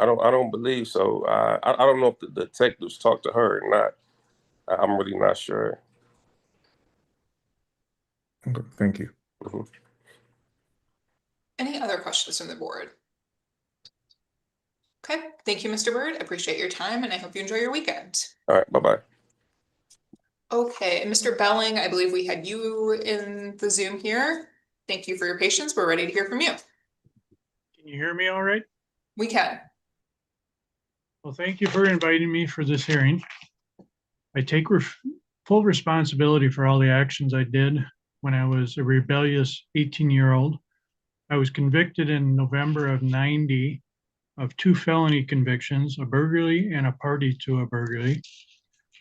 don't believe so. I don't know if the detectives talked to her or not. I'm really not sure. Okay, thank you. Any other questions from the board? Okay, thank you, Mr. Bird. Appreciate your time, and I hope you enjoy your weekend. All right, bye-bye. Okay, and Mr. Belling, I believe we had you in the Zoom here. Thank you for your patience. We're ready to hear from you. Can you hear me all right? We can. Well, thank you for inviting me for this hearing. I take full responsibility for all the actions I did when I was a rebellious 18-year-old. I was convicted in November of '90 of 2 felony convictions, a burglary and a party to a burglary.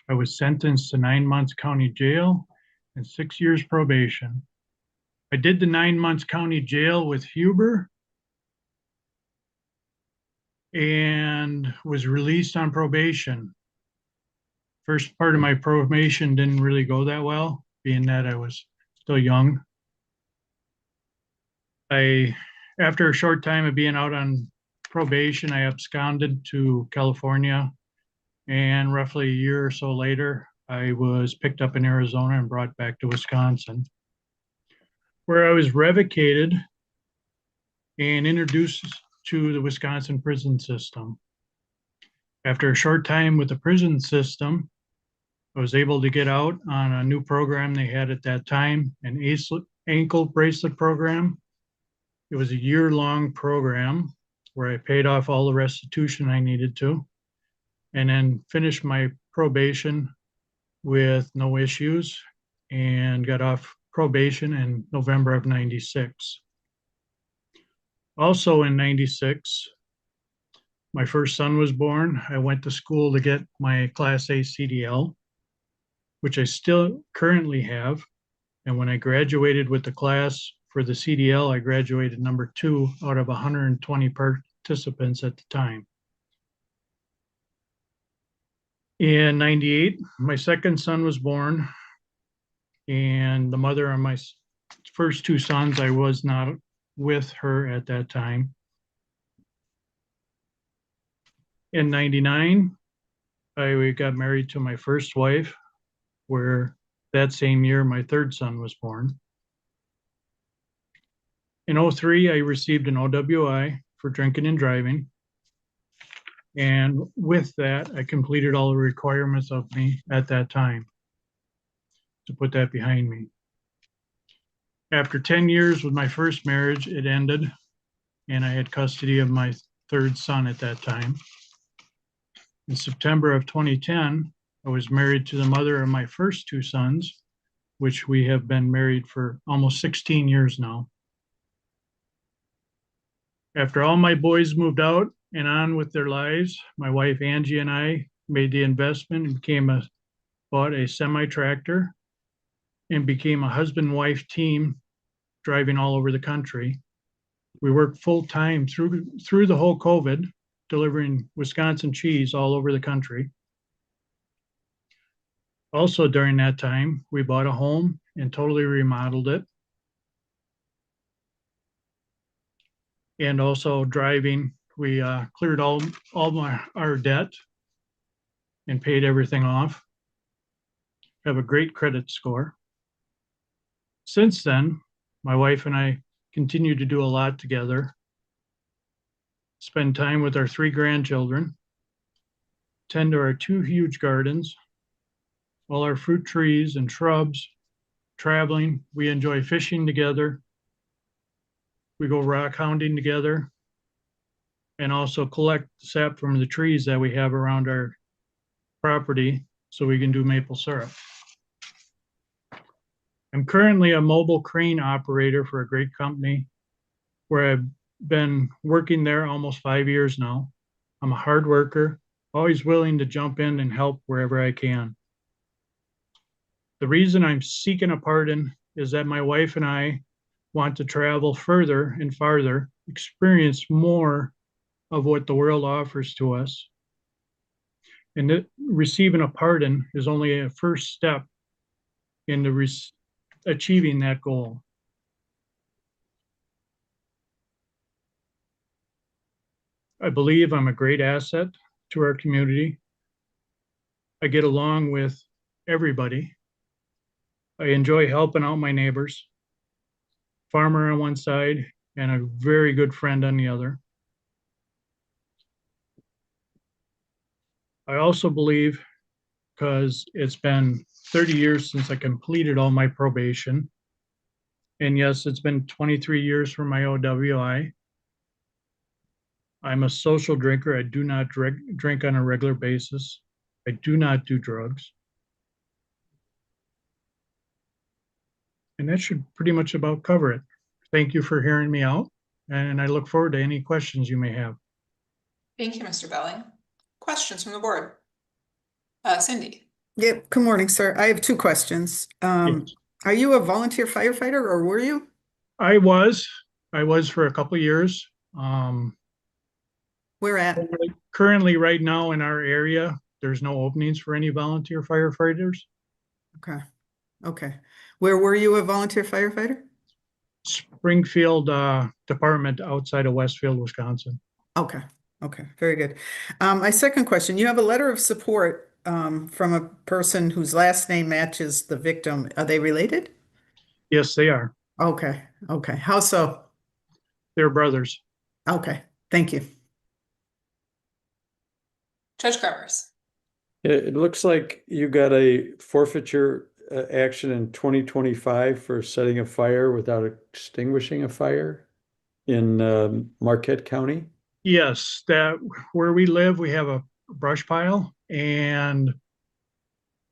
I was sentenced to 9 months county jail and 6 years probation. I did the 9 months county jail with Huber and was released on probation. First part of my probation didn't really go that well, being that I was still young. After a short time of being out on probation, I absconded to California, and roughly a year or so later, I was picked up in Arizona and brought back to Wisconsin, where I was revocated and introduced to the Wisconsin prison system. After a short time with the prison system, I was able to get out on a new program they had at that time, an ankle bracelet program. It was a year-long program where I paid off all the restitution I needed to, and then finished my probation with no issues and got off probation in November of '96. Also in '96, my first son was born. I went to school to get my Class A CDL, which I still currently have. And when I graduated with the class for the CDL, I graduated number 2 out of 120 participants at the time. In 98, my second son was born, and the mother of my first two sons, I was not with her at that time. In 99, I got married to my first wife, where that same year my third son was born. In 03, I received an OWI for drinking and driving. And with that, I completed all the requirements of me at that time to put that behind me. After 10 years with my first marriage, it ended, and I had custody of my third son at that time. In September of 2010, I was married to the mother of my first two sons, which we have been married for almost 16 years now. After all my boys moved out and on with their lives, my wife Angie and I made the investment and bought a semi-tractor and became a husband-wife team driving all over the country. We worked full-time through the whole COVID, delivering Wisconsin cheese all over the country. Also during that time, we bought a home and totally remodeled it. And also driving, we cleared all our debt and paid everything off. Have a great credit score. Since then, my wife and I continue to do a lot together. Spend time with our 3 grandchildren, tend to our 2 huge gardens, all our fruit trees and shrubs, traveling. We enjoy fishing together. We go rock hounding together, and also collect sap from the trees that we have around our property so we can do maple syrup. I'm currently a mobile crane operator for a great company where I've been working there almost 5 years now. I'm a hard worker, always willing to jump in and help wherever I can. The reason I'm seeking a pardon is that my wife and I want to travel further and farther, experience more of what the world offers to us. And receiving a pardon is only a first step into achieving that goal. I believe I'm a great asset to our community. I get along with everybody. I enjoy helping out my neighbors. Farmer on one side and a very good friend on the other. I also believe, because it's been 30 years since I completed all my probation, and yes, it's been 23 years for my OWI. I'm a social drinker. I do not drink on a regular basis. I do not do drugs. And that should pretty much about cover it. Thank you for hearing me out, and I look forward to any questions you may have. Thank you, Mr. Belling. Questions from the board? Cindy. Yep. Good morning, sir. I have 2 questions. Yes. Are you a volunteer firefighter, or were you? I was for a couple of years. Where at? Currently, right now in our area, there's no openings for any volunteer firefighters. Okay. Okay. Where were you a volunteer firefighter? Springfield Department outside of Westfield, Wisconsin. Okay. Okay. Very good. My second question, you have a letter of support from a person whose last name matches the victim. Are they related? Yes, they are. Okay. Okay. How so? They're brothers. Okay. Thank you. Judge Cremers. It looks like you got a forfeiture action in 2025 for setting a fire without extinguishing a fire in Marquette County. Yes, that where we live, we have a brush pile, and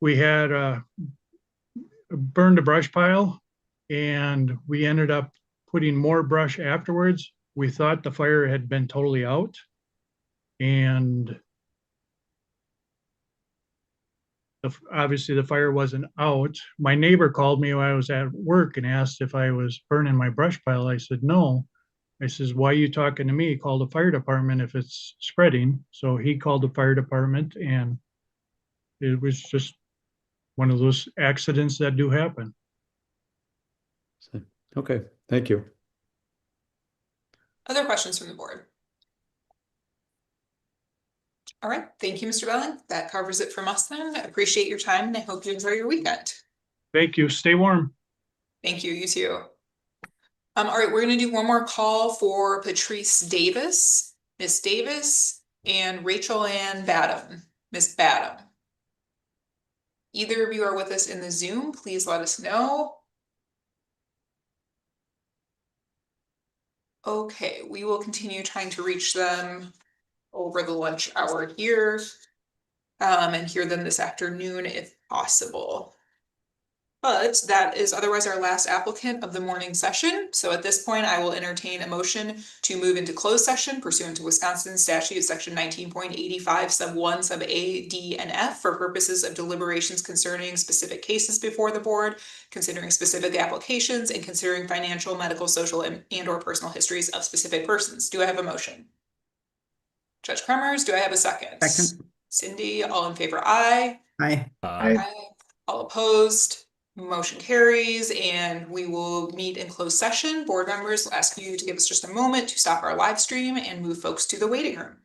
we had burned a brush pile, and we ended up putting more brush afterwards. We thought the fire had been totally out, and obviously the fire wasn't out. My neighbor called me when I was at work and asked if I was burning my brush pile. I said, no. I says, why are you talking to me? Call the fire department if it's spreading. So he called the fire department, and it was just one of those accidents that do happen. Okay, thank you. Other questions from the board? All right, thank you, Mr. Belling. That covers it from us then. I appreciate your time and I hope you enjoy your weekend. Thank you. Stay warm. Thank you, you too. All right, we're gonna do one more call for Patrice Davis, Miss Davis, and Rachel Ann Badham, Miss Badham. Either of you are with us in the Zoom, please let us know. Okay, we will continue trying to reach them over the lunch hour here. And hear them this afternoon if possible. But that is otherwise our last applicant of the morning session. So at this point, I will entertain a motion to move into closed session pursuant to Wisconsin statute section 19.85 sub 1 sub A, D, and F for purposes of deliberations concerning specific cases before the board, considering specific applications, and considering financial, medical, social, and or personal histories of specific persons. Do I have a motion? Judge Kremers, do I have a second? Second. Cindy, all in favor, aye. Aye. Aye. All opposed, motion carries, and we will meet in closed session. Board members, will ask you to give us just a moment to stop our live stream and move folks to the waiting room.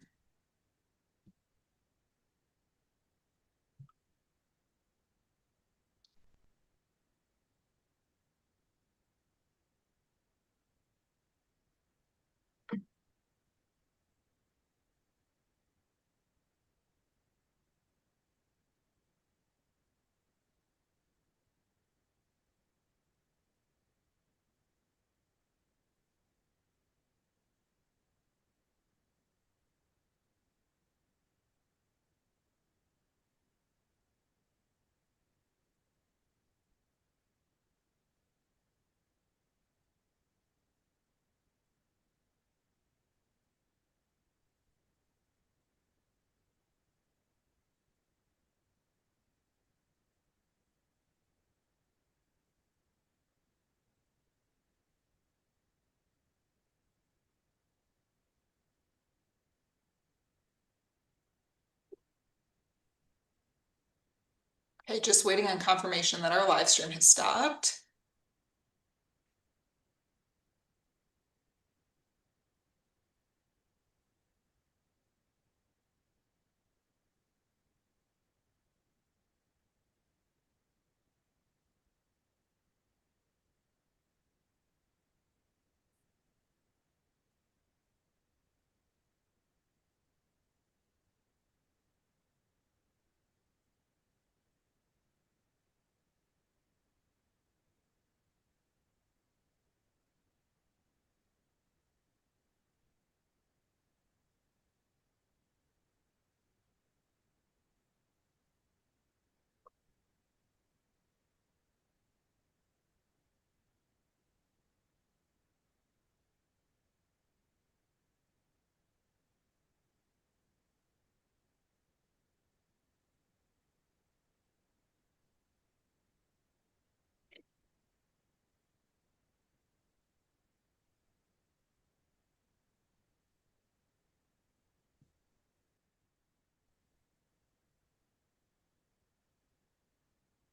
Okay, just waiting on confirmation that our live stream has stopped.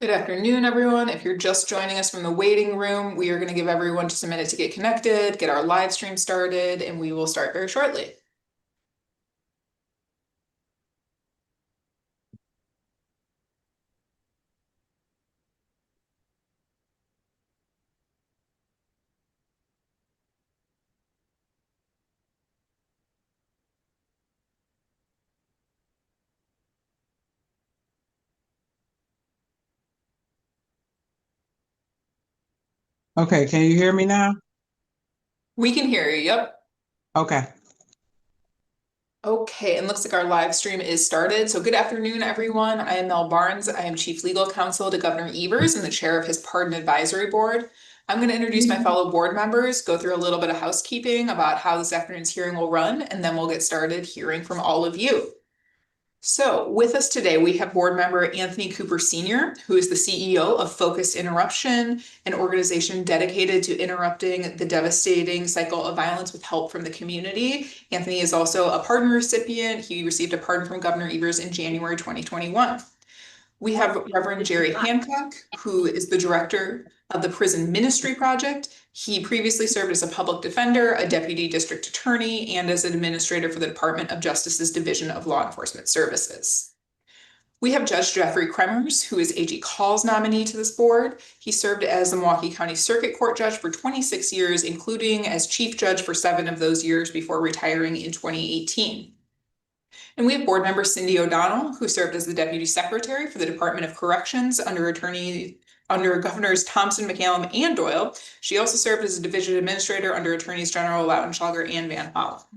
Good afternoon, everyone. If you're just joining us from the waiting room, we are going to give everyone just a minute to get connected, get our live stream started, and we will start very shortly. Okay, can you hear me now? We can hear you, yep. Okay. Okay, and looks like our live stream is started. So good afternoon, everyone. I am Mel Barnes. I am Chief Legal Counsel to Governor Evers and the Chair of his Pardon Advisory Board. I'm going to introduce my fellow board members, go through a little bit of housekeeping about how this afternoon's hearing will run, and then we'll get started hearing from all of you. So with us today, we have board member Anthony Cooper Sr., who is the CEO of Focused Interruption, an organization dedicated to interrupting the devastating cycle of violence with help from the community. Anthony is also a pardon recipient. He received a pardon from Governor Evers in January 2021. We have Reverend Jerry Hancock, who is the director of the Prison Ministry Project. He previously served as a public defender, a deputy district attorney, and as an administrator for the Department of Justice's Division of Law Enforcement Services. We have Judge Jeffrey Kremers, who is A.G. Call's nominee to this board. He served as the Milwaukee County Circuit Court Judge for 26 years, including as Chief Judge for 7 of those years before retiring in 2018. And we have board member Cindy O'Donnell, who served as the Deputy Secretary for the Department of Corrections under Governors Thompson, McCallum, and Doyle. She also served as a Division Administrator under Attorneys General Lautenschlager and Van Hall.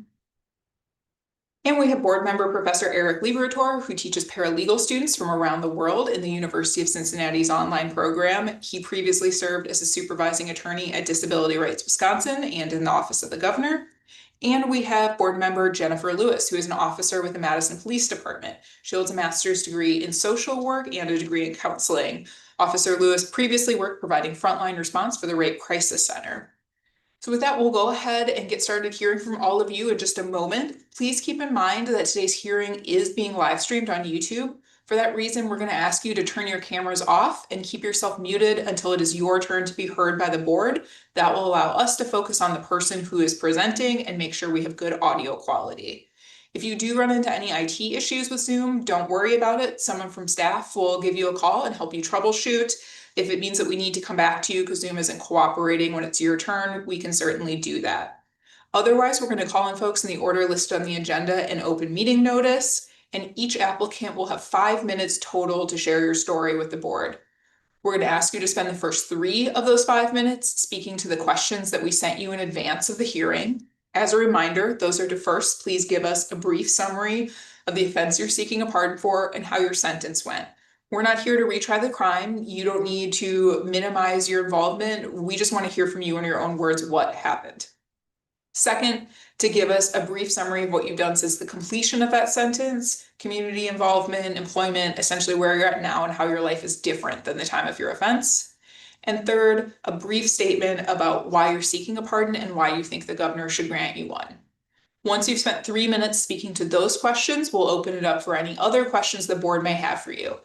And we have board member Professor Eric Liberator, who teaches paralegal students from around the world in the University of Cincinnati's online program. He previously served as a supervising attorney at Disability Rights Wisconsin and in the Office of the Governor. And we have board member Jennifer Lewis, who is an officer with the Madison Police Department. She holds a master's degree in social work and a degree in counseling. Officer Lewis previously worked providing frontline response for the Rape Crisis Center. So with that, we'll go ahead and get started hearing from all of you in just a moment. Please keep in mind that today's hearing is being live streamed on YouTube. For that reason, we're going to ask you to turn your cameras off and keep yourself muted until it is your turn to be heard by the board. That will allow us to focus on the person who is presenting and make sure we have good audio quality. If you do run into any IT issues with Zoom, don't worry about it. Someone from staff will give you a call and help you troubleshoot. If it means that we need to come back to you because Zoom isn't cooperating when it's your turn, we can certainly do that. Otherwise, we're going to call in folks in the order listed on the agenda and open meeting notice. And each applicant will have 5 minutes total to share your story with the board. We're going to ask you to spend the first 3 of those 5 minutes speaking to the questions that we sent you in advance of the hearing. As a reminder, those are to first please give us a brief summary of the offense you're seeking a pardon for and how your sentence went. We're not here to retry the crime. You don't need to minimize your involvement. We just want to hear from you in your own words what happened. Second, to give us a brief summary of what you've done since the completion of that sentence, community involvement, employment, essentially where you're at now and how your life is different than the time of your offense. And third, a brief statement about why you're seeking a pardon and why you think the governor should grant you one. Once you've spent 3 minutes speaking to those questions, we'll open it up for any other questions the board may have for you.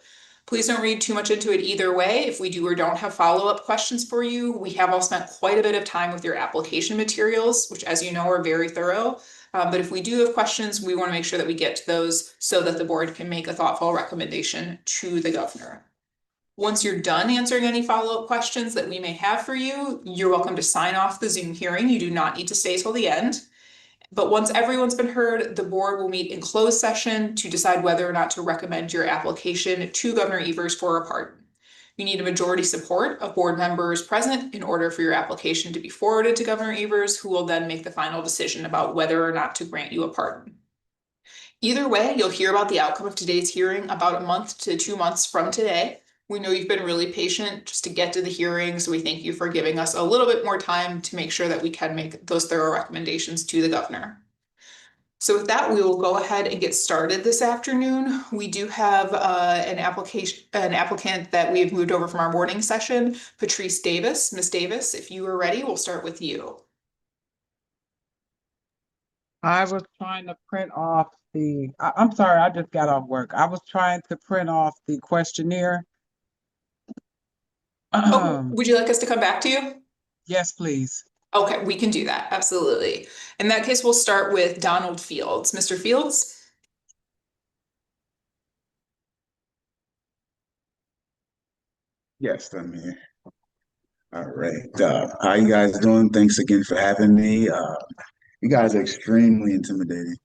Please don't read too much into it either way. If we do or don't have follow-up questions for you, we have all spent quite a bit of time with your application materials, which as you know are very thorough. But if we do have questions, we want to make sure that we get to those so that the board can make a thoughtful recommendation to the governor. Once you're done answering any follow-up questions that we may have for you, you're welcome to sign off the Zoom hearing. You do not need to stay till the end. But once everyone's been heard, the board will meet in closed session to decide whether or not to recommend your application to Governor Evers for a pardon. You need a majority support of board members present in order for your application to be forwarded to Governor Evers, who will then make the final decision about whether or not to grant you a pardon. Either way, you'll hear about the outcome of today's hearing about a month to 2 months from today. We know you've been really patient just to get to the hearing, so we thank you for giving us a little bit more time to make sure that we can make those thorough recommendations to the governor. So with that, we will go ahead and get started this afternoon. We do have an applicant that we have moved over from our morning session, Patrice Davis. Ms. Davis, if you are ready, we'll start with you. I was trying to print off I'm sorry, I just got off work. I was trying to print off the questionnaire. Would you like us to come back to you? Yes, please. Okay, we can do that. Absolutely. In that case, we'll start with Donald Fields. Mr. Fields? Yes, I'm here. All right. How you guys doing? Thanks again for having me. You guys are extremely intimidating.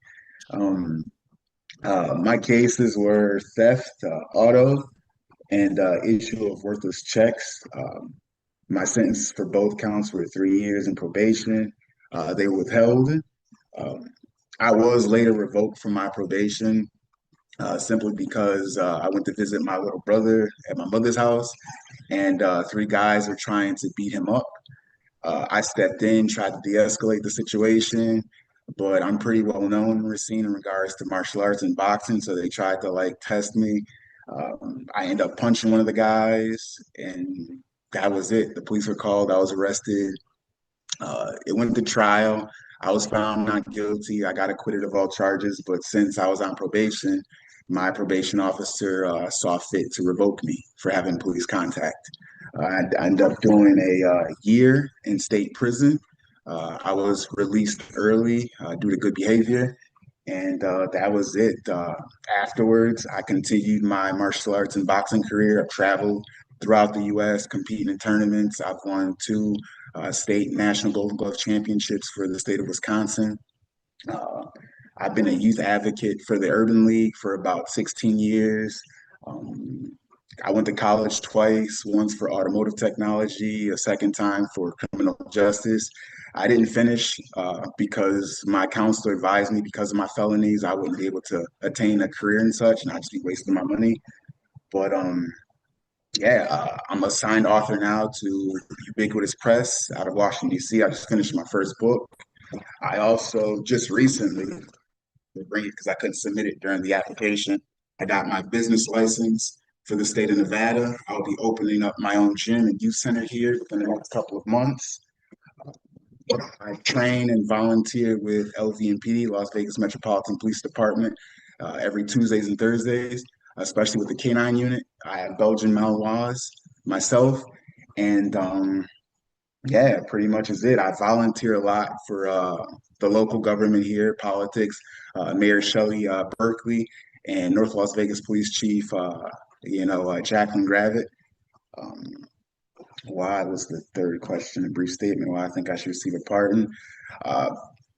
My cases were theft, auto, and issue of worthless checks. My sentence for both counts were 3 years in probation. They were withheld. I was later revoked from my probation simply because I went to visit my little brother at my mother's house, and 3 guys were trying to beat him up. I stepped in, tried to de-escalate the situation, but I'm pretty well known in Racine in regards to martial arts and boxing, so they tried to test me. I ended up punching one of the guys, and that was it. The police were called. I was arrested. It went to trial. I was found not guilty. I got acquitted of all charges, but since I was on probation, my probation officer saw fit to revoke me for having police contact. I ended up doing a year in state prison. I was released early due to good behavior, and that was it. Afterwards, I continued my martial arts and boxing career. I've traveled throughout the U.S. competing in tournaments. I've won 2 state national Golden Glove championships for the state of Wisconsin. I've been a youth advocate for the Urban League for about 16 years. I went to college twice, once for automotive technology, a second time for criminal justice. I didn't finish because my counselor advised me because of my felonies, I wouldn't be able to attain a career and such, and I'd just be wasting my money. But yeah, I'm a signed author now to Ubiquitous Press out of Washington, D.C. I just finished my first book. I also just recently, because I couldn't submit it during the application, I got my business license for the state of Nevada. I'll be opening up my own gym and youth center here within the next couple of months. I train and volunteer with LVMPD, Las Vegas Metropolitan Police Department, every Tuesdays and Thursdays, especially with the K-9 unit. I have Belgian Malinois myself, and yeah, pretty much is it. I volunteer a lot for the local government here, politics, Mayor Shelley Berkeley, and North Las Vegas Police Chief, Jacqueline Gravitt. Why was the third question a brief statement? Why I think I should receive a pardon?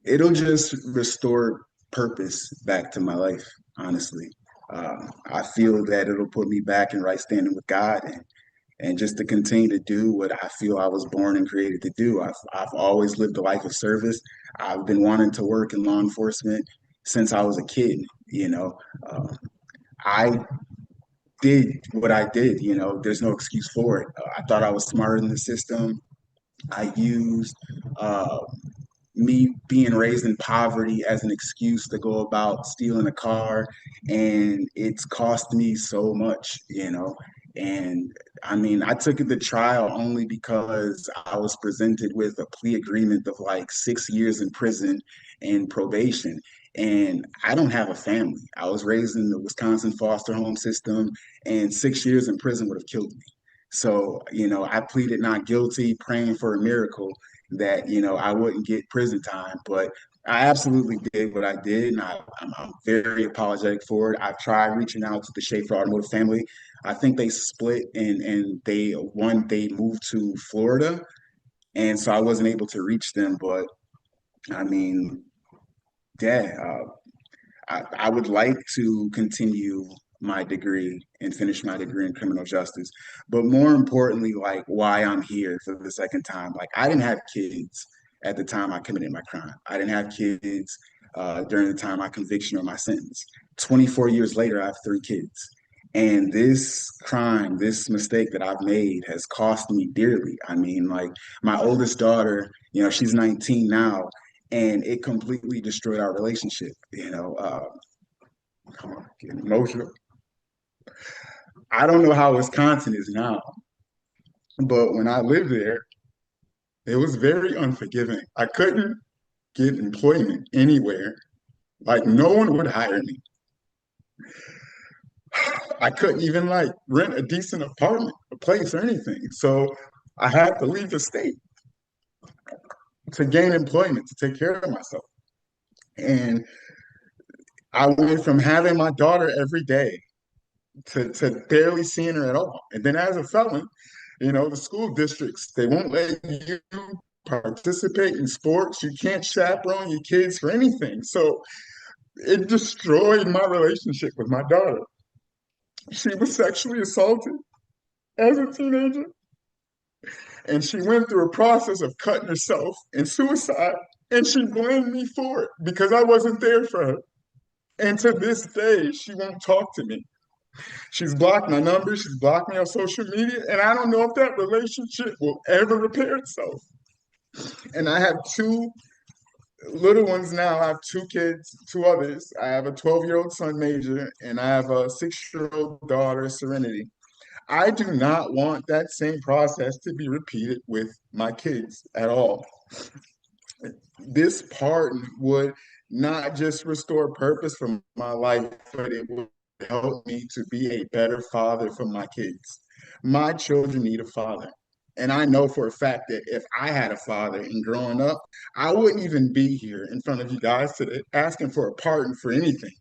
It'll just restore purpose back to my life, honestly. I feel that it'll put me back in right standing with God, and just to continue to do what I feel I was born and created to do. I've always lived a life of service. I've been wanting to work in law enforcement since I was a kid. I did what I did, there's no excuse for it. I thought I was smarter than the system. I used me being raised in poverty as an excuse to go about stealing a car, and it's cost me so much, And I mean, I took it to trial only because I was presented with a plea agreement of like 6 years in prison and probation. And I don't have a family. I was raised in the Wisconsin foster home system, and 6 years in prison would have killed me. So, I pleaded not guilty, praying for a miracle that, I wouldn't get prison time. But I absolutely did what I did, and I'm very apologetic for it. I've tried reaching out to the Schaefer Automotive family. I think they split and they moved to Florida, and so I wasn't able to reach them. But I mean, yeah, I would like to continue my degree and finish my degree in criminal justice. But more importantly, like why I'm here for the second time. Like I didn't have kids at the time I committed my crime. I didn't have kids during the time my conviction or my sentence. 24 years later, I have 3 kids. And this crime, this mistake that I've made has cost me dearly. I mean, like my oldest daughter, she's 19 now, and it completely destroyed our relationship. Come on, getting emotional. I don't know how Wisconsin is now, but when I lived there, it was very unforgiving. I couldn't get employment anywhere. Like no one would hire me. I couldn't even like rent a decent apartment, a place or anything. So I had to leave the state to gain employment, to take care of myself. And I went from having my daughter every day to barely seeing her at all. And then as a felon, the school districts, they won't let you participate in sports. You can't chaperone your kids for anything. So it destroyed my relationship with my daughter. She was sexually assaulted as a teenager. And she went through a process of cutting herself and suicide. And she blamed me for it because I wasn't there for her. And to this day, she won't talk to me. She's blocked my number. She's blocked me on social media. And I don't know if that relationship will ever repair itself. And I have 2 little ones now. I have 2 kids, 2 others. I have a 12-year-old son, Major, and I have a 6-year-old daughter, Serenity. I do not want that same process to be repeated with my kids at all. This pardon would not just restore purpose for my life, but it would help me to be a better father for my kids. My children need a father. And I know for a fact that if I had a father and growing up, I wouldn't even be here in front of you guys today asking for a pardon for anything.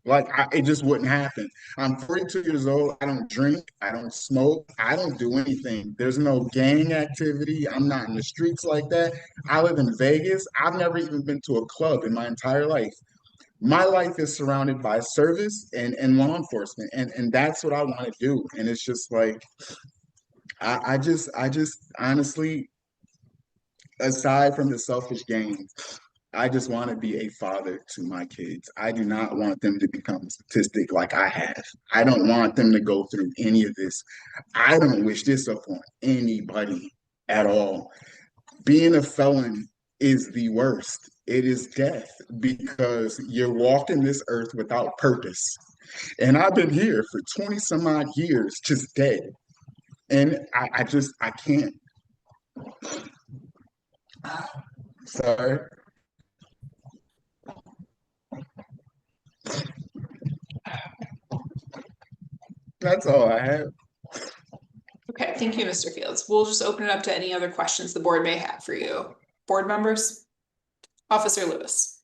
It just wouldn't happen. I'm 42 years old. I don't drink. I don't smoke. I don't do anything. There's no gang activity. I'm not in the streets like that. I live in Vegas. I've never even been to a club in my entire life. My life is surrounded by service and law enforcement. And that's what I want to do. And it's just like, I just honestly, aside from the selfish gain, I just want to be a father to my kids. I do not want them to become a statistic like I have. I don't want them to go through any of this. I don't wish this upon anybody at all. Being a felon is the worst. It is death because you're walking this earth without purpose. And I've been here for 20 some odd years, just dead. And I can't. Sorry. That's all I have. Okay, thank you, Mr. Fields. We'll just open it up to any other questions the board may have for you. Board members? Officer Lewis.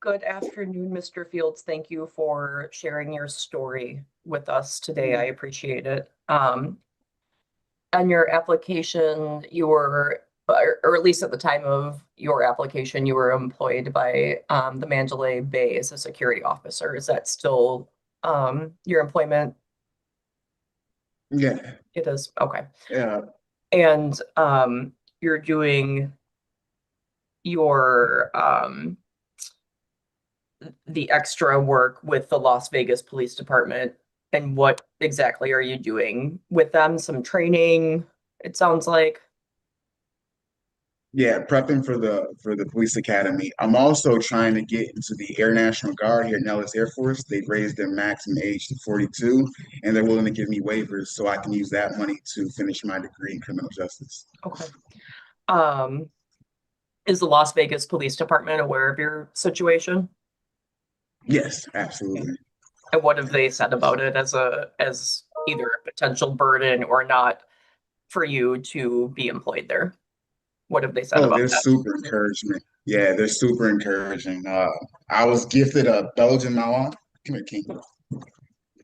Good afternoon, Mr. Fields. Thank you for sharing your story with us today. I appreciate it. On your application, you were, or at least at the time of your application, you were employed by the Mandalay Bay as a security officer. Is that still your employment? Yeah. It is. Okay. Yeah. And you're doing your the extra work with the Las Vegas Police Department. And what exactly are you doing with them? Some training, it sounds like. Yeah, prepping for the police academy. I'm also trying to get into the Air National Guard here at Nellis Air Force. They've raised their maximum age to 42, and they're willing to give me waivers so I can use that money to finish my degree in criminal justice. Okay. Is the Las Vegas Police Department aware of your situation? Yes, absolutely. And what have they said about it as either a potential burden or not for you to be employed there? What have they said about they're that? super encouraging. Yeah, they're super encouraging. I was gifted a Belgian Malinois. Come here, King.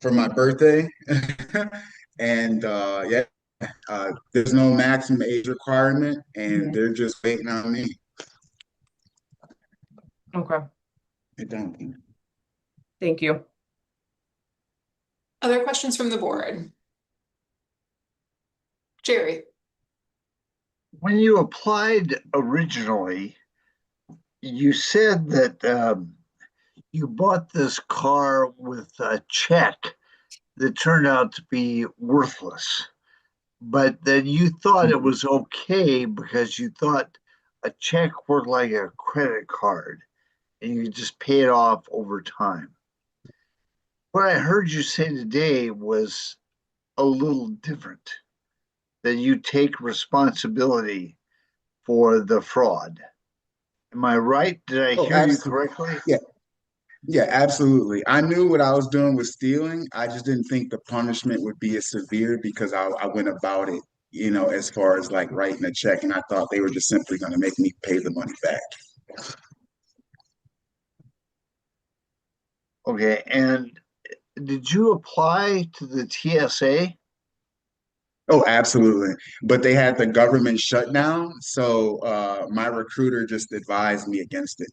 For my birthday. And there's no maximum age requirement, and they're just waiting on me. Okay. Thank you. Other questions from the board? Jerry. When you applied originally, you said that you bought this car with a check that turned out to be worthless, but then you thought it was okay because you thought a check worked like a credit card and you could just pay it off over time. What I heard you say today was a little different, that you take responsibility for the fraud. Am I right? Did I hear you correctly? Yeah, absolutely. I knew what I was doing was stealing. I just didn't think the punishment would be as severe because I went about it, as far as like writing a check, and I thought they were just simply going to make me pay the money back. Okay, and did you apply to the TSA? Oh, absolutely. But they had the government shutdown, so my recruiter just advised me against it.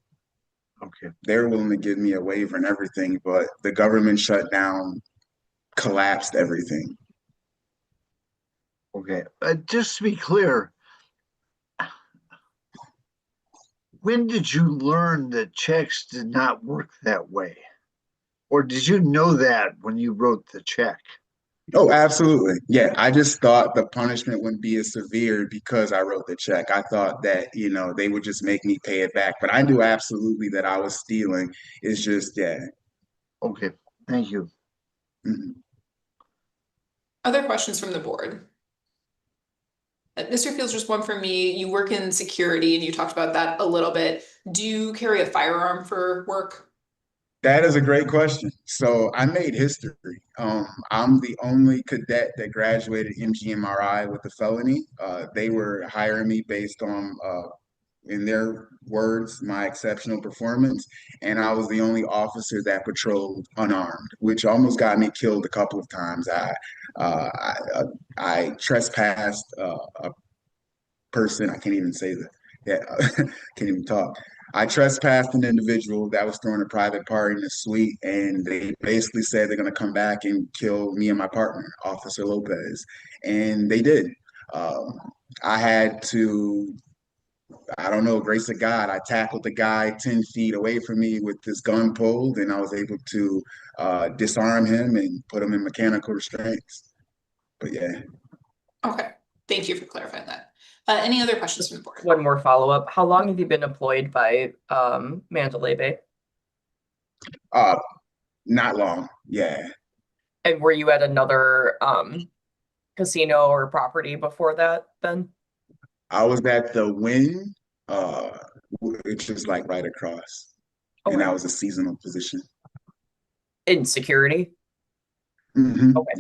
Okay. They were willing to give me a waiver and everything, but the government shutdown collapsed everything. Okay, just to be clear, when did you learn that checks did not work that way? Or did you know that when you wrote the check? Oh, absolutely. Yeah, I just thought the punishment wouldn't be as severe because I wrote the check. I thought that, they would just make me pay it back. But I knew absolutely that I was stealing. It's just, yeah. Okay, thank you. Mm-hmm. Other questions from the board? Mr. Fields, just one for me. You work in security and you talked about that a little bit. Do you carry a firearm for work? That is a great question. So I made history. I'm the only cadet that graduated MGMRI with a felony. They were hiring me based on, in their words, my exceptional performance. And I was the only officer that patrolled unarmed, which almost got me killed a couple of times. I trespassed a person. I can't even say that. Yeah, can't even talk. I trespassed an individual that was throwing a private party in a suite, and they basically said they're going to come back and kill me and my partner, Officer Lopez, and they did. Um, I had to, I don't know, grace of God, I tackled the guy 10 feet away from me with this gun pulled, and I was able to disarm him and put him in mechanical restraints. But yeah. Okay, thank you for clarifying that. Any other questions from the board? One more follow-up. How long have you been employed by Mandalay Bay? Not long. Yeah. And were you at another casino or property before that then? I was at the Wynn, which is like right across. And that was a seasonal position. In security? Mm-hmm. Okay.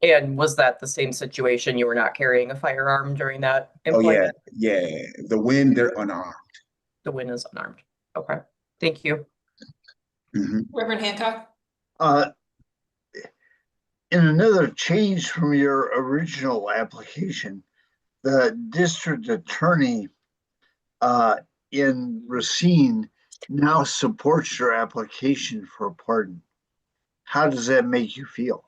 Yeah. And was that the same situation? You were not carrying a firearm during that Oh yeah, employment? yeah. The Wynn, they're unarmed. The Wynn is unarmed. Okay. Thank you. Mm-hmm. Reverend Hancock? In another change from your original application, the district attorney in Racine now supports your application for a pardon. How does that make you feel?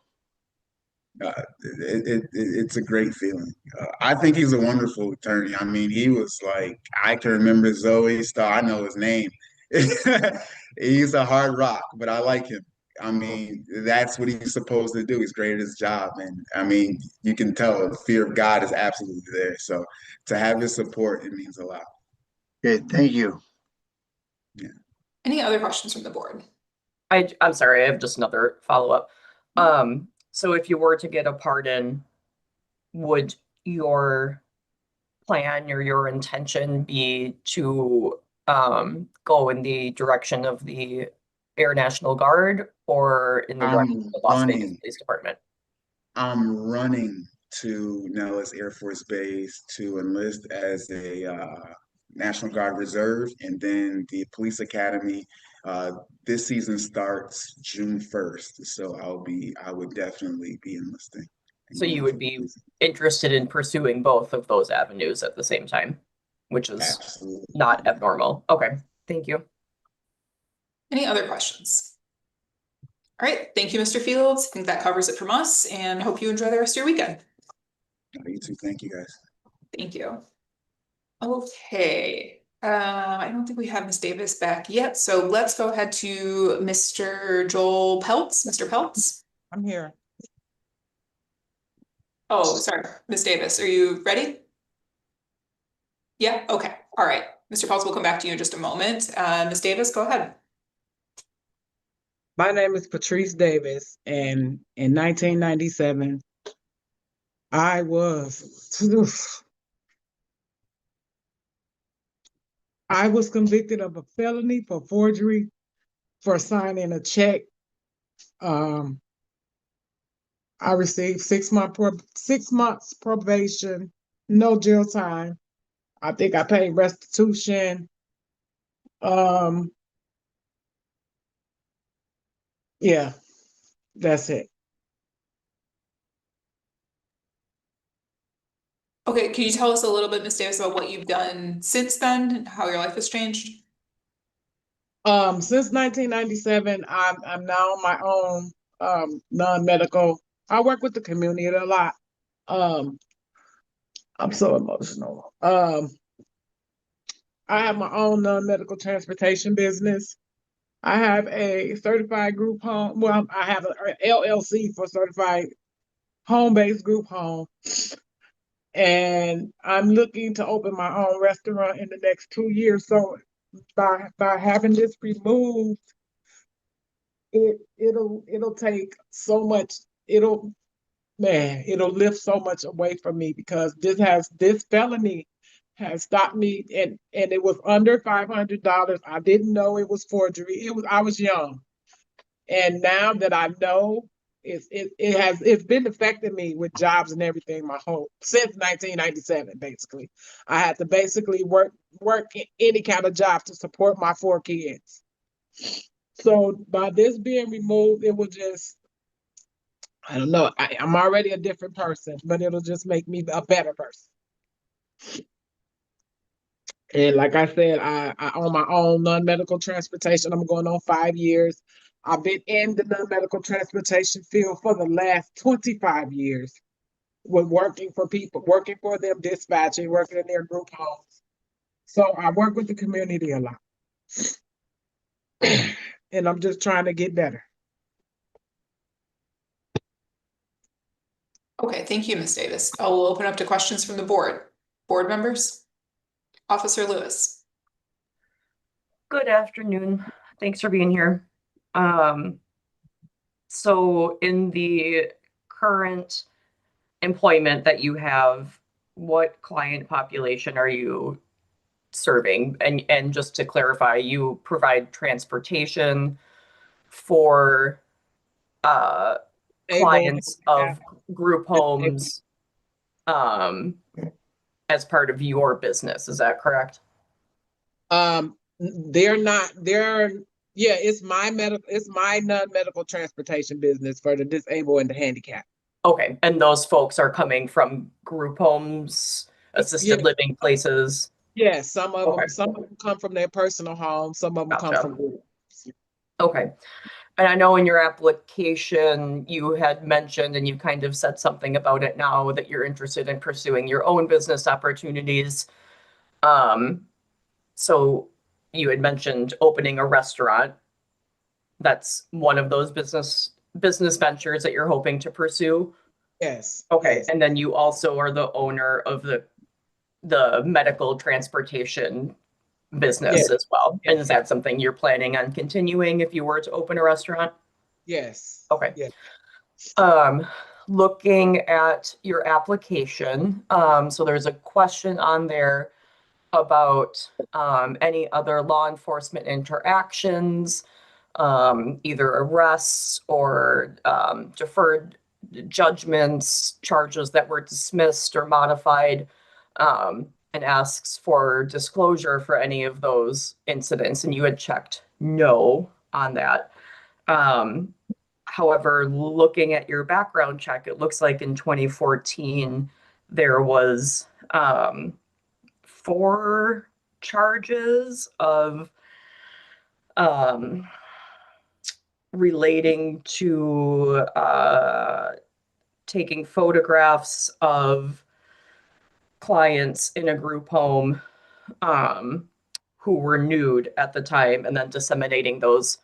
It's a great feeling. I think he's a wonderful attorney. I mean, he was like, I can remember Zoe Starr. I know his name. He's a hard rock, but I like him. I mean, that's what he's supposed to do. He's great at his job. And I mean, you can tell the fear of God is absolutely there. So to have his support, it means a lot. Okay, thank you. Yeah. Any other questions from the board? I'm sorry, I have just another follow-up. So if you were to get a pardon, would your plan or your intention be to go in the direction of the Air National Guard or in the direction of the Las Vegas Police Department? I'm running to Nellis Air Force Base to enlist as a National Guard Reserve, and then the Police Academy. This season starts June 1st, so I would definitely be enlisting. So you would be interested in pursuing both of those avenues at the same time, which is not abnormal. Okay, thank you. Any other questions? All right, thank you, Mr. Fields. I think that covers it from us, and hope you enjoy the rest of your weekend. You too. Thank you, guys. Thank you. Okay, I don't think we have Ms. Davis back yet, so let's go ahead to Mr. Joel Peltz. Mr. Peltz? I'm here. Oh, sorry, Ms. Davis, are you ready? Yeah, okay, all right. Mr. Peltz, we'll come back to you in just a moment. Ms. Davis, go ahead. My name is Patrice Davis, and in 1997, I was convicted of a felony for forgery for signing a check. I received 6 months probation, no jail time. I think I paid restitution. Yeah, that's it. Okay, can you tell us a little bit, Ms. Davis, about what you've done since then and how your life has changed? Since 1997, I'm now on my own, non-medical. I work with the community a lot. I'm so emotional. I have my own non-medical transportation business. I have a certified group home. Well, I have an LLC for certified home-based group home. And I'm looking to open my own restaurant in the next 2 years. So by having this removed, it'll take so much, it'll lift so much away from me, because this felony has stopped me, and it was under $500. I didn't know it was forgery. I was young. And now that I know, it's been affecting me with jobs and everything since 1997, basically. I had to basically work any kind of job to support my 4 kids. So by this being removed, it will just, I don't know, I'm already a different person, but it'll just make me a better person. And like I said, I own my own non-medical transportation. I'm going on 5 years. I've been in the non-medical transportation field for the last 25 years, with working for people, working for them, dispatching, working in their group homes. So I work with the community a lot. And I'm just trying to get better. Okay, thank you, Ms. Davis. I will open up to questions from the board. Board members? Officer Lewis. Good afternoon. Thanks for being here. So in the current employment that you have, what client population are you serving? And just to clarify, you provide transportation for clients of group homes as part of your business, is that correct? It's my non-medical transportation business for the disabled and the handicapped. Okay, and those folks are coming from group homes, assisted living places? Yes, some of them come from their personal home, some of them come from groups. Okay. And I know in your application, you had mentioned, and you kind of said something about it now, that you're interested in pursuing your own business opportunities. So you had mentioned opening a restaurant. That's one of those business ventures that you're hoping to pursue? Yes. Okay. Yes. And then you also are the owner of the medical transportation business as well. Yes. And is that something you're planning on continuing if you were to open a restaurant? Yes. Okay. Yes. Looking at your application, so there's a question on there about any other law enforcement interactions, either arrests or deferred judgments, charges that were dismissed or modified, and asks for disclosure for any of those incidents, and you had checked no on that. However, looking at your background check, it looks like in 2014 there was 4 charges of relating to taking photographs of clients in a group home who were nude at the time and then disseminating those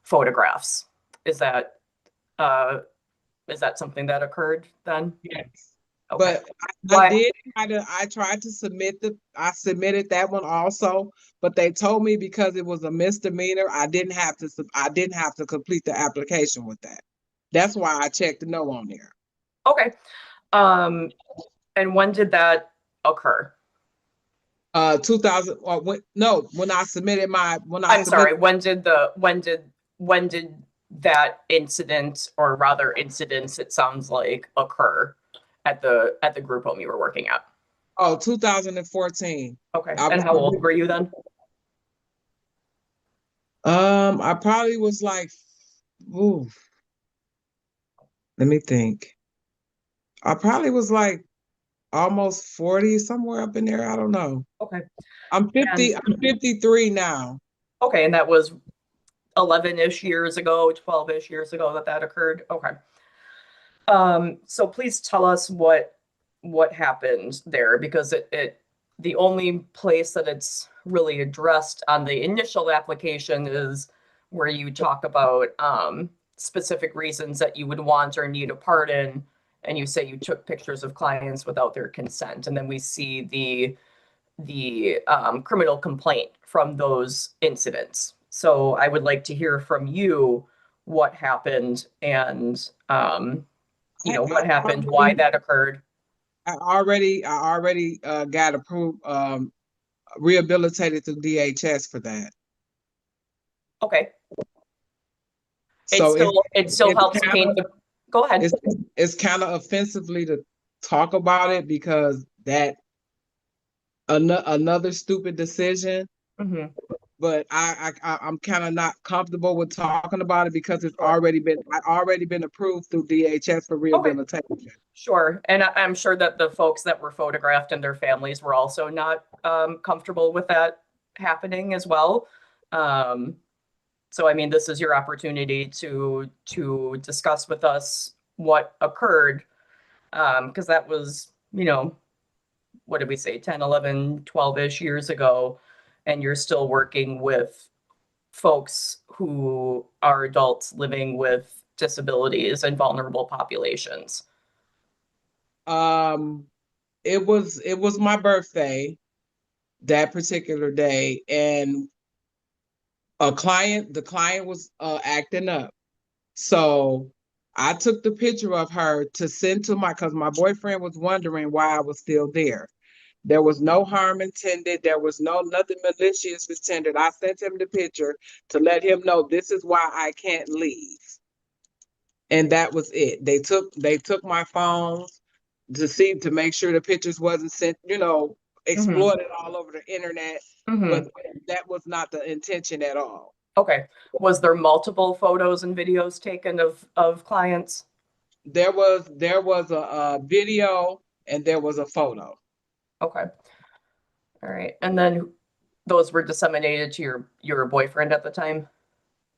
photographs. Is that something that occurred then? Yes. Okay. But I tried to submitted that one also, but they told me because it was a misdemeanor, I didn't have to complete the application with that. That's why I checked no on there. Okay. And when did that occur? 2000 or when I submitted when did that incident, or rather incidents, it sounds like, occur at the group home you were working at? 2014. Okay. And how old were you then? I probably was like, let me think. I probably was like almost 40, somewhere up in there. I don't know. Okay. I'm 53 now. Okay, and that was 11-ish years ago, 12-ish years ago that occurred. Okay. So please tell us what happened there, because the only place that it's really addressed on the initial application is where you talk about specific reasons that you would want or need a pardon, and you say you took pictures of clients without their consent, and then we see the criminal complaint from those incidents. So I would like to hear from you what happened and what happened, why that occurred. I already got approved, rehabilitated through DHS for that. Okay. So it still it's helps kinda- paint the, go ahead. It's kind of offensively to talk about it because that another stupid decision. Mhm. But I'm kind of not comfortable with talking about it because it's already been approved through DHS for rehabilitation. Sure, and I'm sure that the folks that were photographed and their families were also not comfortable with that happening as well. So I mean, this is your opportunity to discuss with us what occurred, because that was, what did we say, 10, 11, 12-ish years ago, and you're still working with folks who are adults living with disabilities and vulnerable populations. It was my birthday that particular day, and the client was acting up. So I took the picture of her to send to because my boyfriend was wondering why I was still there. There was no harm intended. There was nothing malicious intended. I sent him the picture to let him know this is why I can't leave. And that was it. They took my phones to make sure the pictures wasn't sent, exploited all over the internet. But that was not the intention at all. Okay. Was there multiple photos and videos taken of clients? There was a video and there was a photo. Okay. All right. And then those were disseminated to your boyfriend at the time?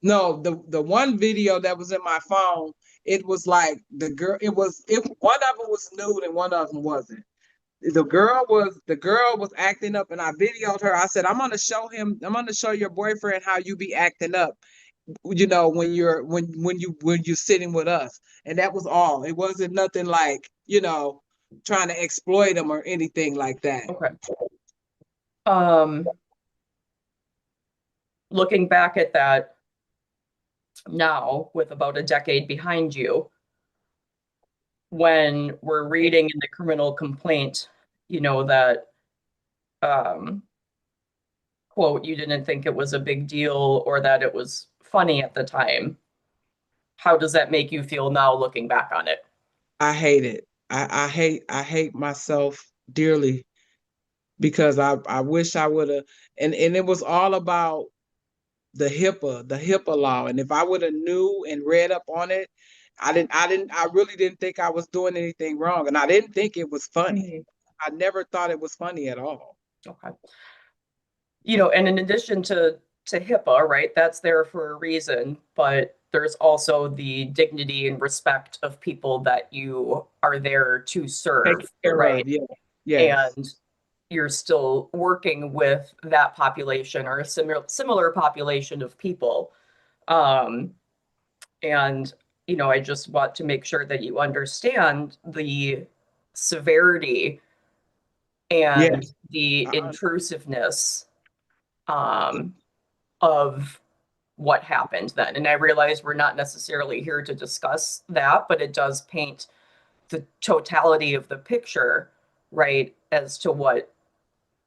No, the one video that was in my phone, it was like the girl, one of them was nude and one of them wasn't. The girl was acting up and I videoed her. I said, I'm gonna show your boyfriend how you be acting up, when you're sitting with us. And that was all. It wasn't nothing like, trying to exploit him or anything like that. Okay. Looking back at that now with about a decade behind you, when we're reading in the criminal complaint, that quote, you didn't think it was a big deal or that it was funny at the time. How does that make you feel now looking back on it? I hate it. I hate myself dearly because I wish I would have, and it was all about the HIPAA law. And if I would have knew and read up on it, I really didn't think I was doing anything wrong. And I didn't think it was funny. I never thought it was funny at all. Okay. And in addition to HIPAA, right, that's there for a reason, but there's also the dignity and respect of people that you are there to serve, right? Yes. And you're still working with that population or a similar population of people. And, I just want to make sure that you understand the severity and the intrusiveness of what happened then. And I realize we're not necessarily here to discuss that, but it does paint the totality of the picture, right, as to what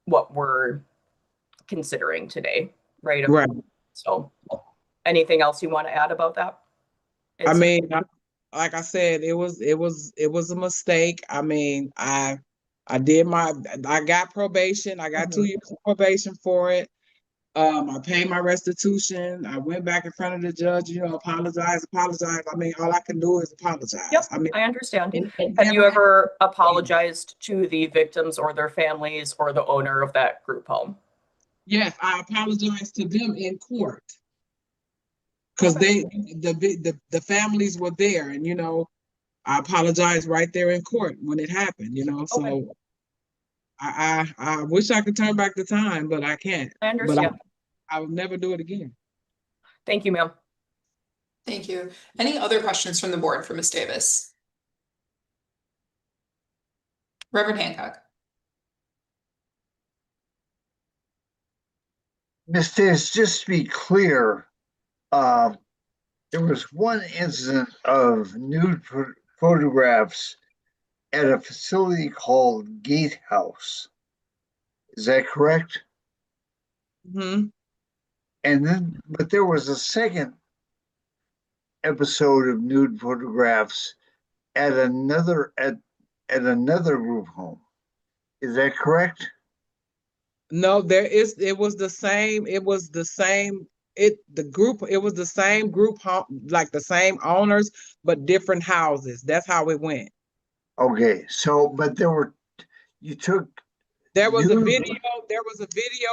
we're considering today, right? Right. So anything else you want to add about that? I mean, like I said, it was a mistake. I mean, I got probation. I got 2 years of probation for it. I paid my restitution. I went back in front of the judge, apologize. I mean, all I can do is apologize. Yep, I understand. Have you ever apologized to the victims or their families or the owner of that group home? Yes, I apologized to them in court. Because the families were there, and I apologized right there in court when it happened. So I wish I could turn back the time, but I can't. I understand. But I would never do it again. Thank you, ma'am. Thank you. Any other questions from the board for Ms. Davis? Reverend Hancock. Ms. Davis, just to be clear, there was one incident of nude photographs at a facility called Gatehouse. Is that correct? Mm-hmm. But there was a second episode of nude photographs at another group home. Is that correct? No, it was the same group home, like the same owners, but different houses. That's how it went. Okay, so but you took There was a nude video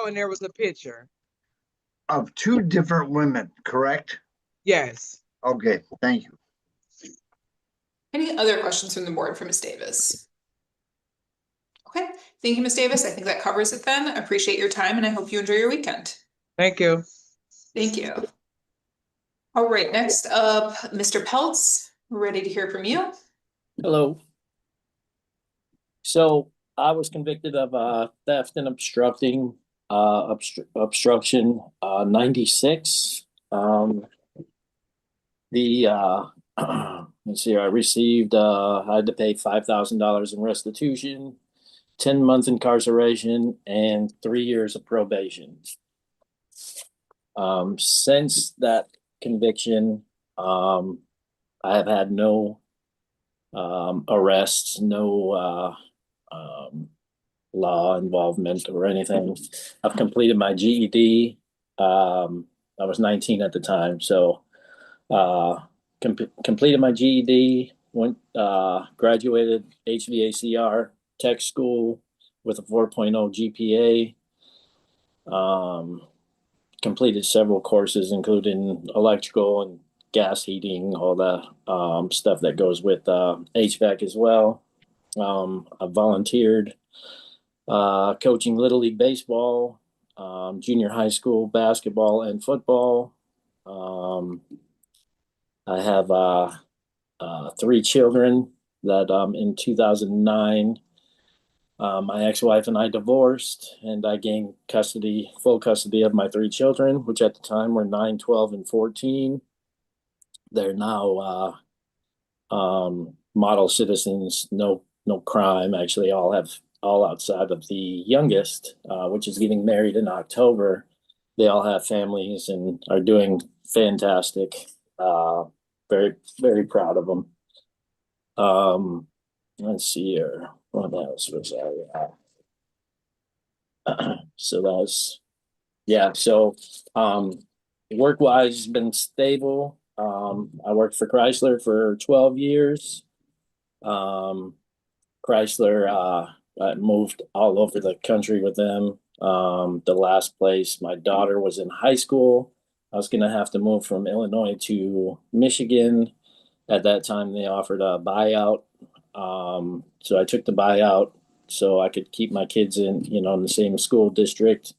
and there was a picture. of two different women, correct? Yes. Okay, thank you. Any other questions from the board for Ms. Davis? Okay, thank you, Ms. Davis. I think that covers it then. I appreciate your time and I hope you enjoy your weekend. Thank you. Thank you. All right, next up, Mr. Peltz, we're ready to hear from you. Hello. So I was convicted of theft and obstruction 96. Let's see, I received I had to pay $5,000 in restitution, 10 months incarceration, and 3 years of probation. Since that conviction, I have had no arrests, no law involvement or anything. I've completed my GED. I was 19 at the time, so completed my GED, graduated HVACR tech school with a 4.0 GPA. Completed several courses, including electrical and gas heating, all the stuff that goes with HVAC as well. I volunteered coaching Little League Baseball, junior high school basketball and football. I have 3 children that in 2009, my ex-wife and I divorced, and I gained full custody of my 3 children, which at the time were 9, 12, and 14. They're now model citizens, no crime, actually all outside of the youngest, which is getting married in October. They all have families and are doing fantastic. Very, very proud of them. Let's see here. What else was I? So that was, yeah. So work-wise, been stable. I worked for Chrysler for 12 years. Chrysler, I moved all over the country with them. The last place, my daughter was in high school. I was going to have to move from Illinois to Michigan. At that time, they offered a buyout. So I took the buyout so I could keep my kids in the same school district,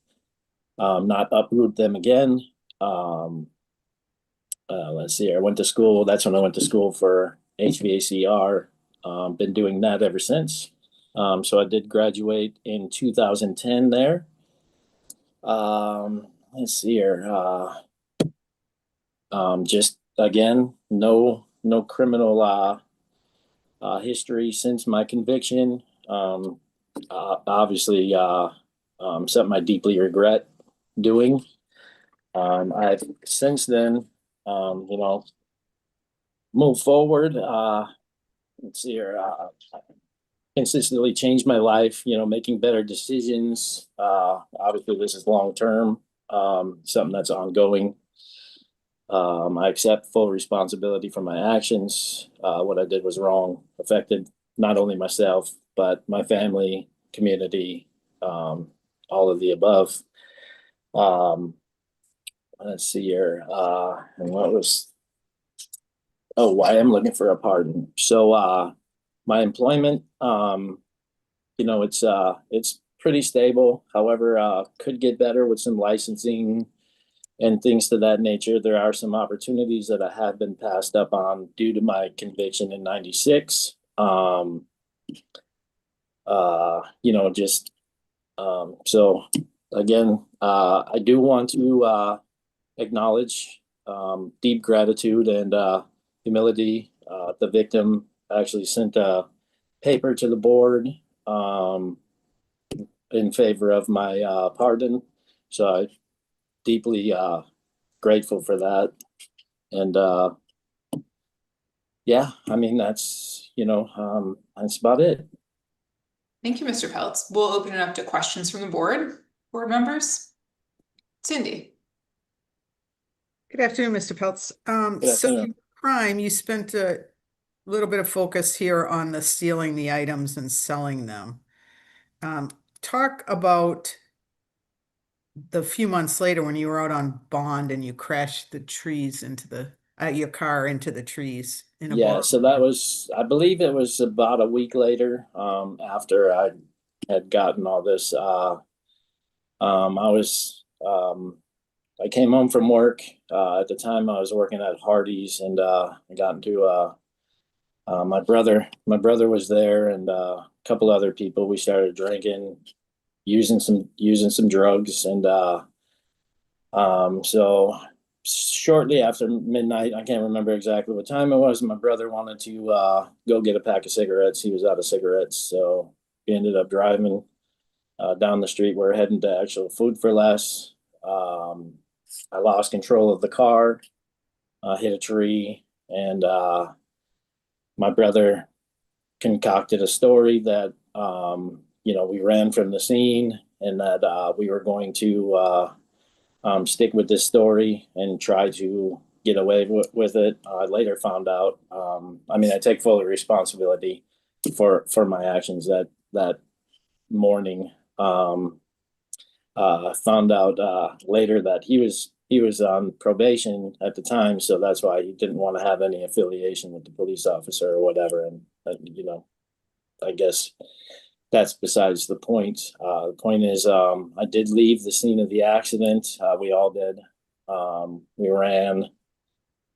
not uproot them again. Let's see, I went to school. That's when I went to school for HVACR. Been doing that ever since. So I did graduate in 2010 there. Let's see here. Just again, no criminal history since my conviction. Obviously, something I deeply regret doing. I've since then, moved forward. Let's see here. Consistently changed my life, making better decisions. Obviously, this is long term, something that's ongoing. I accept full responsibility for my actions. What I did was wrong, affected not only myself, but my family, community, all of the above. Let's see here. And what was, I am looking for a pardon. So my employment, it's pretty stable. However, could get better with some licensing and things to that nature. There are some opportunities that I have been passed up on due to my conviction in 96. So again, I do want to acknowledge deep gratitude and humility. The victim actually sent a paper to the board in favor of my pardon. So I deeply grateful for that. And yeah, I mean, that's about it. Thank you, Mr. Peltz. We'll open it up to questions from the board members. Cindy. Good afternoon, Mr. Peltz. Good So afternoon. in crime, you spent a little bit of focus here on the stealing the items and selling them. Talk about the few months later when you were out on bond and you crashed the trees into your car into the trees in a Yeah, bar. so that was, I believe it was about a week later, after I had gotten all this. I came home from work. At the time I was working at Hardee's, and I got into my brother was there, and a couple other people. We started drinking, using some drugs, and so shortly after midnight, I can't remember exactly what time it was, my brother wanted to go get a pack of cigarettes. He was out of cigarettes, so we ended up driving down the street. We're heading to actual Food for Less. I lost control of the car, hit a tree, and my brother concocted a story that we ran from the scene, and that we were going to stick with this story and try to get away with it. I later found out, I take full responsibility for my actions that morning. Found out later that he was on probation at the time, so that's why he didn't want to have any affiliation with the police officer or whatever. And I guess that's besides the point. The point is, I did leave the scene of the accident. We all did. We ran.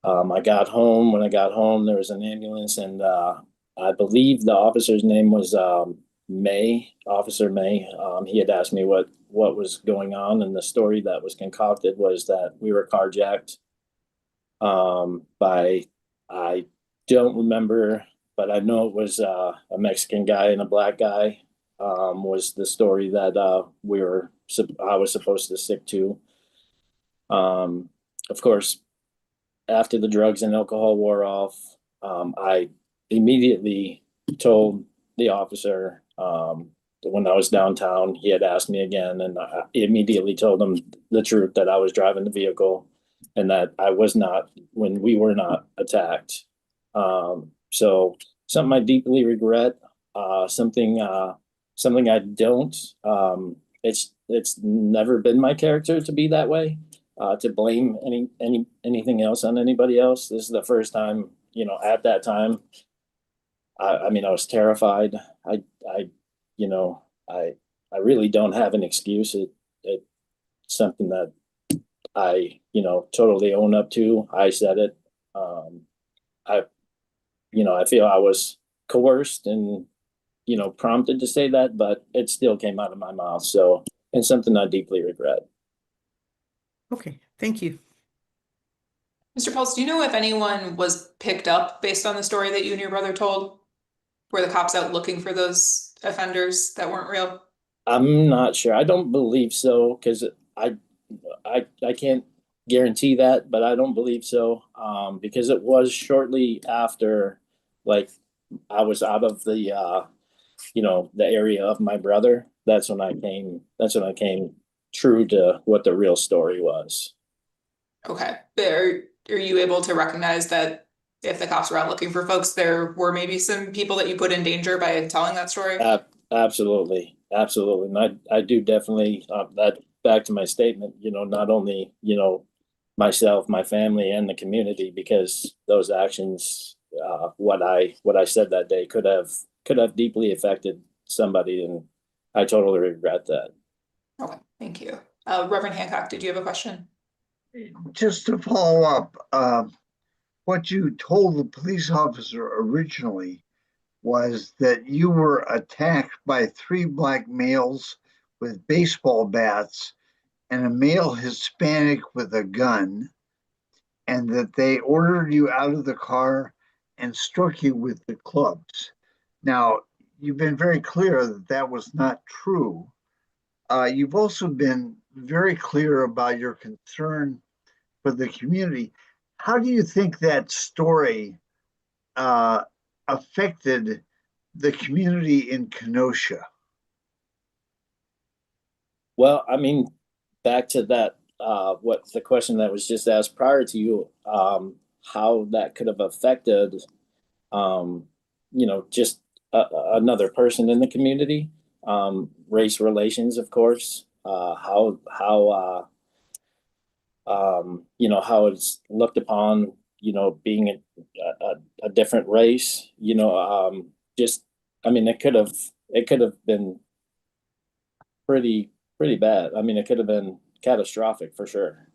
I got home. When I got home, there was an ambulance, and I believe the officer's name was Officer May. He had asked me what was going on, and the story that was concocted was that we were carjacked by, I don't remember, but I know it was a Mexican guy and a black guy. Was the story that I was supposed to stick to. Of course, after the drugs and alcohol wore off, I immediately told the officer, when I was downtown, he had asked me again, and I immediately told him the truth, that I was driving the vehicle and that we were not attacked. So something I deeply regret, something I don't. It's never been my character to be that way, to blame anything else on anybody else. This is the first time, at that time, I was terrified. I really don't have an excuse. It's something that I, totally own up to. I said it. I feel I was coerced and, prompted to say that, but it still came out of my mouth. So, and something I deeply regret. Okay, thank you. Mr. Peltz, do you know if anyone was picked up based on the story that you and your brother told? Were the cops out looking for those offenders that weren't real? I'm not sure. I don't believe so, because I can't guarantee that, but I don't believe so. Because it was shortly after, like, I was out of the the area of my brother. That's when I came true to what the real story was. Okay. Are you able to recognize that if the cops were out looking for folks, there were maybe some people that you put in danger by telling that story? Absolutely. And I do definitely, that back to my statement, not only, myself, my family, and the community, because those actions, what I said that day could have deeply affected somebody, and I totally regret that. Okay, thank you. Reverend Hancock, did you have a question? Just to follow up, what you told the police officer originally was that you were attacked by 3 black males with baseball bats and a male Hispanic with a gun, and that they ordered you out of the car and struck you with the clubs. Now, you've been very clear that that was not true. You've also been very clear about your concern for the community. How do you think that story affected the community in Kenosha? Well, I mean, back to that, what the question that was just asked prior to you, how that could have affected, just another person in the community, race relations, of course, how it's looked upon, being a different race, it could have been pretty bad. I mean, it could have been catastrophic for sure.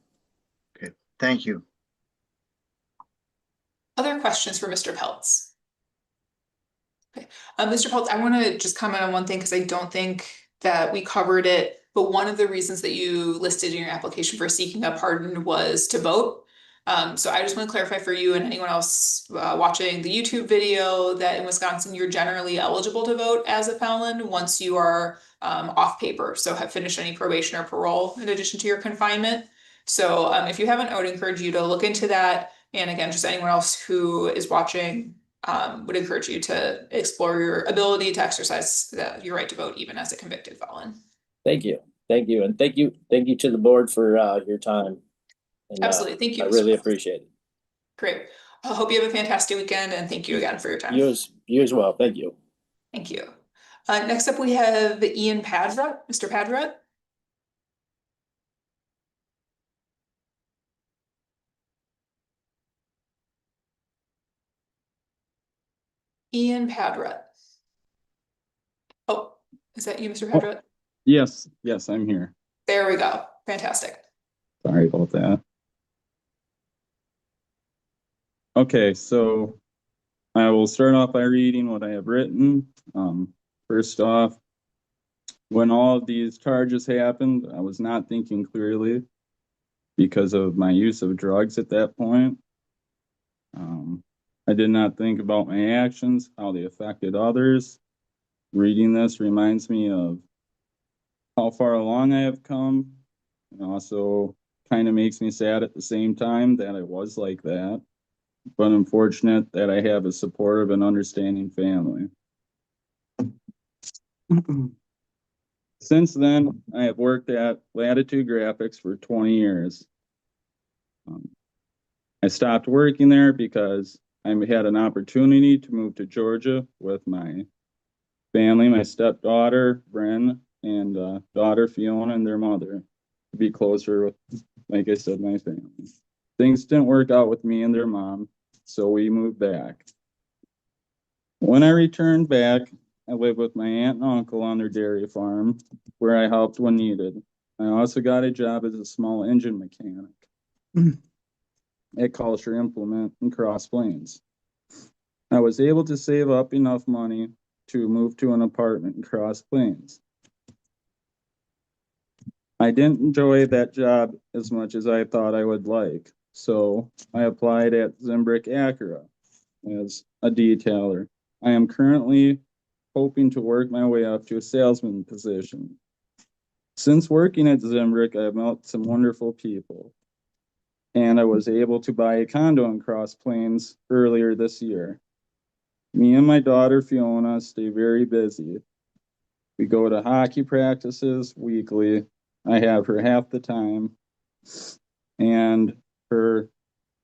Okay, thank you. Other questions for Mr. Peltz? Okay, Mr. Peltz, I want to just comment on one thing because I don't think that we covered it, but one of the reasons that you listed in your application for seeking a pardon was to vote. So I just want to clarify for you and anyone else watching the YouTube video that in Wisconsin, you're generally eligible to vote as a felon once you are off paper, so have finished any probation or parole in addition to your confinement. So if you haven't, I would encourage you to look into that. And again, just anyone else who is watching would encourage you to explore your ability to exercise your right to vote even as a convicted felon. Thank you. And thank you to the board for your time. And, absolutely. Thank you. I really appreciate it. Great. I hope you have a fantastic weekend and thank you again for your time. You as well. Thank you. Thank you. Next up, we have Ian Padrut. Mr. Padrut. Ian Padrut. Oh, is that you, Mr. Padrut? Yes, I'm here. There we go. Fantastic. Sorry about that. Okay, so I will start off by reading what I have written. First off, when all of these charges happened, I was not thinking clearly because of my use of drugs at that point. I did not think about my actions, how they affected others. Reading this reminds me of how far along I have come, and also kind of makes me sad at the same time that I was like that, but I'm fortunate that I have a supportive and understanding family. Since then, I have worked at Latitude Graphics for 20 years. I stopped working there because I had an opportunity to move to Georgia with my family, my stepdaughter, Bryn, and daughter, Fiona, and their mother, to be closer with, like I said, my family. Things didn't work out with me and their mom, so we moved back. When I returned back, I lived with my aunt and uncle on their dairy farm, where I helped when needed. I also got a job as a small engine mechanic at Culture Implement in Cross Plains. I was able to save up enough money to move to an apartment in Cross Plains. I didn't enjoy that job as much as I thought I would like, so I applied at Zimbrick Acura as a detailer. I am currently hoping to work my way up to a salesman position. Since working at Zimbrick, I have met some wonderful people, and I was able to buy a condo in Cross Plains earlier this year. Me and my daughter Fiona stay very busy. We go to hockey practices weekly. I have her half the time, and her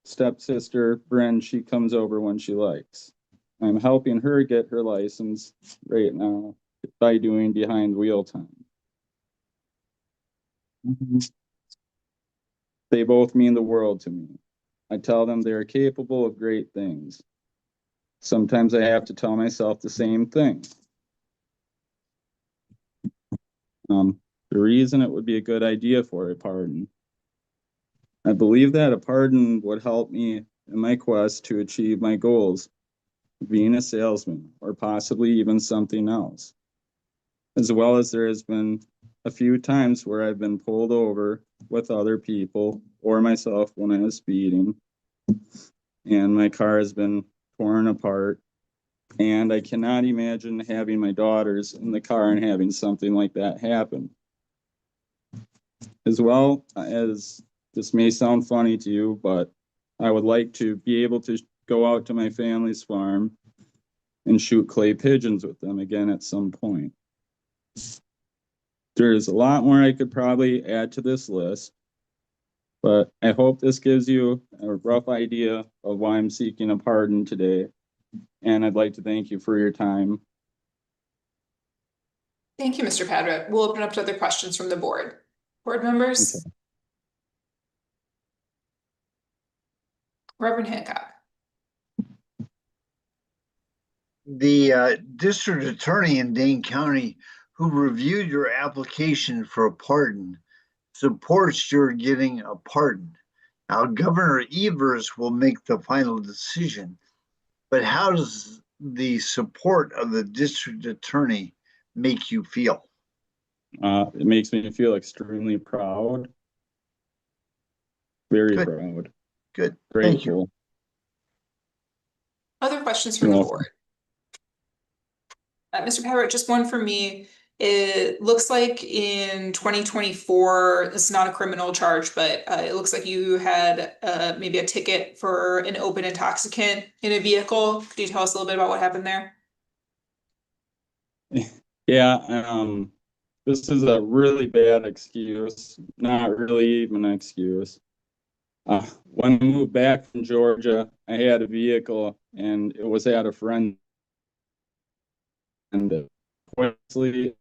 stepsister Bryn, she comes over when she likes. I'm helping her get her license right now by doing behind wheel time. They both mean the world to me. I tell them they are capable of great things. Sometimes I have to tell myself the same thing. The reason it would be a good idea for a pardon. I believe that a pardon would help me in my quest to achieve my goals, being a salesman, or possibly even something else. As well as there has been a few times where I've been pulled over with other people or myself when I was speeding, and my car has been torn apart. And I cannot imagine having my daughters in the car and having something like that happen. As well as this may sound funny to you, but I would like to be able to go out to my family's farm and shoot clay pigeons with them again at some point. There's a lot more I could probably add to this list, but I hope this gives you a rough idea of why I'm seeking a pardon today. And I'd like to thank you for your time. Thank you, Mr. Padra. We'll open up to other questions from the board. Board members? Okay. Reverend Hancock. The district attorney in Dane County who reviewed your application for a pardon supports your getting a pardon. Now, Governor Evers will make the final decision, but how does the support of the district attorney make you feel? It makes me feel extremely proud. Very Good. proud. Good. Grateful. Thank you. Other questions from the board? Mr. Padra, just one for me. It looks like in 2024, it's not a criminal charge, but it looks like you had maybe a ticket for an open intoxicant in a vehicle. Could you tell us a little bit about what happened there? Yeah, this is a really bad excuse. Not really even an excuse. When I moved back from Georgia, I had a vehicle and it was at a friend. And honestly,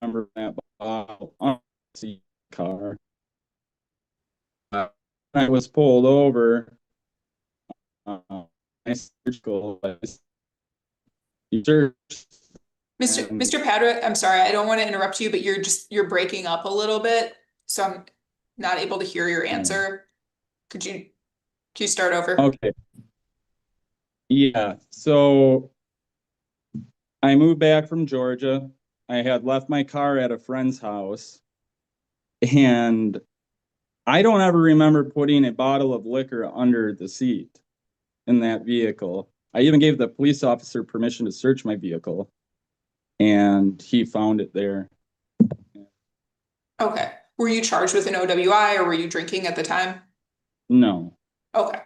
I remember that bottle on the car. I was pulled over. My surgical license. Mr. Padra, I'm sorry, I don't want to interrupt you, but you're breaking up a little bit, so I'm not able to hear your answer. Could you start over? Okay. Yeah, so I moved back from Georgia. I had left my car at a friend's house, and I don't ever remember putting a bottle of liquor under the seat in that vehicle. I even gave the police officer permission to search my vehicle, and he found it there. Okay. Were you charged with an OWI or were you drinking at the time? No. Okay.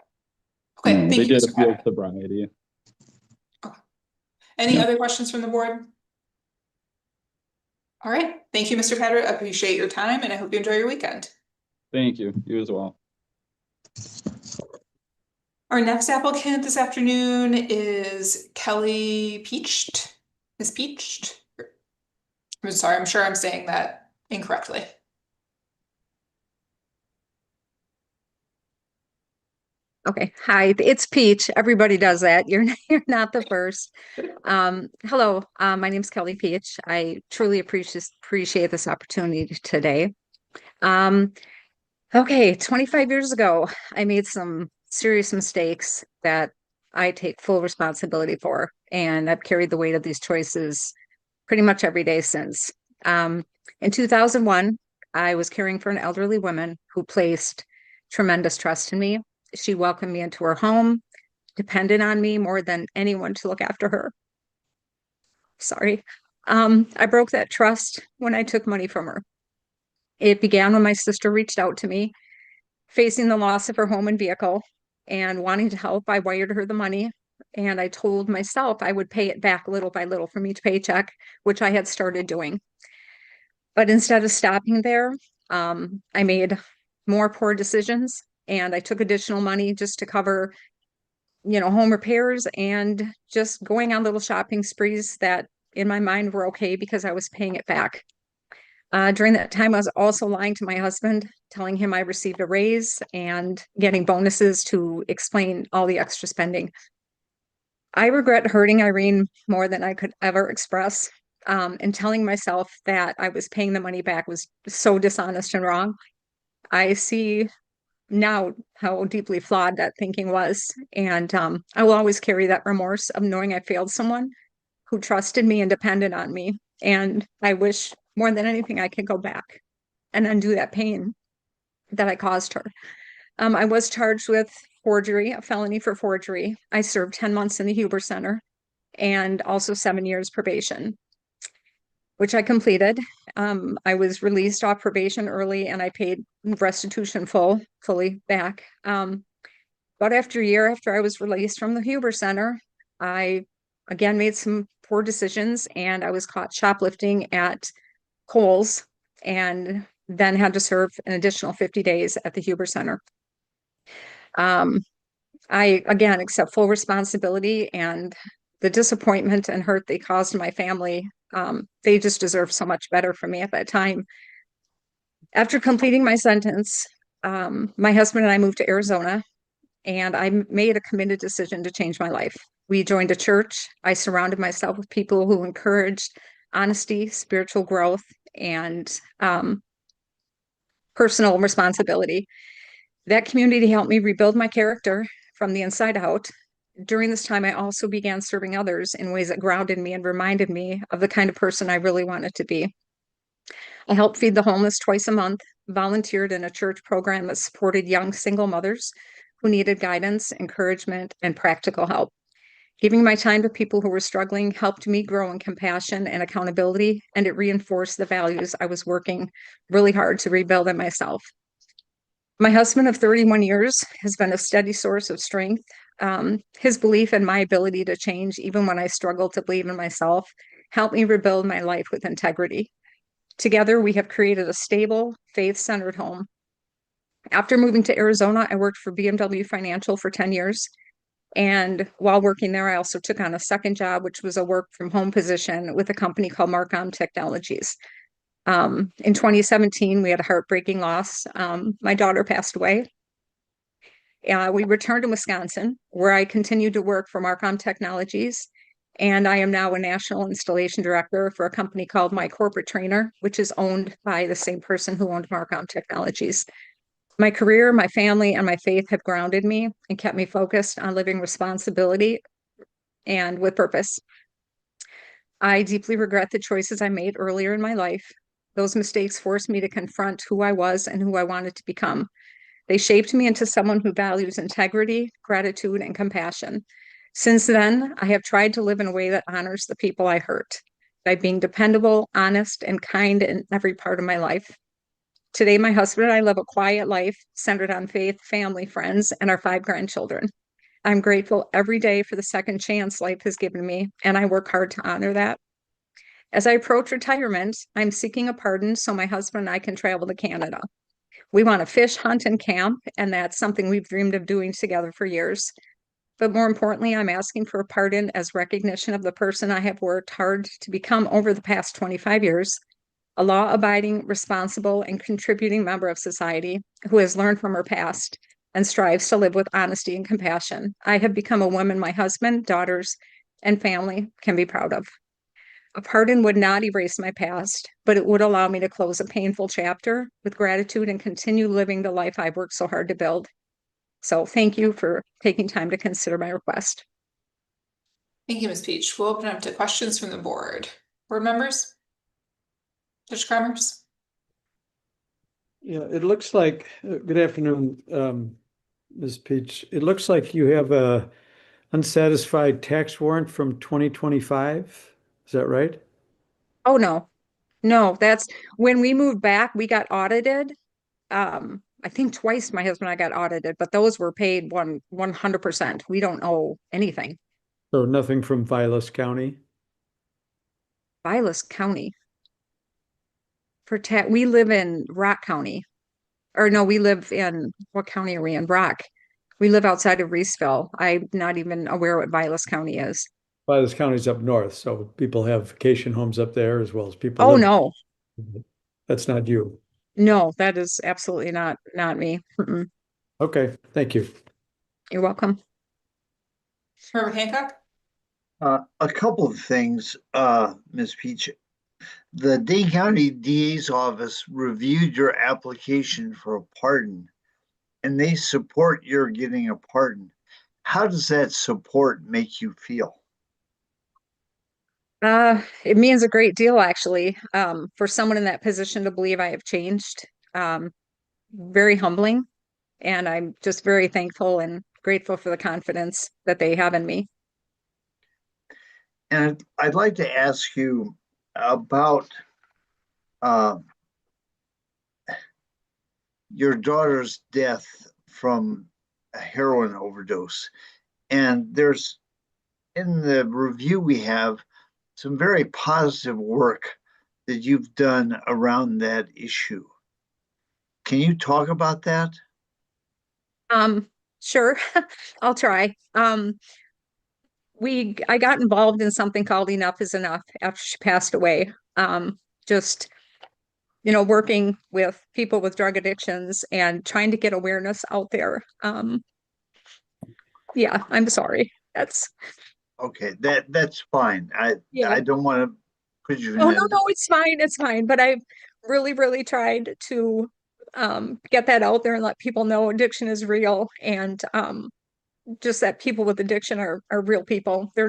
Okay, No, thank they you, did Mr. a field Padra. sobriety. Any Yeah. other questions from the board? All right. Thank you, Mr. Padra. I appreciate your time and I hope you enjoy your weekend. Thank you. You as well. Our next applicant this afternoon is Kelly Peached. Ms. Peached? I'm sorry, I'm sure I'm saying that incorrectly. Okay, hi, it's Peach. Everybody does that. You're not the first. Hello, my name's Kelly Peach. I truly appreciate this opportunity today. Okay, 25 years ago, I made some serious mistakes that I take full responsibility for, and I've carried the weight of these choices pretty much every day since. In 2001, I was caring for an elderly woman who placed tremendous trust in me. She welcomed me into her home, depended on me more than anyone to look after her. Sorry. I broke that trust when I took money from her. It began when my sister reached out to me, facing the loss of her home and vehicle, and wanting to help. I wired her the money, and I told myself I would pay it back little by little from each paycheck, which I had started doing. But instead of stopping there, I made more poor decisions. And I took additional money just to cover, home repairs and just going on little shopping sprees that in my mind were okay because I was paying it back. During that time, I was also lying to my husband, telling him I received a raise and getting bonuses to explain all the extra spending. I regret hurting Irene more than I could ever express. And telling myself that I was paying the money back was so dishonest and wrong. I see now how deeply flawed that thinking was. And I will always carry that remorse of knowing I failed someone who trusted me and depended on me. And I wish more than anything I could go back and undo that pain that I caused her. I was charged with forgery, a felony for forgery. I served 10 months in the Huber Center and also 7 years probation, which I completed. I was released off probation early and I paid restitution fully back. But after a year after I was released from the Huber Center, I again made some poor decisions and I was caught shoplifting at Kohl's and then had to serve an additional 50 days at the Huber Center. I again accept full responsibility and the disappointment and hurt they caused my family. They just deserved so much better from me at that time. After completing my sentence, my husband and I moved to Arizona, and I made a committed decision to change my life. We joined a church. I surrounded myself with people who encouraged honesty, spiritual growth, and personal responsibility. That community helped me rebuild my character from the inside out. During this time, I also began serving others in ways that grounded me and reminded me of the kind of person I really wanted to be. I helped feed the homeless twice a month, volunteered in a church program that supported young single mothers who needed guidance, encouragement, and practical help. Giving my time to people who were struggling helped me grow in compassion and accountability, and it reinforced the values I was working really hard to rebuild in myself. My husband of 31 years has been a steady source of strength. His belief in my ability to change, even when I struggled to believe in myself, helped me rebuild my life with integrity. Together, we have created a stable, faith-centered home. After moving to Arizona, I worked for BMW Financial for 10 years. And while working there, I also took on a second job, which was a work-from-home position with a company called Marcom Technologies. In 2017, we had a heartbreaking loss. My daughter passed away. We returned to Wisconsin, where I continued to work for Marcom Technologies. And I am now a national installation director for a company called My Corporate Trainer, which is owned by the same person who owned Marcom Technologies. My career, my family, and my faith have grounded me and kept me focused on living responsibility and with purpose. I deeply regret the choices I made earlier in my life. Those mistakes forced me to confront who I was and who I wanted to become. They shaped me into someone who values integrity, gratitude, and compassion. Since then, I have tried to live in a way that honors the people I hurt by being dependable, honest, and kind in every part of my life. Today, my husband and I live a quiet life centered on faith, family, friends, and our 5 grandchildren. I'm grateful every day for the second chance life has given me, and I work hard to honor that. As I approach retirement, I'm seeking a pardon so my husband and I can travel to Canada. We want to fish, hunt, and camp, and that's something we've dreamed of doing together for years. But more importantly, I'm asking for a pardon as recognition of the person I have worked hard to become over the past 25 years, a law-abiding, responsible, and contributing member of society who has learned from her past and strives to live with honesty and compassion. I have become a woman my husband, daughters, and family can be proud of. A pardon would not erase my past, but it would allow me to close a painful chapter with gratitude and continue living the life I've worked so hard to build. So thank you for taking time to consider my request. Thank you, Ms. Peach. We'll open up to questions from the board. Board members? Judge Kremers? Yeah, it looks like, good afternoon, Ms. Peach. It looks like you have a unsatisfied tax warrant from 2025. Is that right? Oh, no, that's when we moved back, we got audited. I think twice my husband and I got audited, but those were paid 100%. We don't owe anything. So nothing from Vilas County? Vilas County. We live in Rock County. Or no, we live in, what county are we in? Rock. We live outside of Reeseville. I'm not even aware what Vilas County is. Vilas County's up north, so people have vacation homes up there as well as people. Oh, no. That's not you. No, that is absolutely not me. Mm-mm. Okay, thank you. You're welcome. Member Hancock? A couple of things, Ms. Peach. The Dane County DA's office reviewed your application for a pardon, and they support your getting a pardon. How does that support make you feel? It means a great deal, actually, for someone in that position to believe I have changed. Very humbling, and I'm just very thankful and grateful for the confidence that they have in me. And I'd like to ask you about your daughter's death from a heroin overdose. And there's, in the review we have, some very positive work that you've done around that issue. Can you talk about that? Sure, I'll try. I got involved in something called Enough is Enough after she passed away. Just, working with people with drug addictions and trying to get awareness out there. Yeah, I'm sorry. That's Okay, that's fine. I don't want to put you in Oh, no, it's fine. It's fine. But I've really, really tried to get that out there and let people know addiction is real, and just that people with addiction are real people. They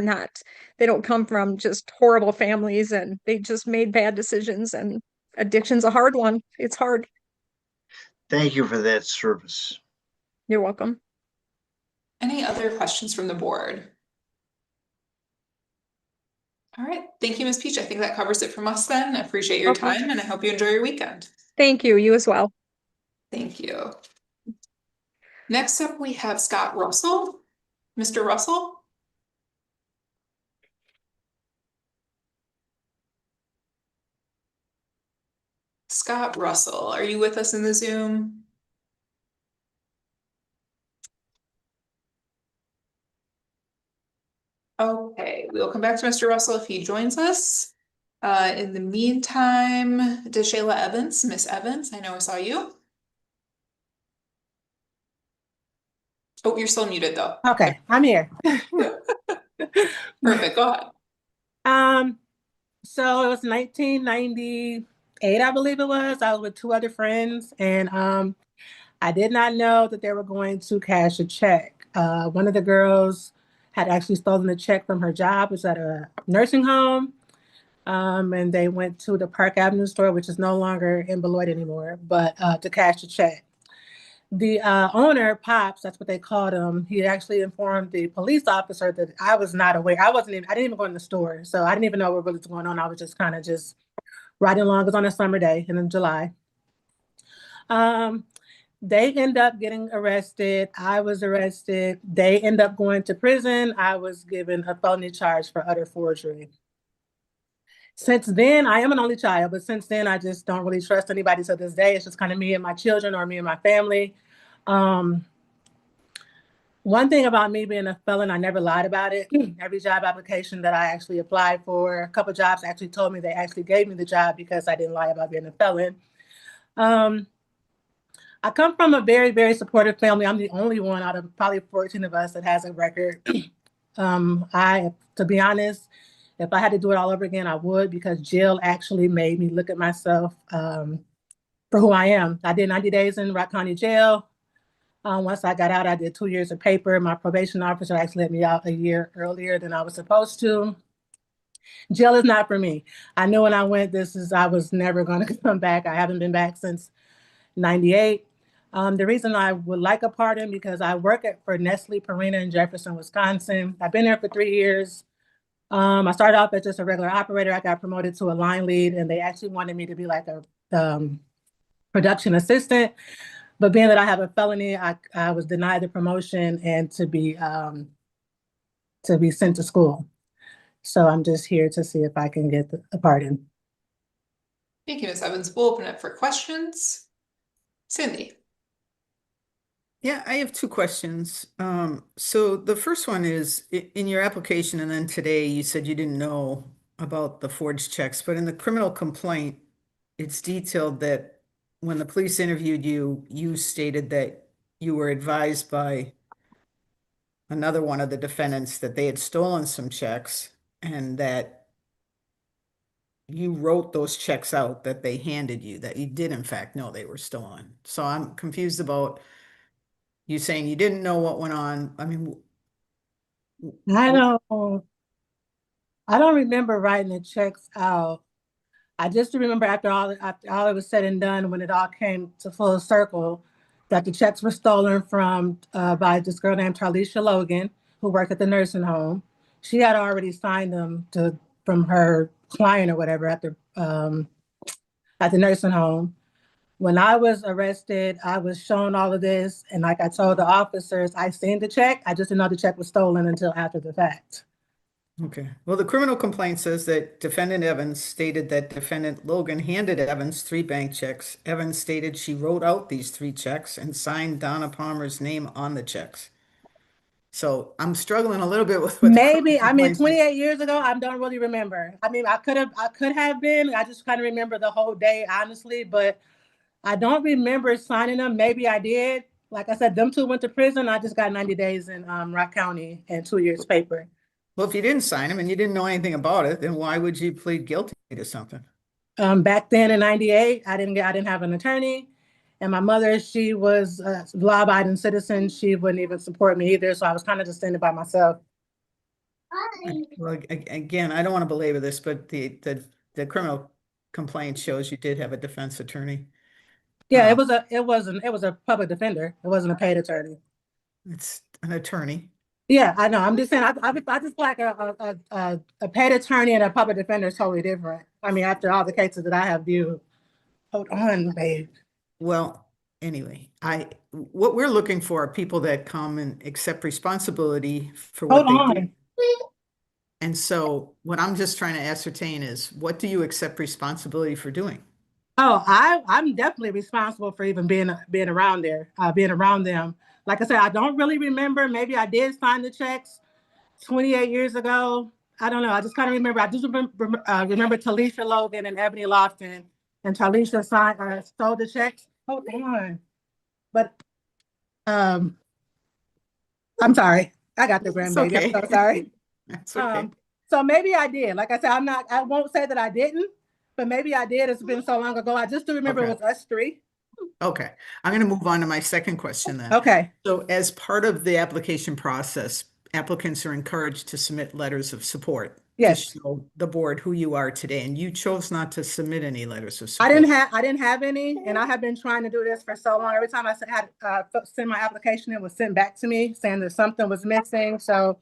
don't come from just horrible families, and they just made bad decisions, and addiction's a hard one. It's hard. Thank you for that service. You're welcome. Any other questions from the board? All right, thank you, Ms. Peach. I think that covers it from us then. I appreciate your Okay. time and I hope you enjoy your weekend. Thank you. You as well. Thank you. Next up, we have Scott Russell. Mr. Russell? Scott Russell, are you with us in the Zoom? Okay, we'll come back to Mr. Russell if he joins us. In the meantime, DeShayla Evans, Miss Evans, I know I saw you. Oh, you're still muted though. Okay, I'm here. Perfect, go ahead. So it was 1998, I believe it was. I was with two other friends, and I did not know that they were going to cash a check. One of the girls had actually stolen a check from her job. It was at a nursing home. And they went to the Park Avenue store, which is no longer in Beloit anymore, but to cash a check. The owner, Pops, that's what they called him, he actually informed the police officer that I was not aware. I didn't even go in the store, so I didn't even know what really was going on. I was just kind of just riding along. It was on a summer day in July. They end up getting arrested. I was arrested. They end up going to prison. I was given a felony charge for utter forgery. Since then, I am an only child, but since then, I just don't really trust anybody to this day. It's just kind of me and my children or me and my family. One thing about me being a felon, I never lied about it. Every job application that I actually applied for, a couple jobs actually told me they actually gave me the job because I didn't lie about being a felon. I come from a very, very supportive family. I'm the only one out of probably 14 of us that has a record. To be honest, if I had to do it all over again, I would, because jail actually made me look at myself for who I am. I did 90 days in Rock County Jail. Once I got out, I did 2 years of paper. My probation officer actually let me out a year earlier than I was supposed to. Jail is not for me. I knew when I went, I was never going to come back. I haven't been back since 98. The reason I would like a pardon, because I work for Nestle Purina in Jefferson, Wisconsin. I've been there for 3 years. I started off as just a regular operator. I got promoted to a line lead, and they actually wanted me to be like a production assistant. But being that I have a felony, I was denied the promotion and to be sent to school. So I'm just here to see if I can get a pardon. Thank you, Ms. Evans. We'll open it for questions. Cindy. Yeah, I have two questions. So the first one is, in your application and then today you said you didn't know about the forged checks, but in the criminal complaint, it's detailed that when the police interviewed you, you stated that you were advised by another one of the defendants that they had stolen some checks and that you wrote those checks out that they handed you, that you did in fact know they were stolen. So I'm confused about you saying you didn't know what went on. I mean, I don't remember writing the checks out. I just remember after all it was said and done, when it all came to full circle, that the checks were stolen from by this girl named Tarlisha Logan, who worked at the nursing home. She had already signed them from her client or whatever at the nursing home. When I was arrested, I was shown all of this, and like I told the officers, I seen the check. I just didn't know the check was stolen until after the fact. Okay. Well, the criminal complaint says that defendant Evans stated that defendant Logan handed Evans 3 bank checks. Evans stated she wrote out these 3 checks and signed Donna Palmer's name on the checks. So I'm struggling a little bit with what the Maybe, criminal I mean, complaint says. 28 years ago, I don't really remember. I mean, I could have been. I just kind of remember the whole day, honestly, but I don't remember signing them. Maybe I did. Like I said, them 2 went to prison. I just got 90 days in Rock County and 2 years paper. Well, if you didn't sign them and you didn't know anything about it, then why would you plead guilty to something? Back then in 98, I didn't have an attorney. And my mother, she was a law-abiding citizen. She wouldn't even support me either. So I was kind of just standing by myself. Well, again, I don't want to belabor this, but the criminal complaint shows you did have a defense attorney. Yeah, it was a public defender. It wasn't a paid attorney. It's an attorney. Yeah, I know. I'm just saying, I just feel like a paid attorney and a public defender is totally different. I mean, after all the cases that I have viewed. Hold on, babe. Well, anyway, what we're looking for are people that come and accept responsibility for what they do. And so what I'm just trying to ascertain is, what do you accept responsibility for doing? Oh, I'm definitely responsible for even being around there, being around them. Like I said, I don't really remember. Maybe I did sign the checks 28 years ago. I don't know. I just kind of remember. I just remember Talisha Logan and Ebony Lofton, and Talisha stole the checks. Hold on. But I'm sorry. I got the grandbaby. Okay. I'm so sorry. That's okay. So maybe I did. Like I said, I won't say that I didn't, but maybe I did. It's been so long ago. I just do remember it was us 3. Okay. I'm going to move on to my second question then. Okay. So as part of the application process, applicants are encouraged to submit letters of support. Yes. To show the board who you are today. And you chose not to submit any letters of support. I didn't have any, and I have been trying to do this for so long. Every time I had send my application, it was sent back to me saying that something was missing. So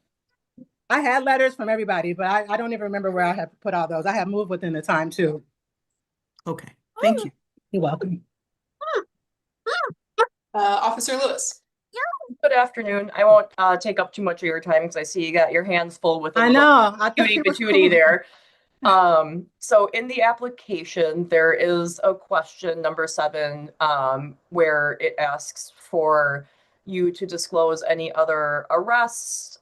I had letters from everybody, but I don't even remember where I have put all those. I have moved within the time too. Okay. Thank you. You're welcome. Officer Lewis. Good afternoon. I won't take up too much of your time because I see you got your hands full with I know. I thought cutie you were patootie cool. there. So in the application, there is a question number 7 where it asks for you to disclose any other arrests,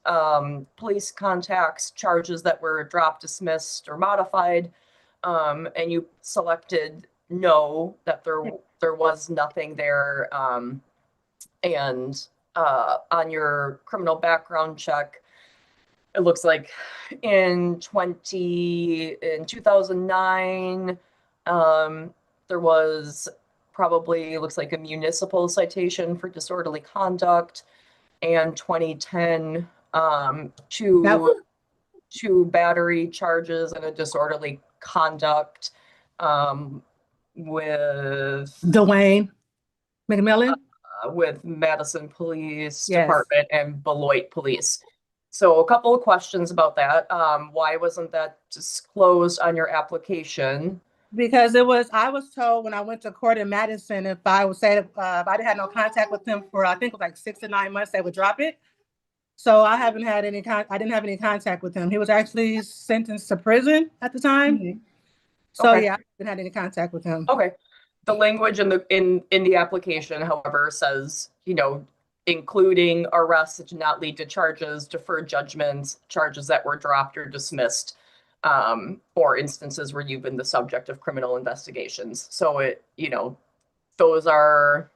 police contacts, charges that were dropped, dismissed, or modified. And you selected no, that there was nothing there. And on your criminal background check, it looks like in 2009, there was probably, looks like a municipal citation for disorderly conduct, and 2010, 2 battery charges and a disorderly conduct with Dwayne McMillan. With Madison Police Yes. Department and Beloit Police. So a couple of questions about that. Why wasn't that disclosed on your application? Because I was told when I went to court in Madison, if I would say, if I had no contact with them for, I think it was like 6 to 9 months, they would drop it. So I didn't have any contact with him. He was actually sentenced to prison at the time. Mm-hmm. So Okay. yeah, I haven't had any contact with him. Okay. The language in the application, however, says, including arrests that did not lead to charges, deferred judgments, charges that were dropped or dismissed, or instances where you've been the subject of criminal investigations. So those are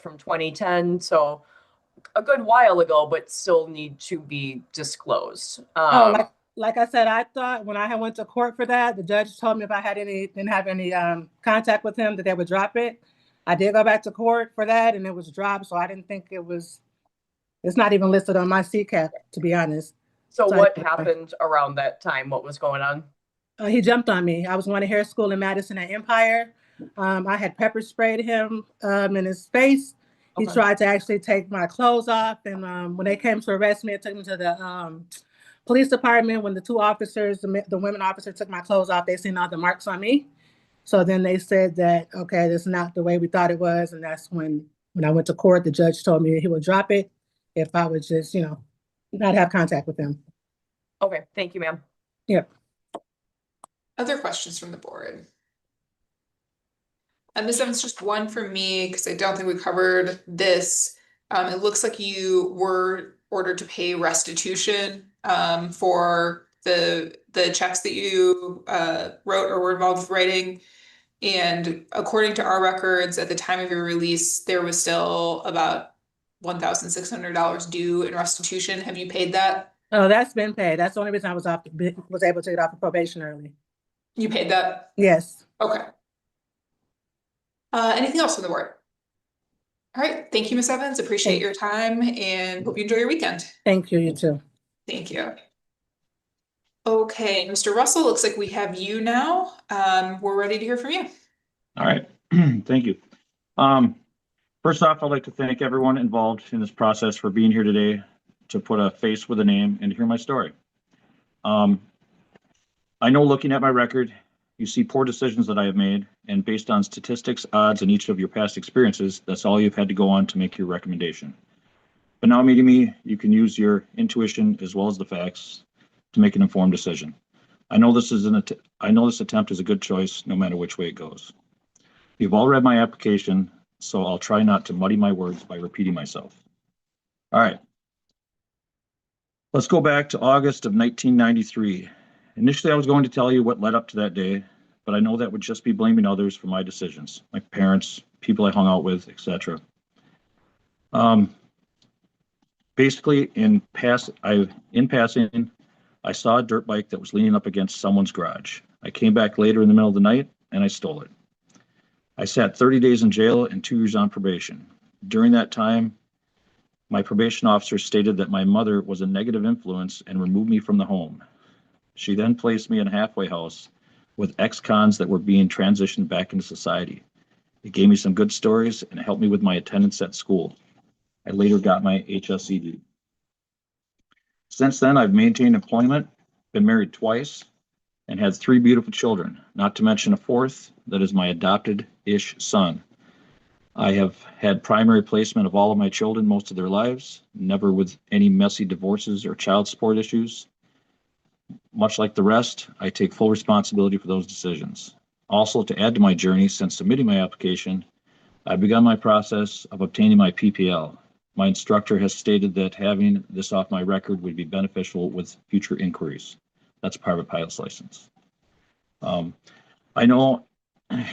from 2010. So a good while ago, but still need to be disclosed. Like I said, I thought when I went to court for that, the judge told me if I didn't have any contact with him, that they would drop it. I did go back to court for that, and it was dropped. So I didn't think it's not even listed on my CCAP, to be honest. So what happened around that time? What was going on? He jumped on me. I was going to hair school in Madison at Empire. I had pepper sprayed him in his face. He tried to actually take my clothes off. And when they came to arrest me, it took me to the police department. When the 2 officers, the women officer took my clothes off, they seen all the marks on me. So then they said that, okay, that's not the way we thought it was. And that's when I went to court, the judge told me he would drop it if I would just, not have contact with him. Okay, thank you, ma'am. Yep. Other questions from the board? Ms. Evans, just one for me, because I don't think we covered this. It looks like you were ordered to pay restitution for the checks that you wrote or were involved with writing. And according to our records, at the time of your release, there was still about $1,600 due in restitution. Have you paid that? Oh, that's been paid. That's the only reason I was able to get off of probation early. You paid that? Yes. Okay. Anything else from the board? All right. Thank you, Ms. Evans. Appreciate your time and hope you enjoy your weekend. Thank you. You too. Thank you. Okay, Mr. Russell, looks like we have you now. We're ready to hear from you. All right. Thank you. First off, I'd like to thank everyone involved in this process for being here today to put a face with a name and to hear my story. I know looking at my record, you see poor decisions that I have made, and based on statistics, odds, and each of your past experiences, that's all you've had to go on to make your recommendation. But now meeting me, you can use your intuition as well as the facts to make an informed decision. I know this attempt is a good choice, no matter which way it goes. You've all read my application, so I'll try not to muddy my words by repeating myself. All right. Let's go back to August of 1993. Initially, I was going to tell you what led up to that day, but I know that would just be blaming others for my decisions, my parents, people I hung out with, etc. Basically, in passing, I saw a dirt bike that was leaning up against someone's garage. I came back later in the middle of the night and I stole it. I sat 30 days in jail and 2 years on probation. During that time, my probation officer stated that my mother was a negative influence and removed me from the home. She then placed me in a halfway house with ex-cons that were being transitioned back into society. It gave me some good stories and it helped me with my attendance at school. I later got my HSED. Since then, I've maintained employment, been married twice, and had 3 beautiful children, not to mention a 4th that is my adopted-ish son. I have had primary placement of all of my children most of their lives, never with any messy divorces or child support issues. Much like the rest, I take full responsibility for those decisions. Also, to add to my journey since submitting my application, I've begun my process of obtaining my PPL. My instructor has stated that having this off my record would be beneficial with future inquiries. That's a private pilot's license. I know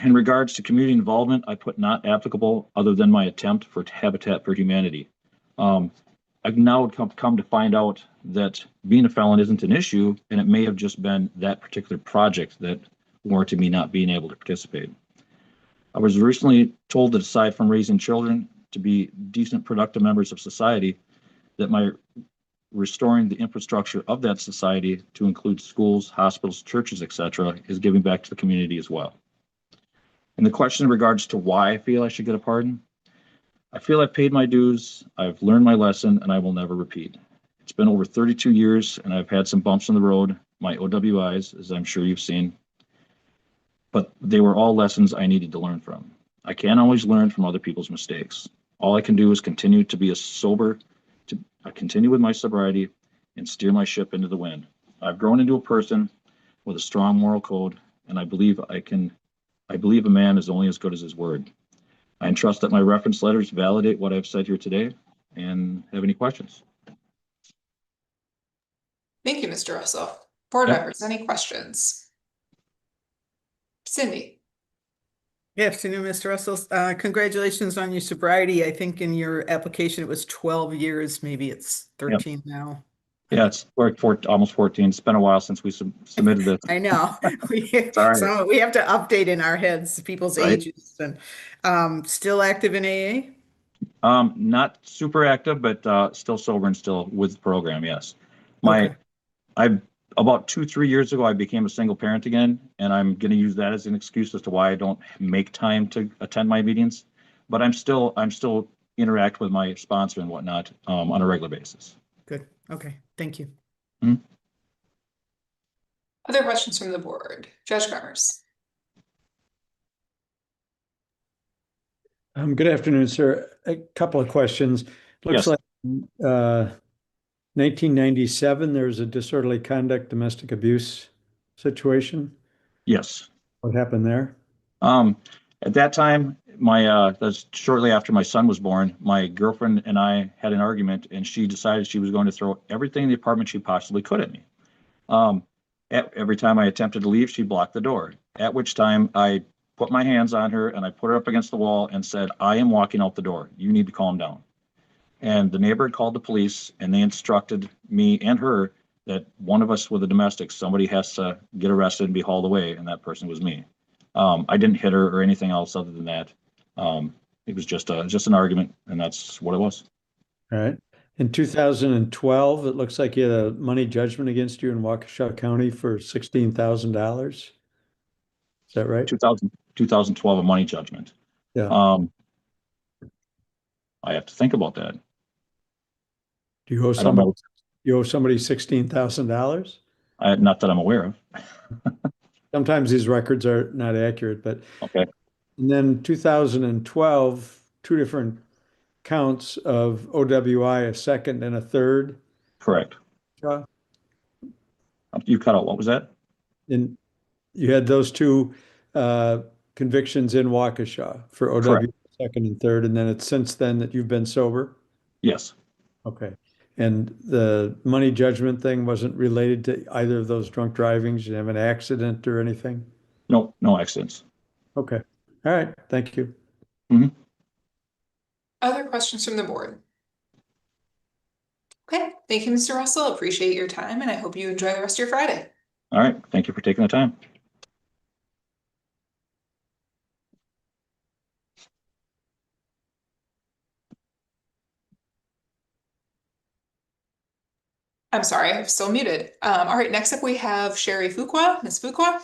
in regards to community involvement, I put not applicable other than my attempt for Habitat for Humanity. I've now come to find out that being a felon isn't an issue, and it may have just been that particular project that warranted me not being able to participate. I was recently told that aside from raising children to be decent, productive members of society, that my restoring the infrastructure of that society to include schools, hospitals, churches, etc., is giving back to the community as well. And the question in regards to why I feel I should get a pardon, I feel I've paid my dues, I've learned my lesson, and I will never repeat. It's been over 32 years, and I've had some bumps in the road, my OWIs, as I'm sure you've seen, but they were all lessons I needed to learn from. I can't always learn from other people's mistakes. All I can do is continue to be continue with my sobriety and steer my ship into the wind. I've grown into a person with a strong moral code, and I believe a man is only as good as his word. I entrust that my reference letters validate what I've said here today, and have any questions? Thank you, Mr. Russell. Board members, any questions? Cindy. Good afternoon, Mr. Russell. Congratulations on your sobriety. I think in your application it was 12 years, maybe it's 13 now. Yeah, it's almost 14. It's been a while since we submitted this. I know. Sorry. So we have to update in our heads people's Right. ages. And still active in AA? Not super active, but still sober and still with the program, yes. About 2-3 years ago, I became a single parent again, and I'm going to use that as an excuse as to why I don't make time to attend my meetings. But I'm still interact with my sponsor and whatnot on a regular basis. Good. Okay. Thank you. Mm-hmm. Other questions from the board? Judge Gremmers. Good afternoon, sir. A couple of questions. Looks Yes. like 1997, there was a disorderly conduct domestic abuse situation. Yes. What happened there? At that time, that's shortly after my son was born, my girlfriend and I had an argument, and she decided she was going to throw everything in the apartment she possibly could at me. Every time I attempted to leave, she blocked the door, at which time I put my hands on her and I put her up against the wall and said, I am walking out the door. You need to calm down. And the neighbor had called the police, and they instructed me and her that one of us with a domestic, somebody has to get arrested and be hauled away, and that person was me. I didn't hit her or anything else other than that. It was just an argument, and that's what it was. All right. In 2012, it looks like you had a money judgment against you in Waukesha County for $16,000. Is that right? 2012, a money judgment. Yeah. I have to think about that. Do you owe I don't know. somebody $16,000? Not that I'm aware of. Sometimes these records are not accurate, but okay. And then 2012, two different counts of OWI, a second and a third. Correct. You cut out. What was that? And you had those two convictions in Waukesha for OWI Correct. second and third, and then it's since then that you've been sober? Yes. Okay. And the money judgment thing wasn't related to either of those drunk drivings? Did you have an accident or anything? No, no accidents. Okay. All right. Thank you. Mm-hmm. Other questions from the board? Okay, thank you, Mr. Russell. Appreciate your time, and I hope you enjoy the rest of your Friday. All right. Thank you for taking the time. I'm sorry, I'm still muted. All right, next up we have Sherry Fuqua. Ms. Fuqua?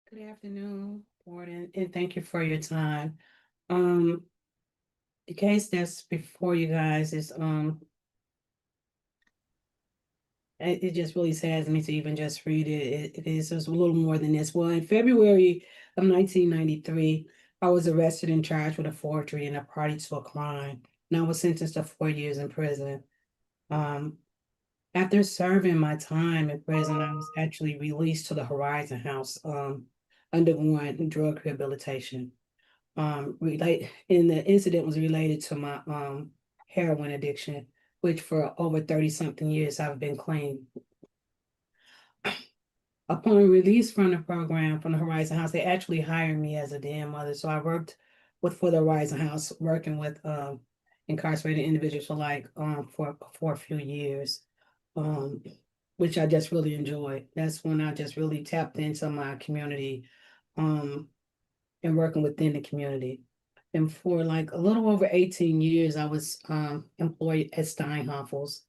Good afternoon, board, and thank you for your time. The case that's before you guys is it just really saddens me to even just read it. It is just a little more than this. Well, in February of 1993, I was arrested and charged with a forgery and a party to a crime, and I was sentenced to 4 years in prison. After serving my time in prison, I was actually released to the Horizon House, undergoing drug rehabilitation. And the incident was related to my heroin addiction, which for over 30-something years I've been clean. Upon release from the program, from the Horizon House, they actually hired me as a den mother. So I worked for the Horizon House, working with incarcerated individuals for a few years, which I just really enjoyed. That's when I just really tapped into my community and working within the community. And for like a little over 18 years, I was employed at Steinhoffels.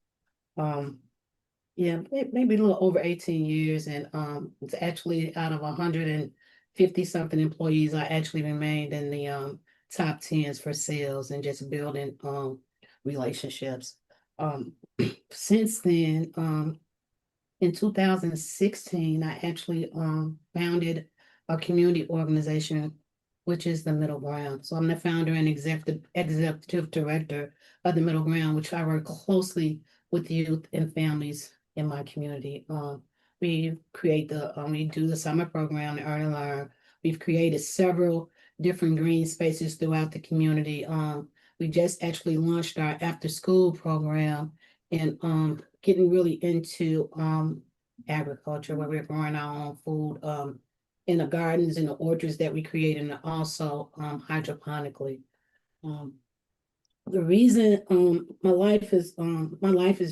Yeah, maybe a little over 18 years. And it's actually out of 150 something employees, I actually remained in the top 10s for sales and just building relationships. Since then, in 2016, I actually founded a community organization, which is the Middle Ground. So I'm the founder and executive director of the Middle Ground, which I work closely with youth and families in my community. We do the summer program, the Earn and Learn. We've created several different green spaces throughout the community. We just actually launched our after-school program and getting really into agriculture, where we're growing our own food in the gardens and the orchards that we create, and also hydroponically. The reason my life is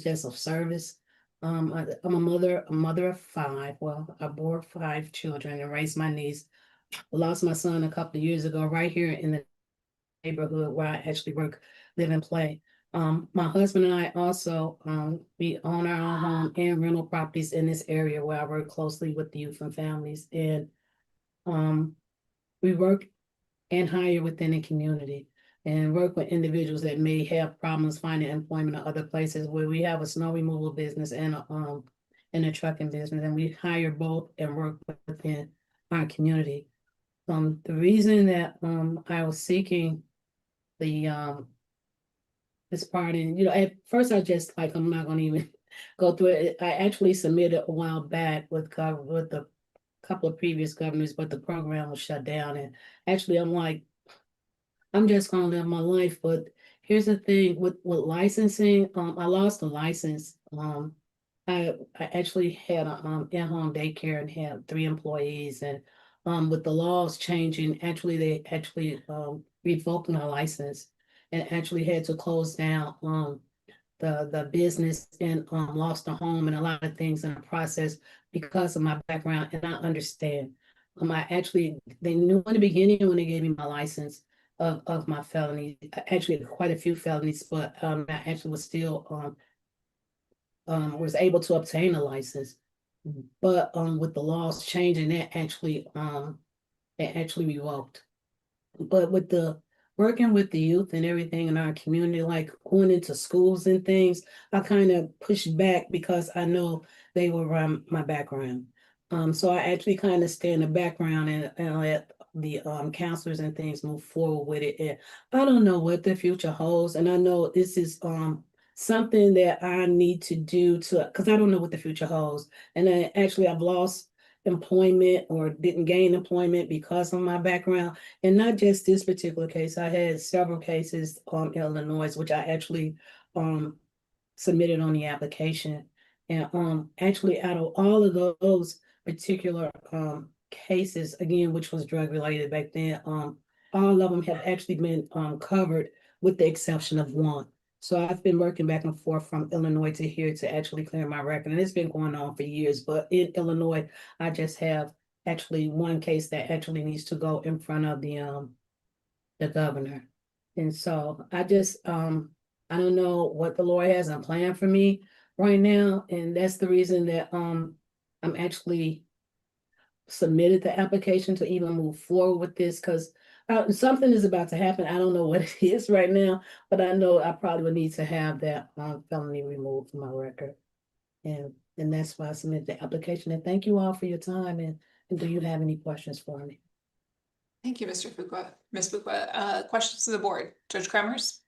just of service. I'm a mother of 5. Well, I bore 5 children and raised my niece. I lost my son a couple of years ago, right here in the neighborhood where I actually work, live, and play. My husband and I also, we own our own home and rental properties in this area where I work closely with the youth and families. And we work and hire within the community and work with individuals that may have problems finding employment in other places, where we have a snow removal business and a trucking business, and we hire both and work within our community. The reason that I was seeking the this part, and at first I just like, I'm not gonna even go through it. I actually submitted a while back with the couple of previous governors, but the program was shut down. And actually I'm like, I'm just gonna live my life. But here's the thing with licensing, I lost the license. I actually had a in-home daycare and had 3 employees, and with the laws changing, they actually revoked my license and actually had to close down the business and lost the home and a lot of things in the process because of my background. And I understand. They knew in the beginning when they gave me my license of my felony, actually quite a few felonies, but I actually was still was able to obtain a license. But with the laws changing, it actually revoked. But with the working with the youth and everything in our community, like going into schools and things, I kind of pushed back because I know they were around my background. So I actually kind of stay in the background and let the counselors and things move forward with it. And I don't know what the future holds. And I know this is something that I need to do because I don't know what the future holds. And then actually I've lost employment or didn't gain employment because of my background. And not just this particular case. I had several cases in Illinois, which I actually submitted on the application. And actually out of all of those particular cases, again, which was drug related back then, all of them have actually been covered with the exception of one. So I've been working back and forth from Illinois to here to actually clear my record. And it's been going on for years. But in Illinois, I just have actually one case that actually needs to go in front of the governor. And so I just I don't know what the Lord has in plan for me right now. And that's the reason that I'm actually submitted the application to even move forward with this, because something is about to happen. I don't know what it is right now, but I know I probably would need to have that felony removed from my record. And that's why I submitted the application. And thank you all for your time. And do you have any questions for me? Thank you, Mr. Fuqua. Ms. Fuqua, questions to the board? Judge Kremers?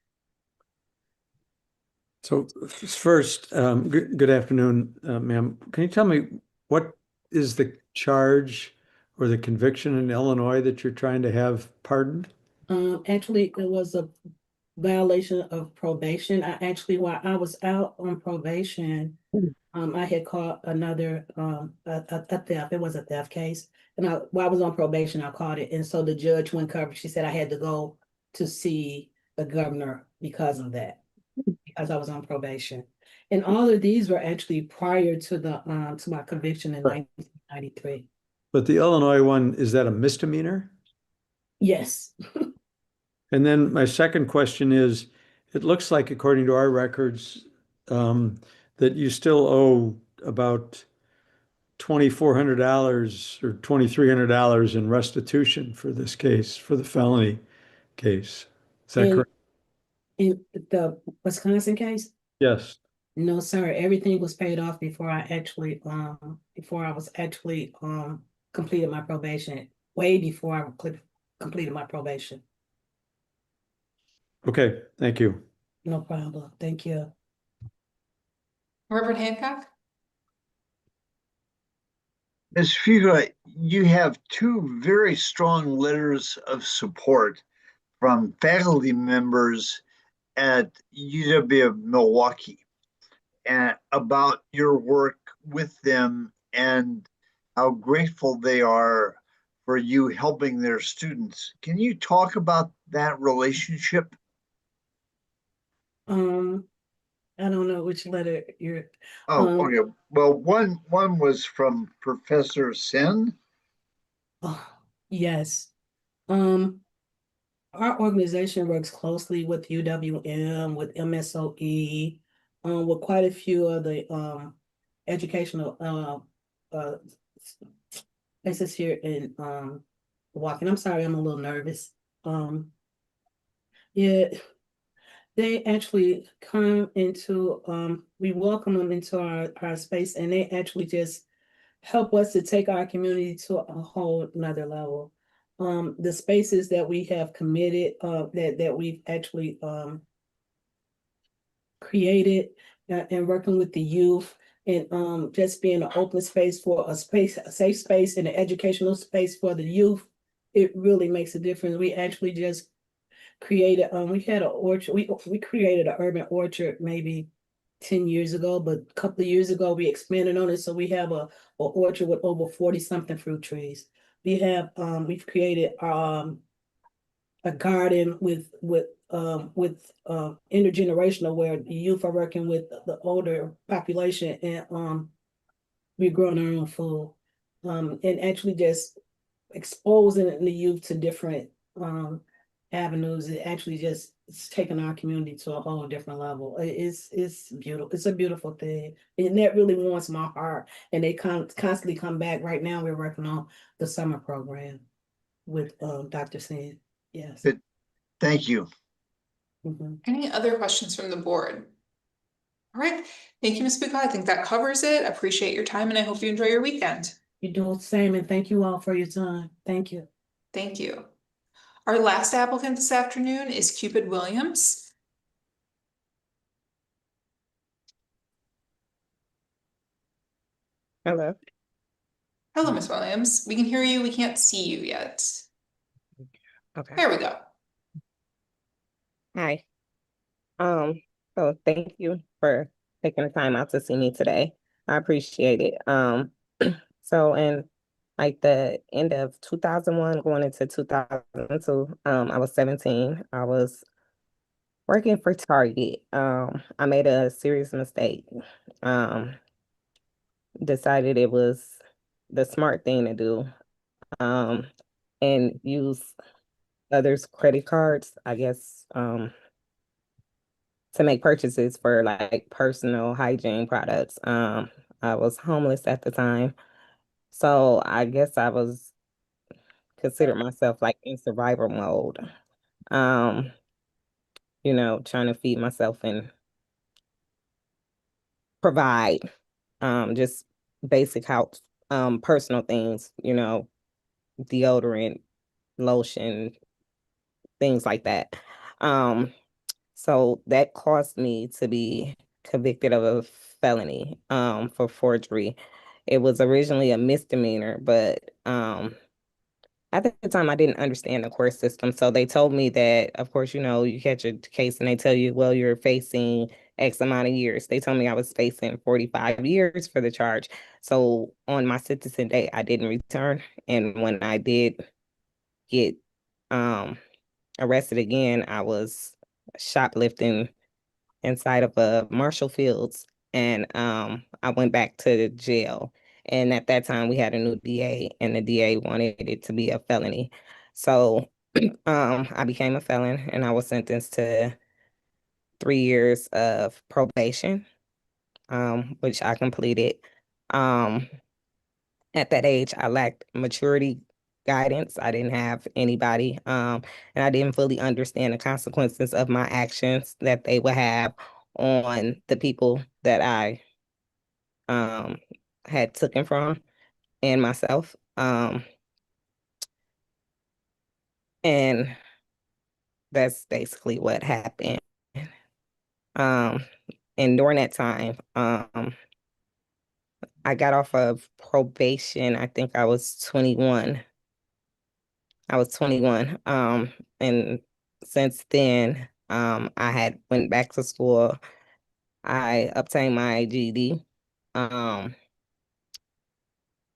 So first, good afternoon, ma'am. Can you tell me what is the charge or the conviction in Illinois that you're trying to have pardoned? Actually, it was a violation of probation. While I was out on probation, I had caught another a theft. It was a theft case. And while I was on probation, I caught it. And so the judge went covered. She said I had to go to see the governor because of that, because I was on probation. And all of these were actually prior to the to my conviction in 1993. But the Illinois one, is that a misdemeanor? Yes. And then my second question is, it looks like according to our records, that you still owe about $2,400 or $2,300 in restitution for this case, for the felony case. Is that correct? In the Wisconsin case? Yes. No, sir. Everything was paid off before I was actually completed my probation. Way before I completed my probation. Okay, thank you. No problem. Thank you. Reverend Hancock? Ms. Fuqua, you have 2 very strong letters of support from faculty members at UW of Milwaukee and about your work with them and how grateful they are for you helping their students. Can you talk about that relationship? I don't know which letter you're. Okay. Well, one was from Professor Sen. Oh, yes. Our organization works closely with UWM, with MSOE, with quite a few of the educational places here in Milwaukee. I'm sorry, I'm a little nervous. Yeah, they actually come into we welcome them into our space, and they actually just help us to take our community to a whole nother level. The spaces that we have committed, that we've actually created, and working with the youth, and just being an open space for a safe space and an educational space for the youth, it really makes a difference. We actually just created, we had an orchard, we created an urban orchard maybe 10 years ago, but a couple of years ago we expanded on it. So we have a orchard with over 40 something fruit trees. We've created a garden with intergenerational, where the youth are working with the older population, and we're growing our own food, and actually just exposing the youth to different avenues. It actually just, it's taking our community to a whole different level. It's beautiful. It's a beautiful thing, and that really warms my heart. And they constantly come back. Right now, we're working on the summer program with Dr. Sin. Yes. Good. Thank you. Any other questions from the board? All right, thank you, Ms. Bucco. I think that covers it. Appreciate your time, and I hope you enjoy your weekend. You do the same, and thank you all for your time. Thank you. Thank you. Our last applicant this afternoon is Cupid Williams. Hello. Hello, Ms. Williams. We can hear you. We can't see you yet. Okay. There we go. Hi. So thank you for taking the time out to see me today. I appreciate it. So in like the end of 2001, going into 2002, I was 17. I was working for Target. I made a serious mistake. Decided it was the smart thing to do, and use others' credit cards, I guess, to make purchases for like personal hygiene products. I was homeless at the time, so I guess I was considered myself like in survival mode. Trying to feed myself and provide just basic house personal things, deodorant, lotion, things like that. So that caused me to be convicted of a felony for forgery. It was originally a misdemeanor, but at the time I didn't understand the court system. So they told me that, of course, you catch a case and they tell you, well, you're facing X amount of years. They told me I was facing 45 years for the charge. So on my sentencing date, I didn't return. And when I did get arrested again, I was shoplifting inside of a Marshall Fields, and I went back to jail. And at that time, we had a new DA, and the DA wanted it to be a felony. So I became a felon, and I was sentenced to 3 years of probation, which I completed. At that age, I lacked maturity guidance. I didn't have anybody, and I didn't fully understand the consequences of my actions that they would have on the people that I had taken from and myself. And that's basically what happened. And during that time, I got off of probation. I think I was 21. And since then, I had went back to school. I obtained my GED.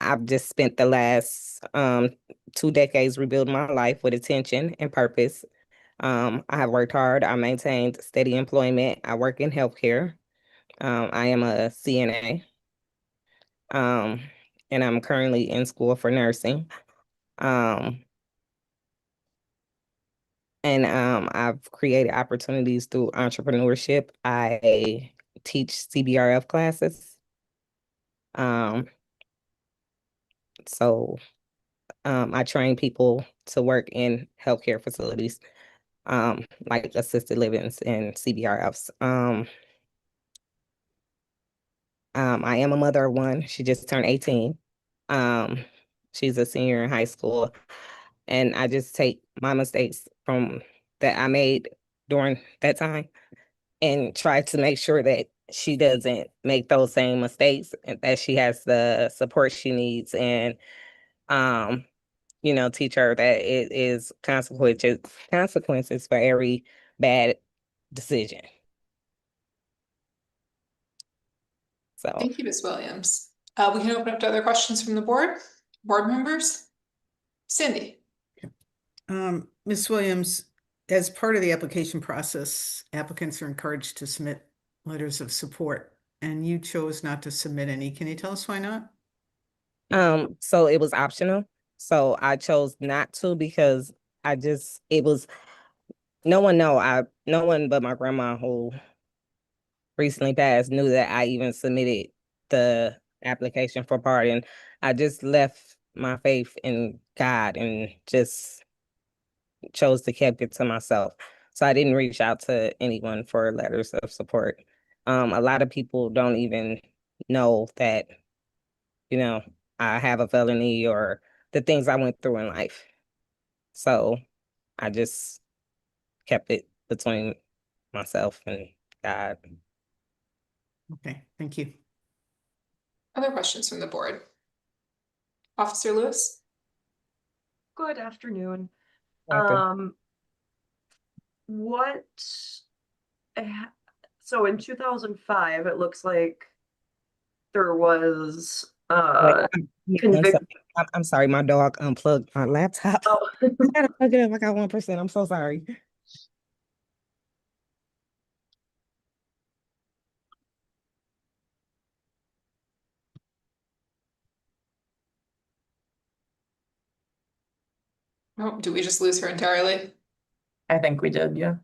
I've just spent the last 2 decades rebuilding my life with attention and purpose. I have worked hard. I maintained steady employment. I work in healthcare. I am a CNA. And I'm currently in school for nursing. And I've created opportunities through entrepreneurship. I teach CBRF classes. So I train people to work in healthcare facilities, like assisted livings and CBRFs. I am a mother of one. She just turned 18. She's a senior in high school, and I just take my mistakes from that I made during that time and try to make sure that she doesn't make those same mistakes and that she has the support she needs, and teach her that it is consequences for every bad decision. So Thank you, Ms. Williams. We can open up to other questions from the board members. Cindy. Ms. Williams, as part of the application process, applicants are encouraged to submit letters of support, and you chose not to submit any. Can you tell us why not? So it was optional. So I chose not to because no one but my grandma, who recently passed, knew that I even submitted the application for pardon. I just left my faith in God and just chose to keep it to myself. So I didn't reach out to anyone for letters of support. A lot of people don't even know that, I have a felony or the things I went through in life. So I just kept it between myself and God. Okay, thank you. Other questions from the board? Officer Lewis? Good afternoon. Welcome. So in 2005, it looks like there was I'm sorry, my dog unplugged my laptop. Oh. I gotta plug it up. I got 1%. I'm so sorry. Oh, do we just lose her entirely? I think we did, yeah.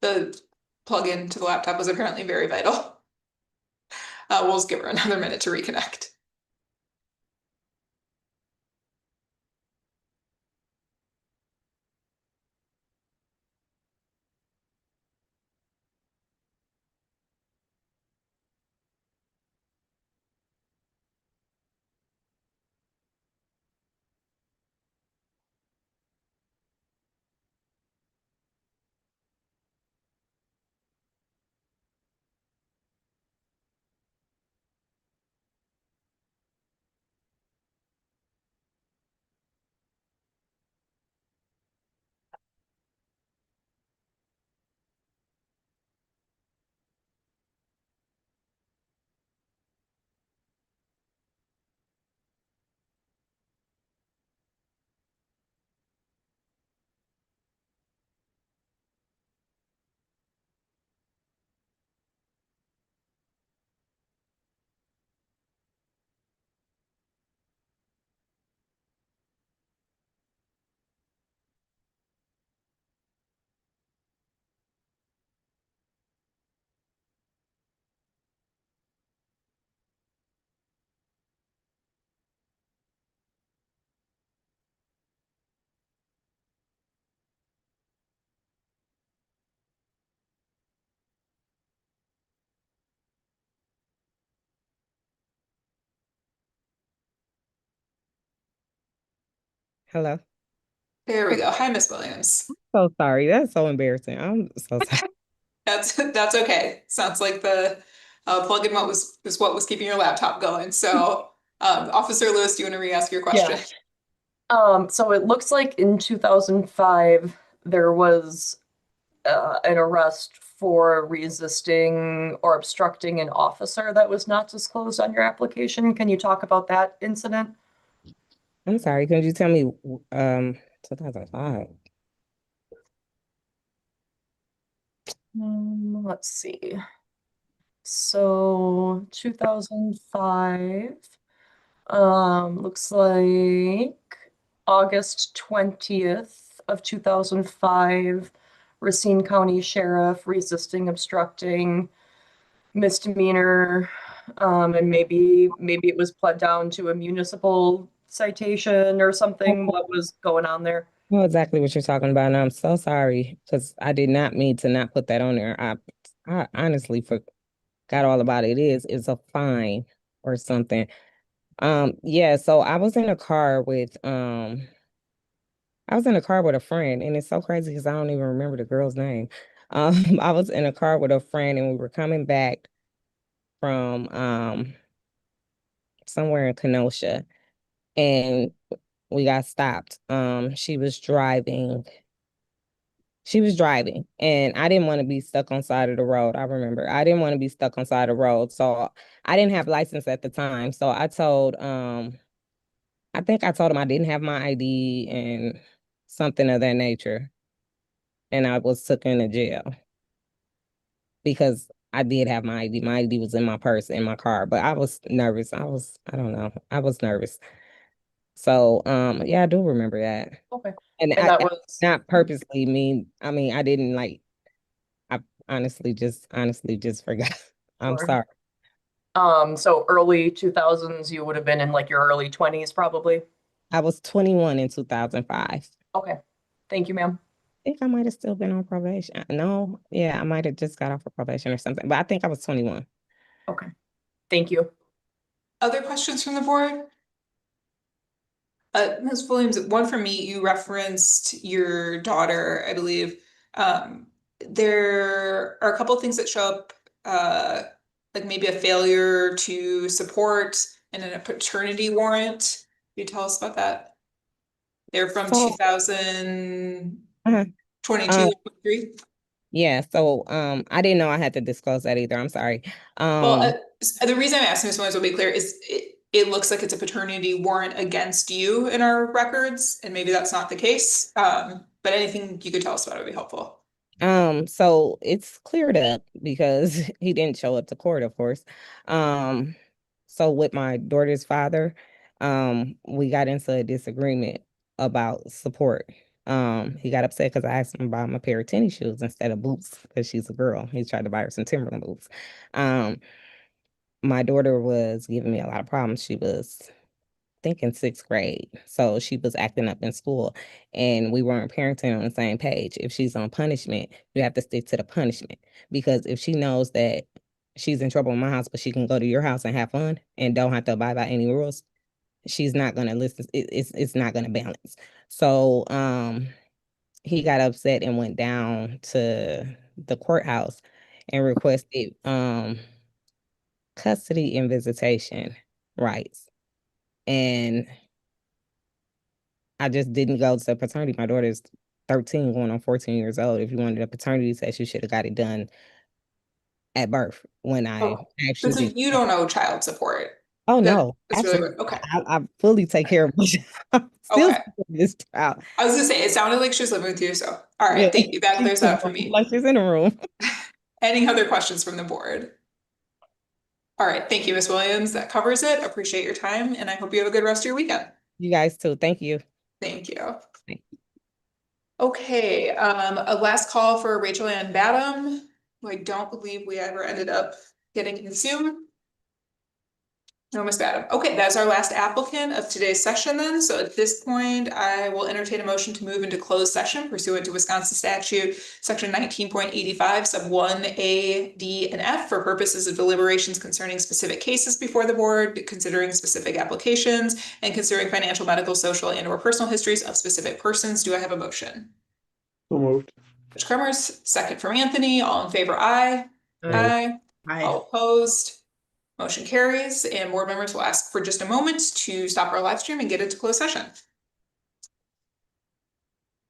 The plug-in to the laptop was apparently very vital. We'll just give her another minute to reconnect. Hello. There we go. Hi, Ms. Williams. So sorry. That's so embarrassing. I'm so sorry. That's okay. Sounds like the plug-in was what was keeping your laptop going. So, Officer Lewis, do you want to re-ask your question? Yeah. So it looks like in 2005 there was an arrest for resisting or obstructing an officer that was not disclosed on your application. Can you talk about that incident? I'm sorry. Can you tell me 2005? Let's see. So 2005, looks like August 20th of 2005, Racine County Sheriff resisting, obstructing, misdemeanor, and maybe it was pled down to a municipal citation or something. What was going on there? I know exactly what you're talking about, and I'm so sorry because I did not mean to not put that on there. I honestly forgot all about it. It's a fine or something. Yeah, so I was in a car with a friend, and it's so crazy because I don't even remember the girl's name. I was in a car with a friend, and we were coming back from somewhere in Kenosha, and we got stopped. She was driving, and I didn't want to be stuck on side of the road. I remember I didn't want to be stuck on side of the road, so I didn't have license at the time. So I told I think I told him I didn't have my ID and something of that nature, and I was taken to jail because I did have my ID. My ID was in my purse in my car, but I was nervous. I don't know. I was nervous. So yeah, I do remember that. Okay. And And that was not purposely mean. I mean, I didn't like. I honestly just forgot. I'm Sure. sorry. So early 2000s, you would have been in like your early 20s, probably. I was 21 in 2005. Okay. Thank you, ma'am. I think I might have still been on probation. No, yeah, I might have just got off of probation or something, but I think I was 21. Okay. Thank you. Other questions from the board? Ms. Williams, one for me, you referenced your daughter, I believe. There are a couple of things that show up, like maybe a failure to support and then a paternity warrant. Can you tell us about that? They're from So- 2022, 23. Yeah, so I didn't know I had to disclose that either. I'm sorry. Well, the reason I'm asking, Ms. Williams, will be clear, is it looks like it's a paternity warrant against you in our records, and maybe that's not the case. But anything you could tell us about it would be helpful. So it's cleared up because he didn't show up to court, of course. So with my daughter's father, we got into a disagreement about support. He got upset because I asked him about my pair of tennis shoes instead of boots because she's a girl. He tried to buy her some Timberland boots. My daughter was giving me a lot of problems. She was, I think, in 6th grade. So she was acting up in school, and we weren't parenting on the same page. If she's on punishment, you have to stick to the punishment, because if she knows that she's in trouble in my house, but she can go to your house and have fun and don't have to abide by any rules, she's not going to listen. It's not going to balance. So he got upset and went down to the courthouse and requested custody and visitation rights. And I just didn't go to paternity. My daughter's 13 going on 14 years old. If you wanted a paternity test, you should have got it done at birth when I So actually. you don't owe child support. Oh, no. That's really Absolutely. good. Okay. I fully take care of myself. Still Okay. this child. I was gonna say, it sounded like she was living with you, so all right, thank you. That clears that up for me. Like she's in a room. Any other questions from the board? All right, thank you, Ms. Williams. That covers it. Appreciate your time, and I hope you have a good rest of your weekend. You guys too. Thank you. Thank you. Okay, a last call for Rachel Ann Badham, who I don't believe we ever ended up getting in Zoom. No, Ms. Badham. Okay, that's our last applicant of today's session then. So at this point, I will entertain a motion to move into closed session pursuant to Wisconsin statute, section 19.85, sub 1A, D, and F, for purposes of deliberations concerning specific cases before the board, considering specific applications, and considering financial, medical, social, and or personal histories of specific persons. Do I have a motion? So moved. Mr. Kremers, second from Anthony. All in favor, aye. Aye. All opposed. Motion carries, and board members will ask for just a moment to stop our live stream and get into closed session.